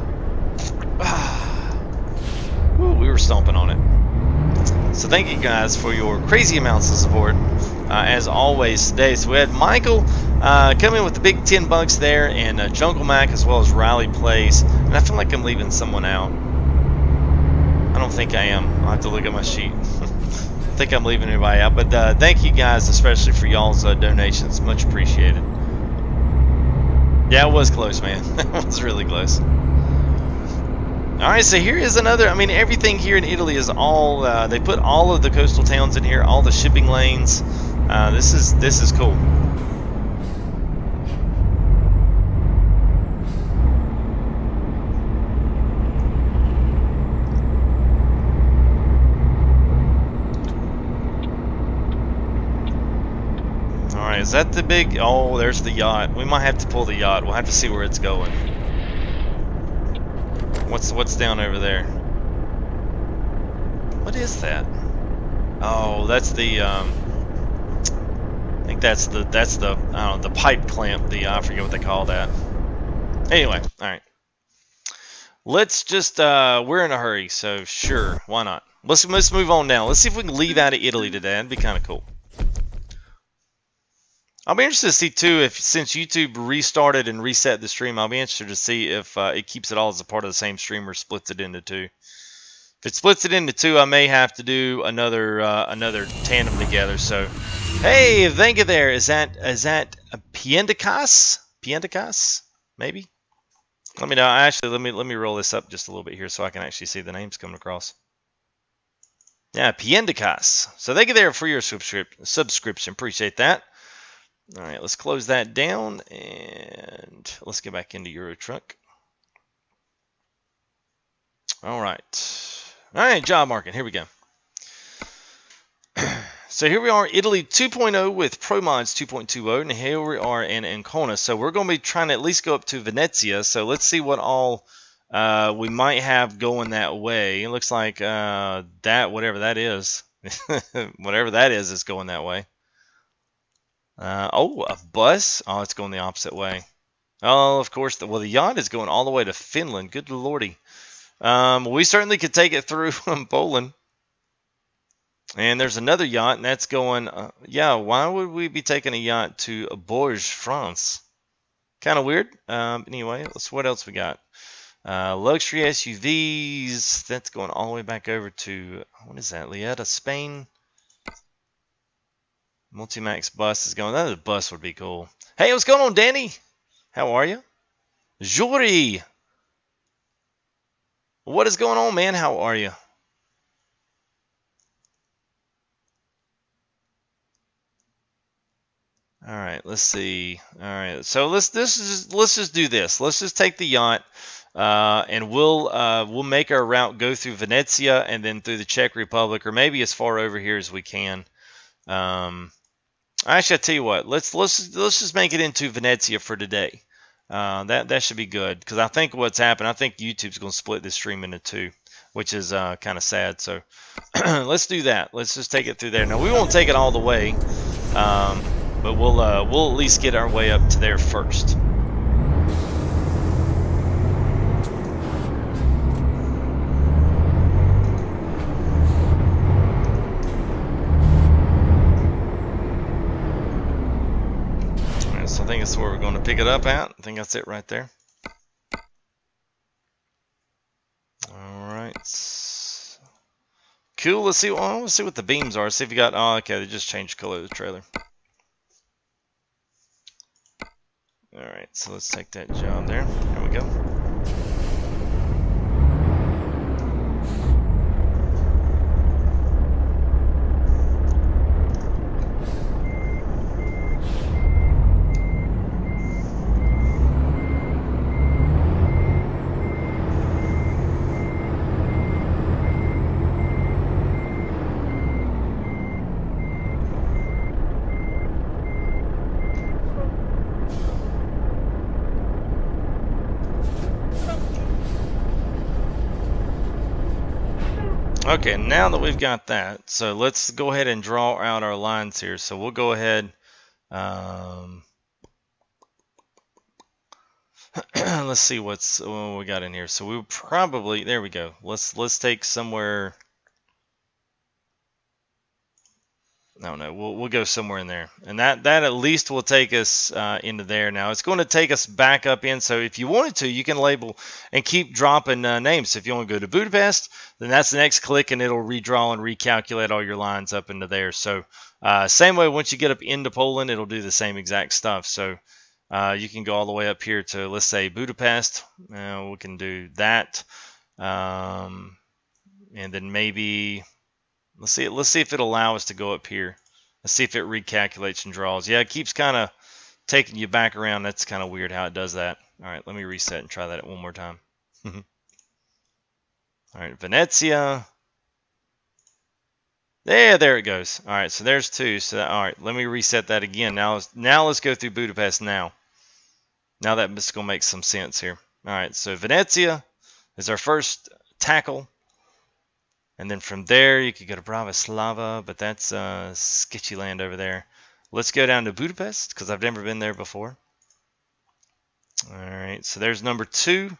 We were stomping on it. So thank you guys for your crazy amounts of support, as always today. So we had Michael come in with the big $10 there, and Jungle Mac, as well as Riley Plays. And I feel like I'm leaving someone out. I don't think I am. I'll have to look at my sheet. I think I'm leaving everybody out. But thank you guys, especially for y'all's donations. Much appreciated. Yeah, it was close, man. It was really close. Alright, so here is another. I mean, everything here in Italy is all. They put all of the coastal towns in here, all the shipping lanes. This is cool. Alright, is that the big... Oh, there's the yacht. We might have to pull the yacht. We'll have to see where it's going. What's down over there? What is that? Oh, that's the I think that's the I don't know, the pipe clamp. I forget what they call that. Anyway, all right. Let's just we're in a hurry, so sure, why not? Let's move on now. Let's see if we can leave out of Italy today. That'd be kind of cool. I'll be interested to see too if, since YouTube restarted and reset the stream, I'll be interested to see if it keeps it all as a part of the same stream or splits it into two. If it splits it into two, I may have to do another tandem together. So, hey, thank you there. Is that a Piendicas? Piendicas? Maybe. Let me know. Actually, let me roll this up just a little bit here so I can actually see the names coming across. Yeah, Piendicas. So thank you there for your subscription. Appreciate that. All right, let's close that down and let's get back into Euro Truck. All right, job market. Here we go. So here we are, Italy 2.0 with ProMods 2.20, and here we are in Ancona. So we're going to be trying to at least go up to Venezia. So let's see what all we might have going that way. It looks like that, whatever that is, whatever that is going that way. Oh, a bus? Oh, it's going the opposite way. Oh, of course. Well, the yacht is going all the way to Finland. Good lordy. We certainly could take it through Poland. And there's another yacht, and that's going... yeah, why would we be taking a yacht to Bourges, France? Kind of weird. Anyway, what else we got? Luxury SUVs. That's going all the way back over to... What is that? Lieta, Spain? Multimax bus is going. That bus would be cool. Hey, what's going on, Danny? How are you? Jory. What is going on, man? How are you? All right, let's see. All right, so let's just do this. Let's just take the yacht, and we'll make our route go through Venezia and then through the Czech Republic, or maybe as far over here as we can. Actually, I tell you what, let's just make it into Venezia for today. That should be good, because I think what's happened, I think YouTube's going to split this stream into two, which is kind of sad. So let's do that. Let's just take it through there. Now we won't take it all the way, but we'll at least get our way up to there first. I think that's where we're going to pick it up at. I think that's it right there. Alright. Cool. Let's see. Well, let's see what the beams are. See if you got. Oh, okay. They just changed the color of the trailer. Alright. So let's take that job there. There we go. Okay, now that we've got that, so let's go ahead and draw out our lines here. So we'll go ahead, let's see what we got in here. So we probably, there we go. Let's take somewhere. No, we'll go somewhere in there, and that at least will take us into there. Now it's going to take us back up in. So if you wanted to, you can label and keep dropping names. So if you want to go to Budapest, then that's the next click, and it'll redraw and recalculate all your lines up into there. So same way, once you get up into Poland, it'll do the same exact stuff. So you can go all the way up here to, let's say, Budapest. We can do that, and then maybe. Let's see if it'll allow us to go up here. Let's see if it recalculates and draws. Yeah, it keeps kind of taking you back around. That's kind of weird how it does that. All right, let me reset and try that one more time. All right, Venezia. There it goes. All right, so there's two. So all right, let me reset that again. Now let's go through Budapest now. Now that's gonna make some sense here. All right, so Venezia is our first tackle. And then from there, you could go to Bratislava, but that's sketchy land over there. Let's go down to Budapest, because I've never been there before. All right, so there's number 2.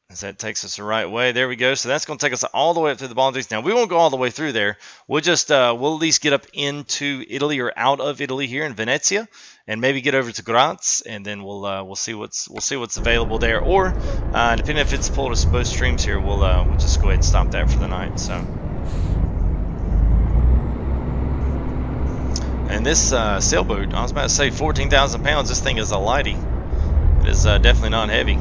As that takes us the right way. There we go. So that's going to take us all the way up through the Baltics. Now, we won't go all the way through there. We'll just, we'll at least get up into Italy or out of Italy here in Venezia, and maybe get over to Graz, and then we'll see what's available there. Or depending if it's pulled us both streams here, we'll just go ahead and stop that for the night. So, and this sailboat, I was about to say 14,000 pounds. This thing is a lighty. It is definitely not heavy.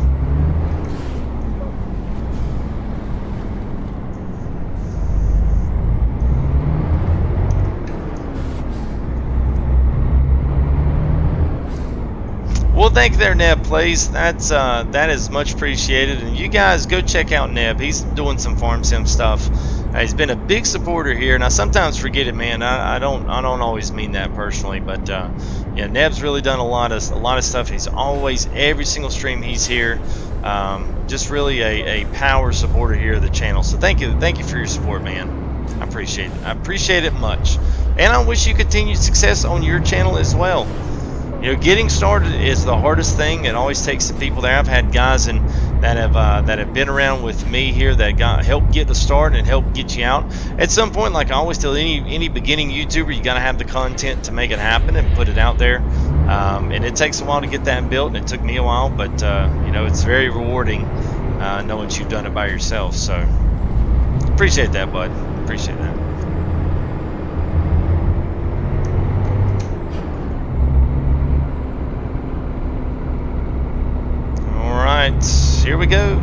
Well, thank you there, Neb Plays. That is much appreciated, and you guys go check out Neb. He's doing some farm sim stuff. He's been a big supporter here, and I sometimes forget it, man. I don't always mean that personally, but yeah, Neb's really done a lot of stuff. He's always, every single stream he's here. Just really a power supporter here of the channel. So thank you for your support, man. I appreciate it. I appreciate it much, and I wish you continued success on your channel as well. You know, getting started is the hardest thing. It always takes some people there. I've had guys that have been around with me here that help get the start and help get you out. At some point, like I always tell any beginning YouTuber, you got to have the content to make it happen and put it out there. And it takes a while to get that built, and it took me a while, but you know, it's very rewarding knowing you've done it by yourself. So appreciate that, bud. Appreciate that. Alright, here we go.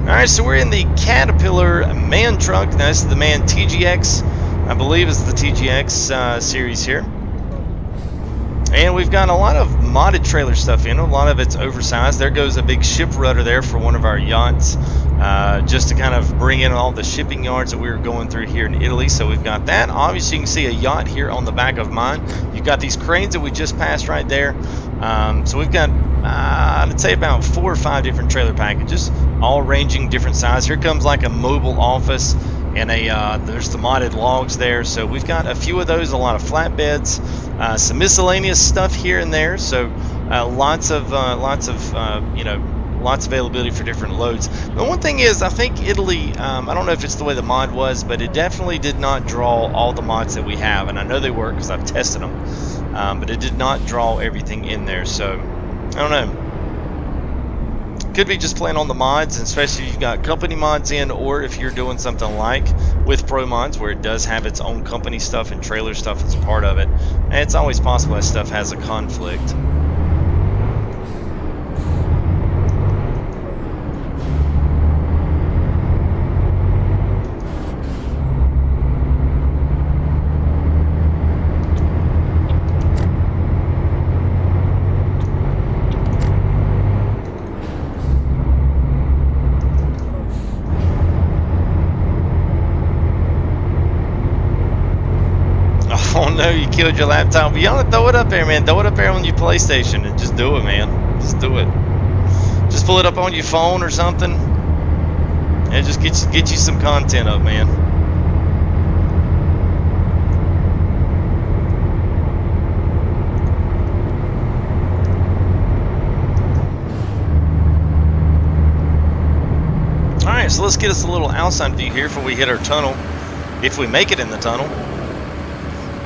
Alright, so we're in the Caterpillar MAN truck. Now, this is the MAN TGX. I believe it's the TGX series here. And we've got a lot of modded trailer stuff in. A lot of it's oversized. There goes a big ship rudder there for one of our yachts, just to kind of bring in all the shipping yards that we were going through here in Italy. So we've got that. Obviously, you can see a yacht here on the back of mine. You've got these cranes that we just passed right there. So we've got, I'd say about 4 or 5 different trailer packages, all ranging different size. Here comes like a mobile office, and there's the modded logs there. So we've got a few of those, a lot of flatbeds, some miscellaneous stuff here and there. So lots of availability for different loads. The one thing is, I think Italy, I don't know if it's the way the mod was, but it definitely did not draw all the mods that we have, and I know they work because I've tested them, but it did not draw everything in there. So I don't know. Could be just playing on the mods, and especially if you've got company mods in, or if you're doing something like with ProMods where it does have its own company stuff and trailer stuff as a part of it. And it's always possible that stuff has a conflict. Oh no, you killed your laptop. But you ought to throw it up there, man. Throw it up there on your PlayStation and just do it, man. Just do it. Just pull it up on your phone or something, and just get you some content up, man. All right, so let's get us a little outside view here before we hit our tunnel, if we make it in the tunnel.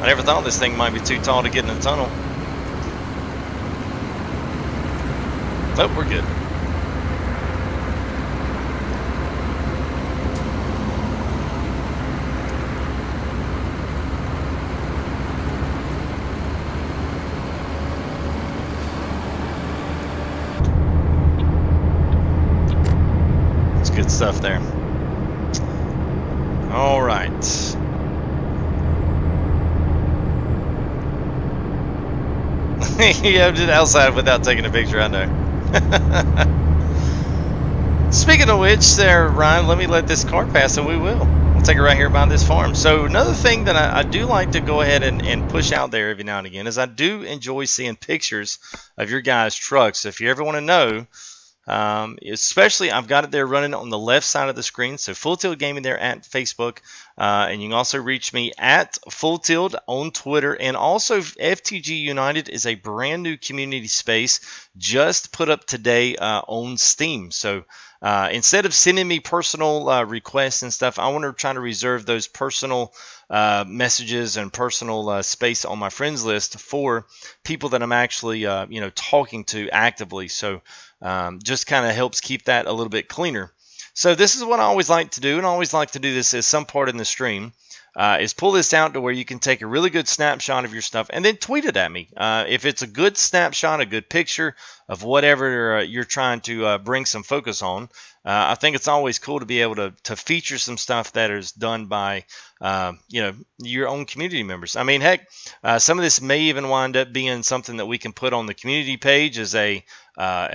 I never thought this thing might be too tall to get in the tunnel. Oh, we're good. It's good stuff there. All right. Yeah, I did outside without taking a picture, I know. Speaking of which, there, Ryan, let me let this car pass, and we will. We'll take it right here by this farm. So another thing that I do like to go ahead and push out there every now and again is I do enjoy seeing pictures of your guys' trucks. If you ever want to know, especially I've got it there running on the left side of the screen, so Full Tilt Gaming there at Facebook, and you can also reach me at Full Tilt on Twitter, and also FTGUNITED is a brand new community space just put up today on Steam. So instead of sending me personal requests and stuff, I want to try to reserve those personal messages and personal space on my friends list for people that I'm actually talking to actively. So just kind of helps keep that a little bit cleaner. So this is what I always like to do, and I always like to do this as some part in the stream, is pull this out to where you can take a really good snapshot of your stuff and then tweet it at me. If it's a good snapshot, a good picture of whatever you're trying to bring some focus on, I think it's always cool to be able to feature some stuff that is done by your own community members. I mean, heck, some of this may even wind up being something that we can put on the community page as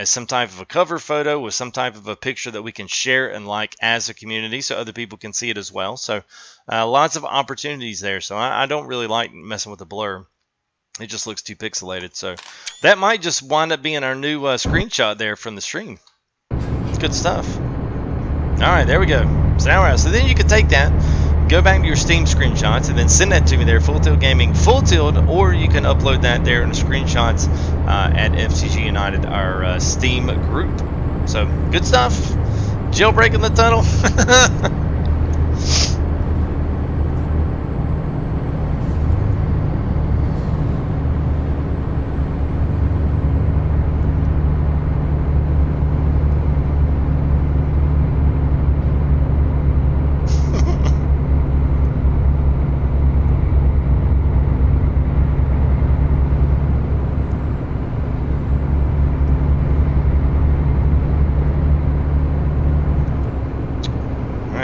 some type of a cover photo with some type of a picture that we can share and like as a community, so other people can see it as well. So lots of opportunities there. So I don't really like messing with the blur. It just looks too pixelated. So that might just wind up being our new screenshot there from the stream. It's good stuff. All right, there we go. So now we're out. So then you can take that, go back to your Steam screenshots, and then send that to me there, Full Tilt Gaming Full Tilt, or you can upload that there in the screenshots at FTGUNITED, our Steam group. So good stuff. Jailbreaking the tunnel.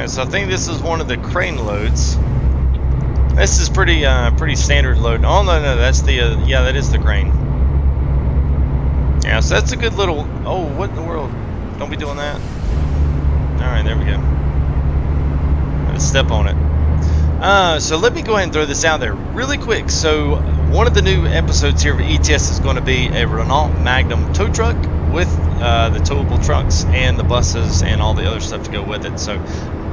So I think this is one of the crane loads. This is pretty standard load. Oh no, that's the yeah, that is the crane. Yeah, so that's a good little... Oh, what in the world? Don't be doing that. Alright, there we go. Let's step on it. So let me go ahead and throw this out there really quick. So one of the new episodes here of ETS is going to be a Renault Magnum tow truck with the towable trucks and the buses and all the other stuff to go with it. So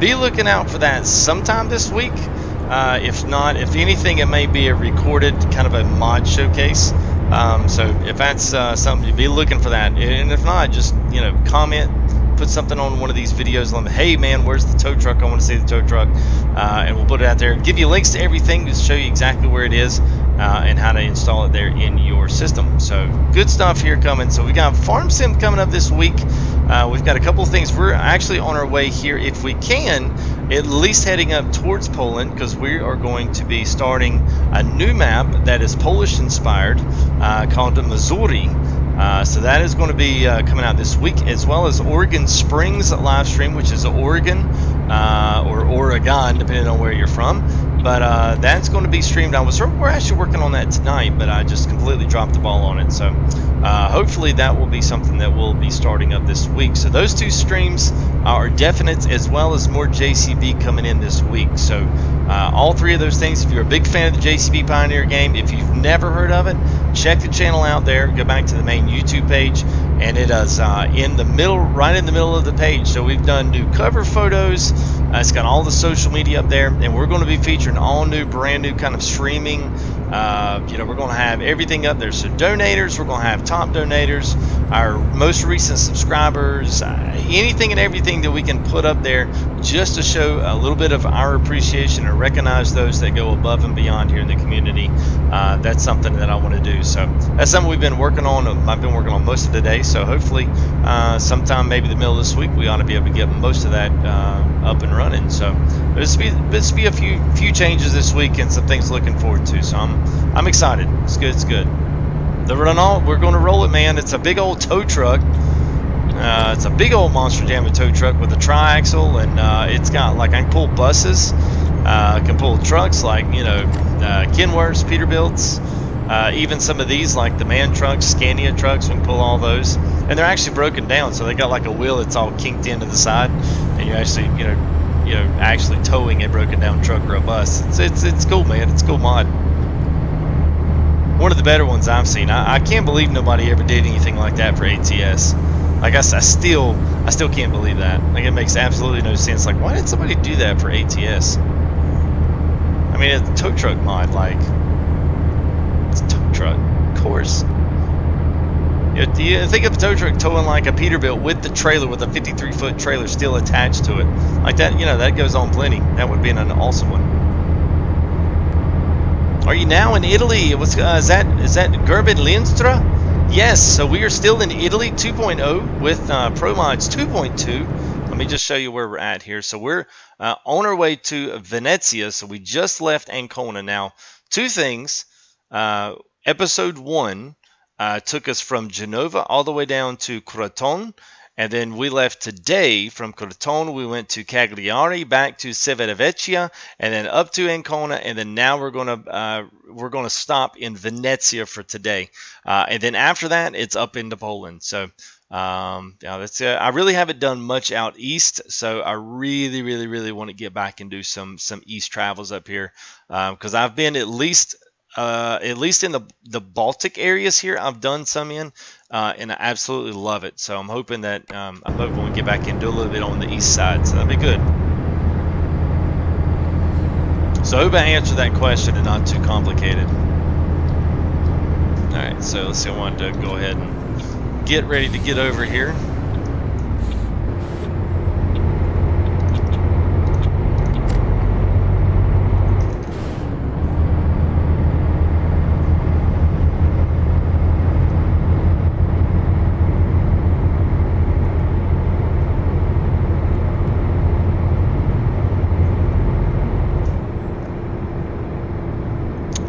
be looking out for that sometime this week. If not, if anything, it may be a recorded kind of a mod showcase. So if that's something, you'd be looking for that. And if not, just, you know, comment, put something on one of these videos on the, hey man, where's the tow truck? I want to see the tow truck. And we'll put it out there. Give you links to everything to show you exactly where it is and how to install it there in your system. So good stuff here coming. So we got Farm Sim coming up this week. We've got a couple of things. We're actually on our way here, if we can, at least heading up towards Poland, because we are going to be starting a new map that is Polish inspired called Missouri. So that is going to be coming out this week, as well as Oregon Springs live stream, which is Oregon or Oregon, depending on where you're from. But that's going to be streamed. We're actually working on that tonight, but I just completely dropped the ball on it. So hopefully that will be something that will be starting up this week. So those two streams are definite, as well as more JCB coming in this week. So all three of those things. If you're a big fan of the JCB Pioneer game, if you've never heard of it, check the channel out there. Go back to the main YouTube page, and it is in the middle, right in the middle of the page. So we've done new cover photos. It's got all the social media up there, and we're going to be featuring all new, brand new kind of streaming. You know, we're going to have everything up there. So donators, we're going to have top donators, our most recent subscribers, anything and everything that we can put up there just to show a little bit of our appreciation and recognize those that go above and beyond here in the community. That's something that I want to do. So that's something we've been working on. I've been working on most of the day. So hopefully sometime maybe the middle of this week, we ought to be able to get most of that up and running. So this will be a few changes this week and some things looking forward to. So I'm excited. It's good. It's good. The Renault, we're going to roll it, man. It's a big old tow truck. It's a big old Monster Jammer tow truck with a tri-axle, and it's got, like, I can pull buses. I can pull trucks like, you know, Kenworths, Peterbilts, even some of these like the MAN trucks, Scania trucks. We can pull all those, and they're actually broken down, so they got like a wheel that's all kinked into the side, and you're actually, you know, actually towing a broken down truck or a bus. It's cool, man. It's a cool mod. One of the better ones I've seen. I can't believe nobody ever did anything like that for ATS. Like I still can't believe that. Like, it makes absolutely no sense. Like, why did somebody do that for ATS? I mean, it's a tow truck mod. Like, it's a tow truck, of course. You think of a tow truck towing like a Peterbilt with the trailer, with a 53-foot trailer still attached to it, like that. You know, that goes on plenty. That would be an awesome one. Are you now in Italy? What's is that Gerben Linstra? Yes, so we are still in Italy 2.0 with ProMods 2.2. Let me just show you where we're at here. So we're on our way to Venezia. So we just left Ancona. Now, two things. Episode 1 took us from Genova all the way down to Crotone. And then we left today from Crotone. We went to Cagliari, back to Civitavecchia, and then up to Ancona. And then now we're gonna stop in Venezia for today. And then after that, it's up into Poland. So yeah, that's I really haven't done much out east. So I really want to get back and do some east travels up here, because I've been at least in the Baltic areas here. I've done some in, and I absolutely love it. So I'm hoping that we get back and do a little bit on the east side. So that'd be good. So I hope I answered that question and not too complicated. All right, so let's see. I wanted to go ahead and get ready to get over here.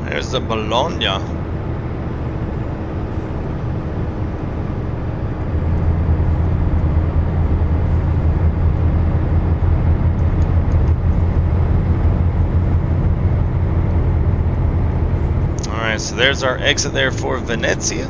There's the Bologna. Alright, so there's our exit there for Venezia.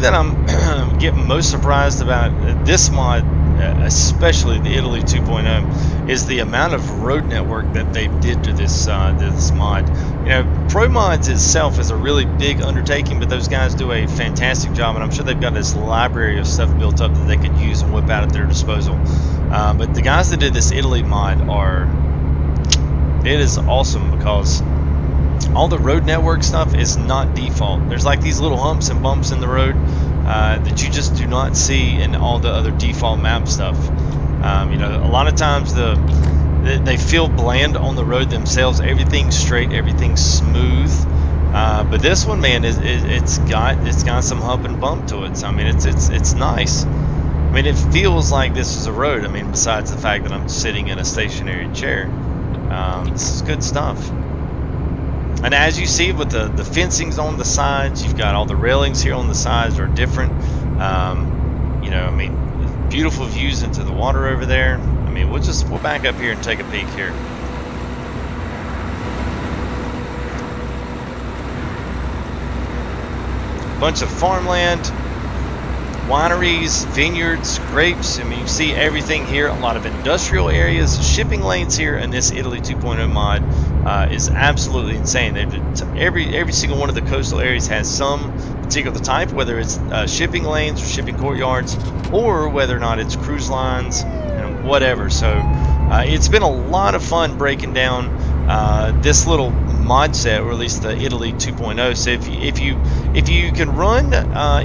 that I'm getting most surprised about this mod, especially the Italy 2.0, is the amount of road network that they did to this mod. You know, ProMods itself is a really big undertaking, but those guys do a fantastic job, and I'm sure they've got this library of stuff built up that they could use and whip out at their disposal. But the guys that did this Italy mod it is awesome, because all the road network stuff is not default. There's like these little humps and bumps in the road that you just do not see in all the other default map stuff. You know, a lot of times they feel bland on the road themselves. Everything's straight, everything's smooth. But this one, man, it's got some hump and bump to it. So I mean, it's nice. I mean, it feels like this is a road. I mean, besides the fact that I'm sitting in a stationary chair, this is good stuff. And as you see with the fencings on the sides, you've got all the railings here on the sides are different. You know, I mean, beautiful views into the water over there. I mean, we'll back up here and take a peek here. Bunch of farmland, wineries, vineyards, grapes. I mean, you see everything here. A lot of industrial areas, shipping lanes here, and this Italy 2.0 mod is absolutely insane. Every single one of the coastal areas has some particular type, whether it's shipping lanes or shipping courtyards, or whether or not it's cruise lines, you know, whatever. So it's been a lot of fun breaking down this little mod set, or at least the Italy 2.0. So if you can run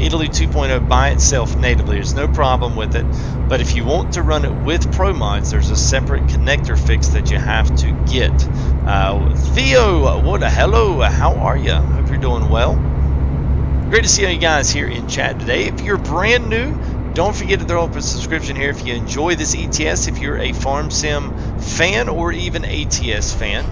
Italy 2.0 by itself natively, there's no problem with it. But if you want to run it with ProMods, there's a separate connector fix that you have to get. Theo, hello, how are you? Hope you're doing well. Great to see you guys here in chat today. If you're brand new, don't forget to throw up a subscription here if you enjoy this ETS, if you're a Farm Sim fan or even ATS fan.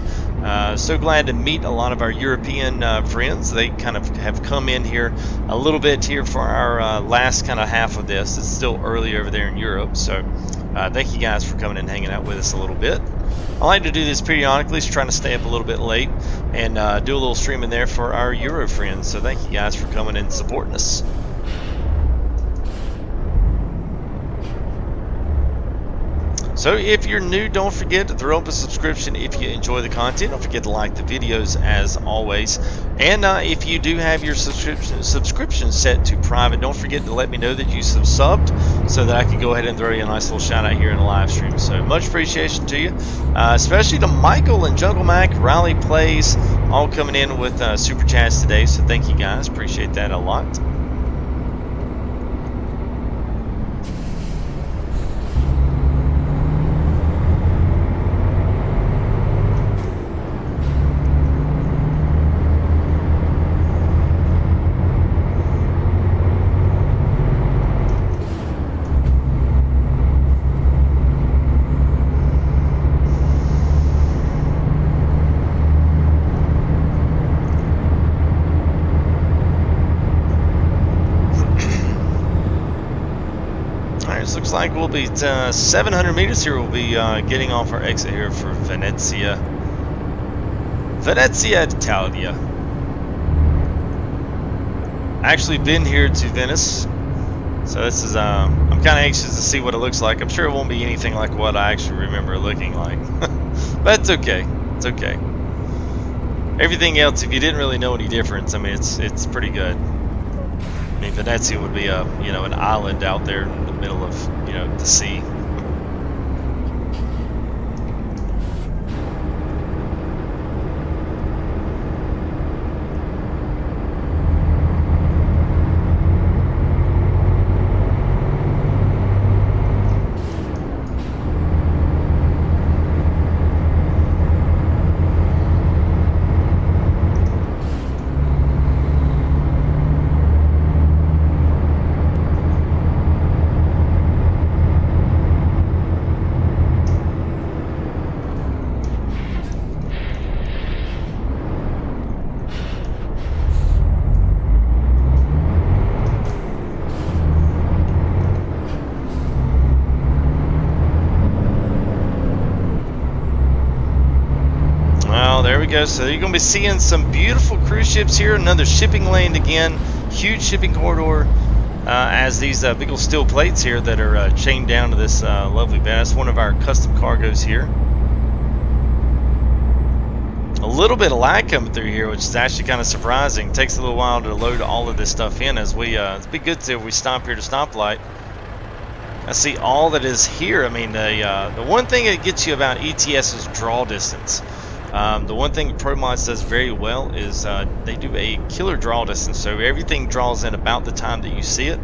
So glad to meet a lot of our European friends. They kind of have come in here a little bit here for our last kind of half of this. It's still early over there in Europe, so thank you guys for coming and hanging out with us a little bit. I like to do this periodically, so trying to stay up a little bit late and do a little streaming there for our Euro friends. So thank you guys for coming and supporting us. So if you're new, don't forget to throw up a subscription if you enjoy the content. Don't forget to like the videos as always. And if you do have your subscription set to private, don't forget to let me know that you subbed so that I can go ahead and throw you a nice little shout out here in the live stream. So much appreciation to you, especially to Michael and Jungle Mac, Rally Plays, all coming in with super chats today. So thank you guys, appreciate that a lot. Looks like we'll be 700 meters here. We'll be getting off our exit here for Venezia, Italia. Actually been here to Venice, so this is I'm kind of anxious to see what it looks like. I'm sure it won't be anything like what I actually remember it looking like, but it's okay. It's okay. Everything else, if you didn't really know any difference, I mean, it's pretty good. I mean, Venezia would be a an island out there in the middle of the sea. There we go. So you're going to be seeing some beautiful cruise ships here. Another shipping lane again. Huge shipping corridor. as these big old steel plates here that are chained down to this lovely bed. That's one of our custom cargoes here. A little bit of lag coming through here, which is actually kind of surprising. It takes a little while to load all of this stuff in as we, it'd be good to if we stop here to stoplight. I see all that is here. I mean, the one thing that gets you about ETS is draw distance. The one thing ProMods does very well is they do a killer draw distance, so everything draws in about the time that you see it.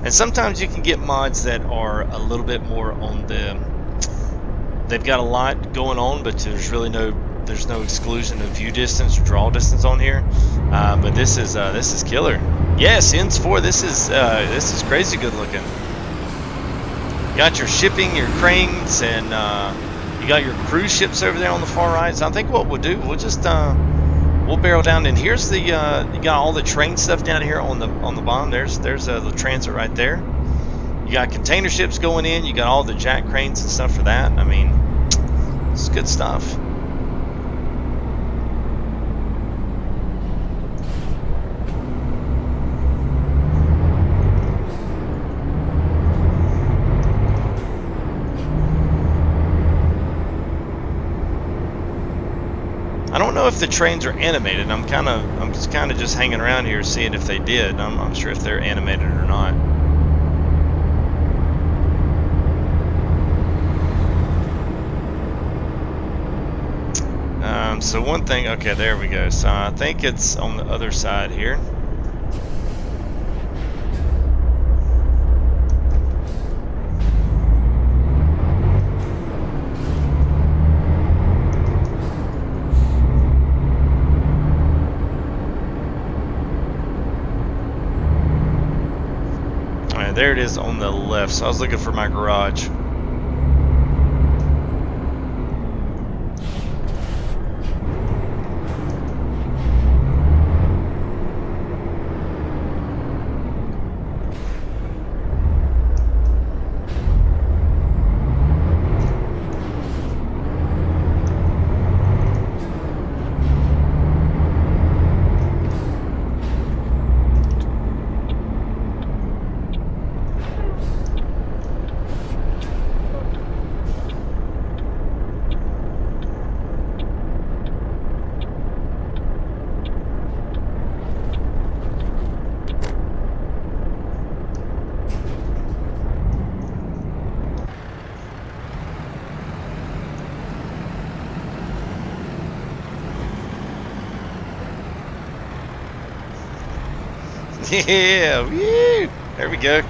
And sometimes you can get mods that are a little bit more on the, they've got a lot going on, but there's really no exclusion of view distance or draw distance on here. But this is killer. Yes, ends 4. This is crazy good looking. You got your shipping, your cranes, and you got your cruise ships over there on the far right. So I think what we'll do, we'll just we'll barrel down. And here's the you got all the train stuff down here on the bottom. There's the transit right there. You got container ships going in. You got all the jack cranes and stuff for that. I mean, it's good stuff. I don't know if the trains are animated. I'm just kind of hanging around here seeing if they did. I'm not sure if they're animated or not. So one thing, okay, there we go. So I think it's on the other side here. There it is on the left. So I was looking for my garage. Yeah, woo! There we go.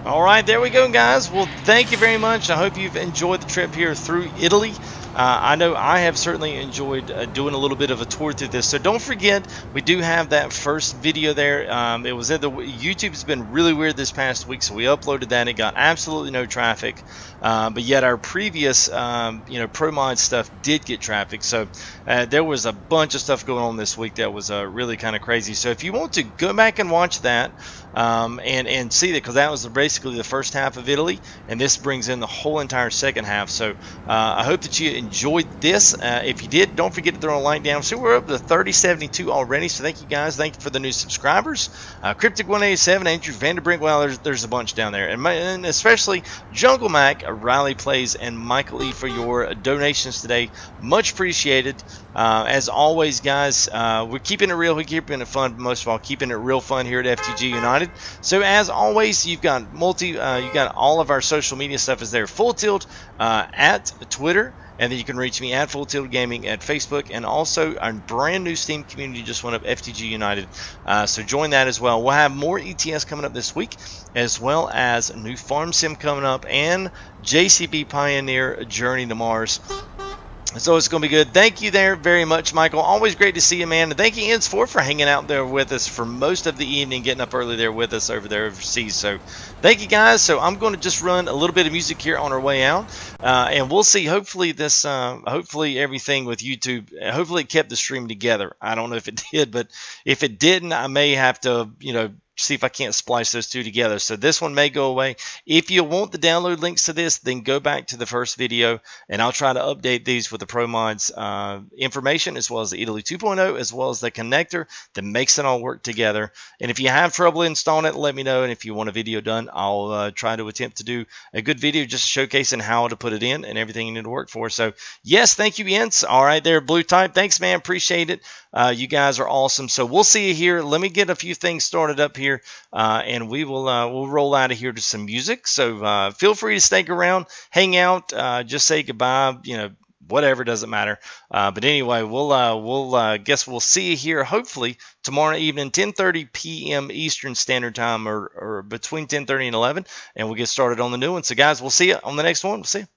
All right, there we go, guys. Well, thank you very much. I hope you've enjoyed the trip here through Italy. I know I have certainly enjoyed doing a little bit of a tour through this. So don't forget, we do have that first video there. It was at the YouTube's been really weird this past week, so we uploaded that. It got absolutely no traffic, but yet our previous, ProMods stuff did get traffic. So there was a bunch of stuff going on this week that was really kind of crazy. So if you want to go back and watch that and see that, because that was basically the first half of Italy, and this brings in the whole entire second half. So I hope that you enjoyed this. If you did, don't forget to throw a like down. So we're up to 3072 already, so thank you guys. Thank you for the new subscribers. Cryptic 187, Andrew Vanderbrink. Well, there's a bunch down there, and especially Jungle Mac, Riley Plays, and Michael E for your donations today. Much appreciated. As always, guys, we're keeping it real, we're keeping it fun, but most of all, keeping it real fun here at FTG United. So as always, you've got you got all of our social media stuff is there. Full Tilt at Twitter. And then you can reach me at Full Tilt Gaming at Facebook, and also our brand new Steam community just went up, FTG United. So join that as well. We'll have more ETS coming up this week, as well as a new Farm Sim coming up, and JCB Pioneer Journey to Mars. So it's going to be good. Thank you there very much, Michael. Always great to see you, man. And thank you, Ins4, for hanging out there with us for most of the evening, getting up early there with us over there overseas. So thank you, guys. So I'm going to just run a little bit of music here on our way out. And we'll see. Hopefully this, hopefully everything with YouTube, hopefully it kept the stream together. I don't know if it did, but if it didn't, I may have to, see if I can't splice those two together. So this one may go away. If you want the download links to this, then go back to the first video, and I'll try to update these with the ProMods information, as well as the Italy 2.0, as well as the connector that makes it all work together. And if you have trouble installing it, let me know. And if you want a video done, I'll try to attempt to do a good video just showcasing how to put it in and everything you need to work for. So yes, thank you, Jens. All right there, Blue Type. Thanks, man. Appreciate it. You guys are awesome. So we'll see you here. Let me get a few things started up here, and we'll roll out of here to some music. So feel free to stick around, hang out, just say goodbye, whatever, doesn't matter. But anyway, we'll guess we'll see you here hopefully tomorrow evening, 10:30 p.m. Eastern Standard Time, or between 10:30 and 11, and we'll get started on the new one. So guys, we'll see you on the next one. We'll see you.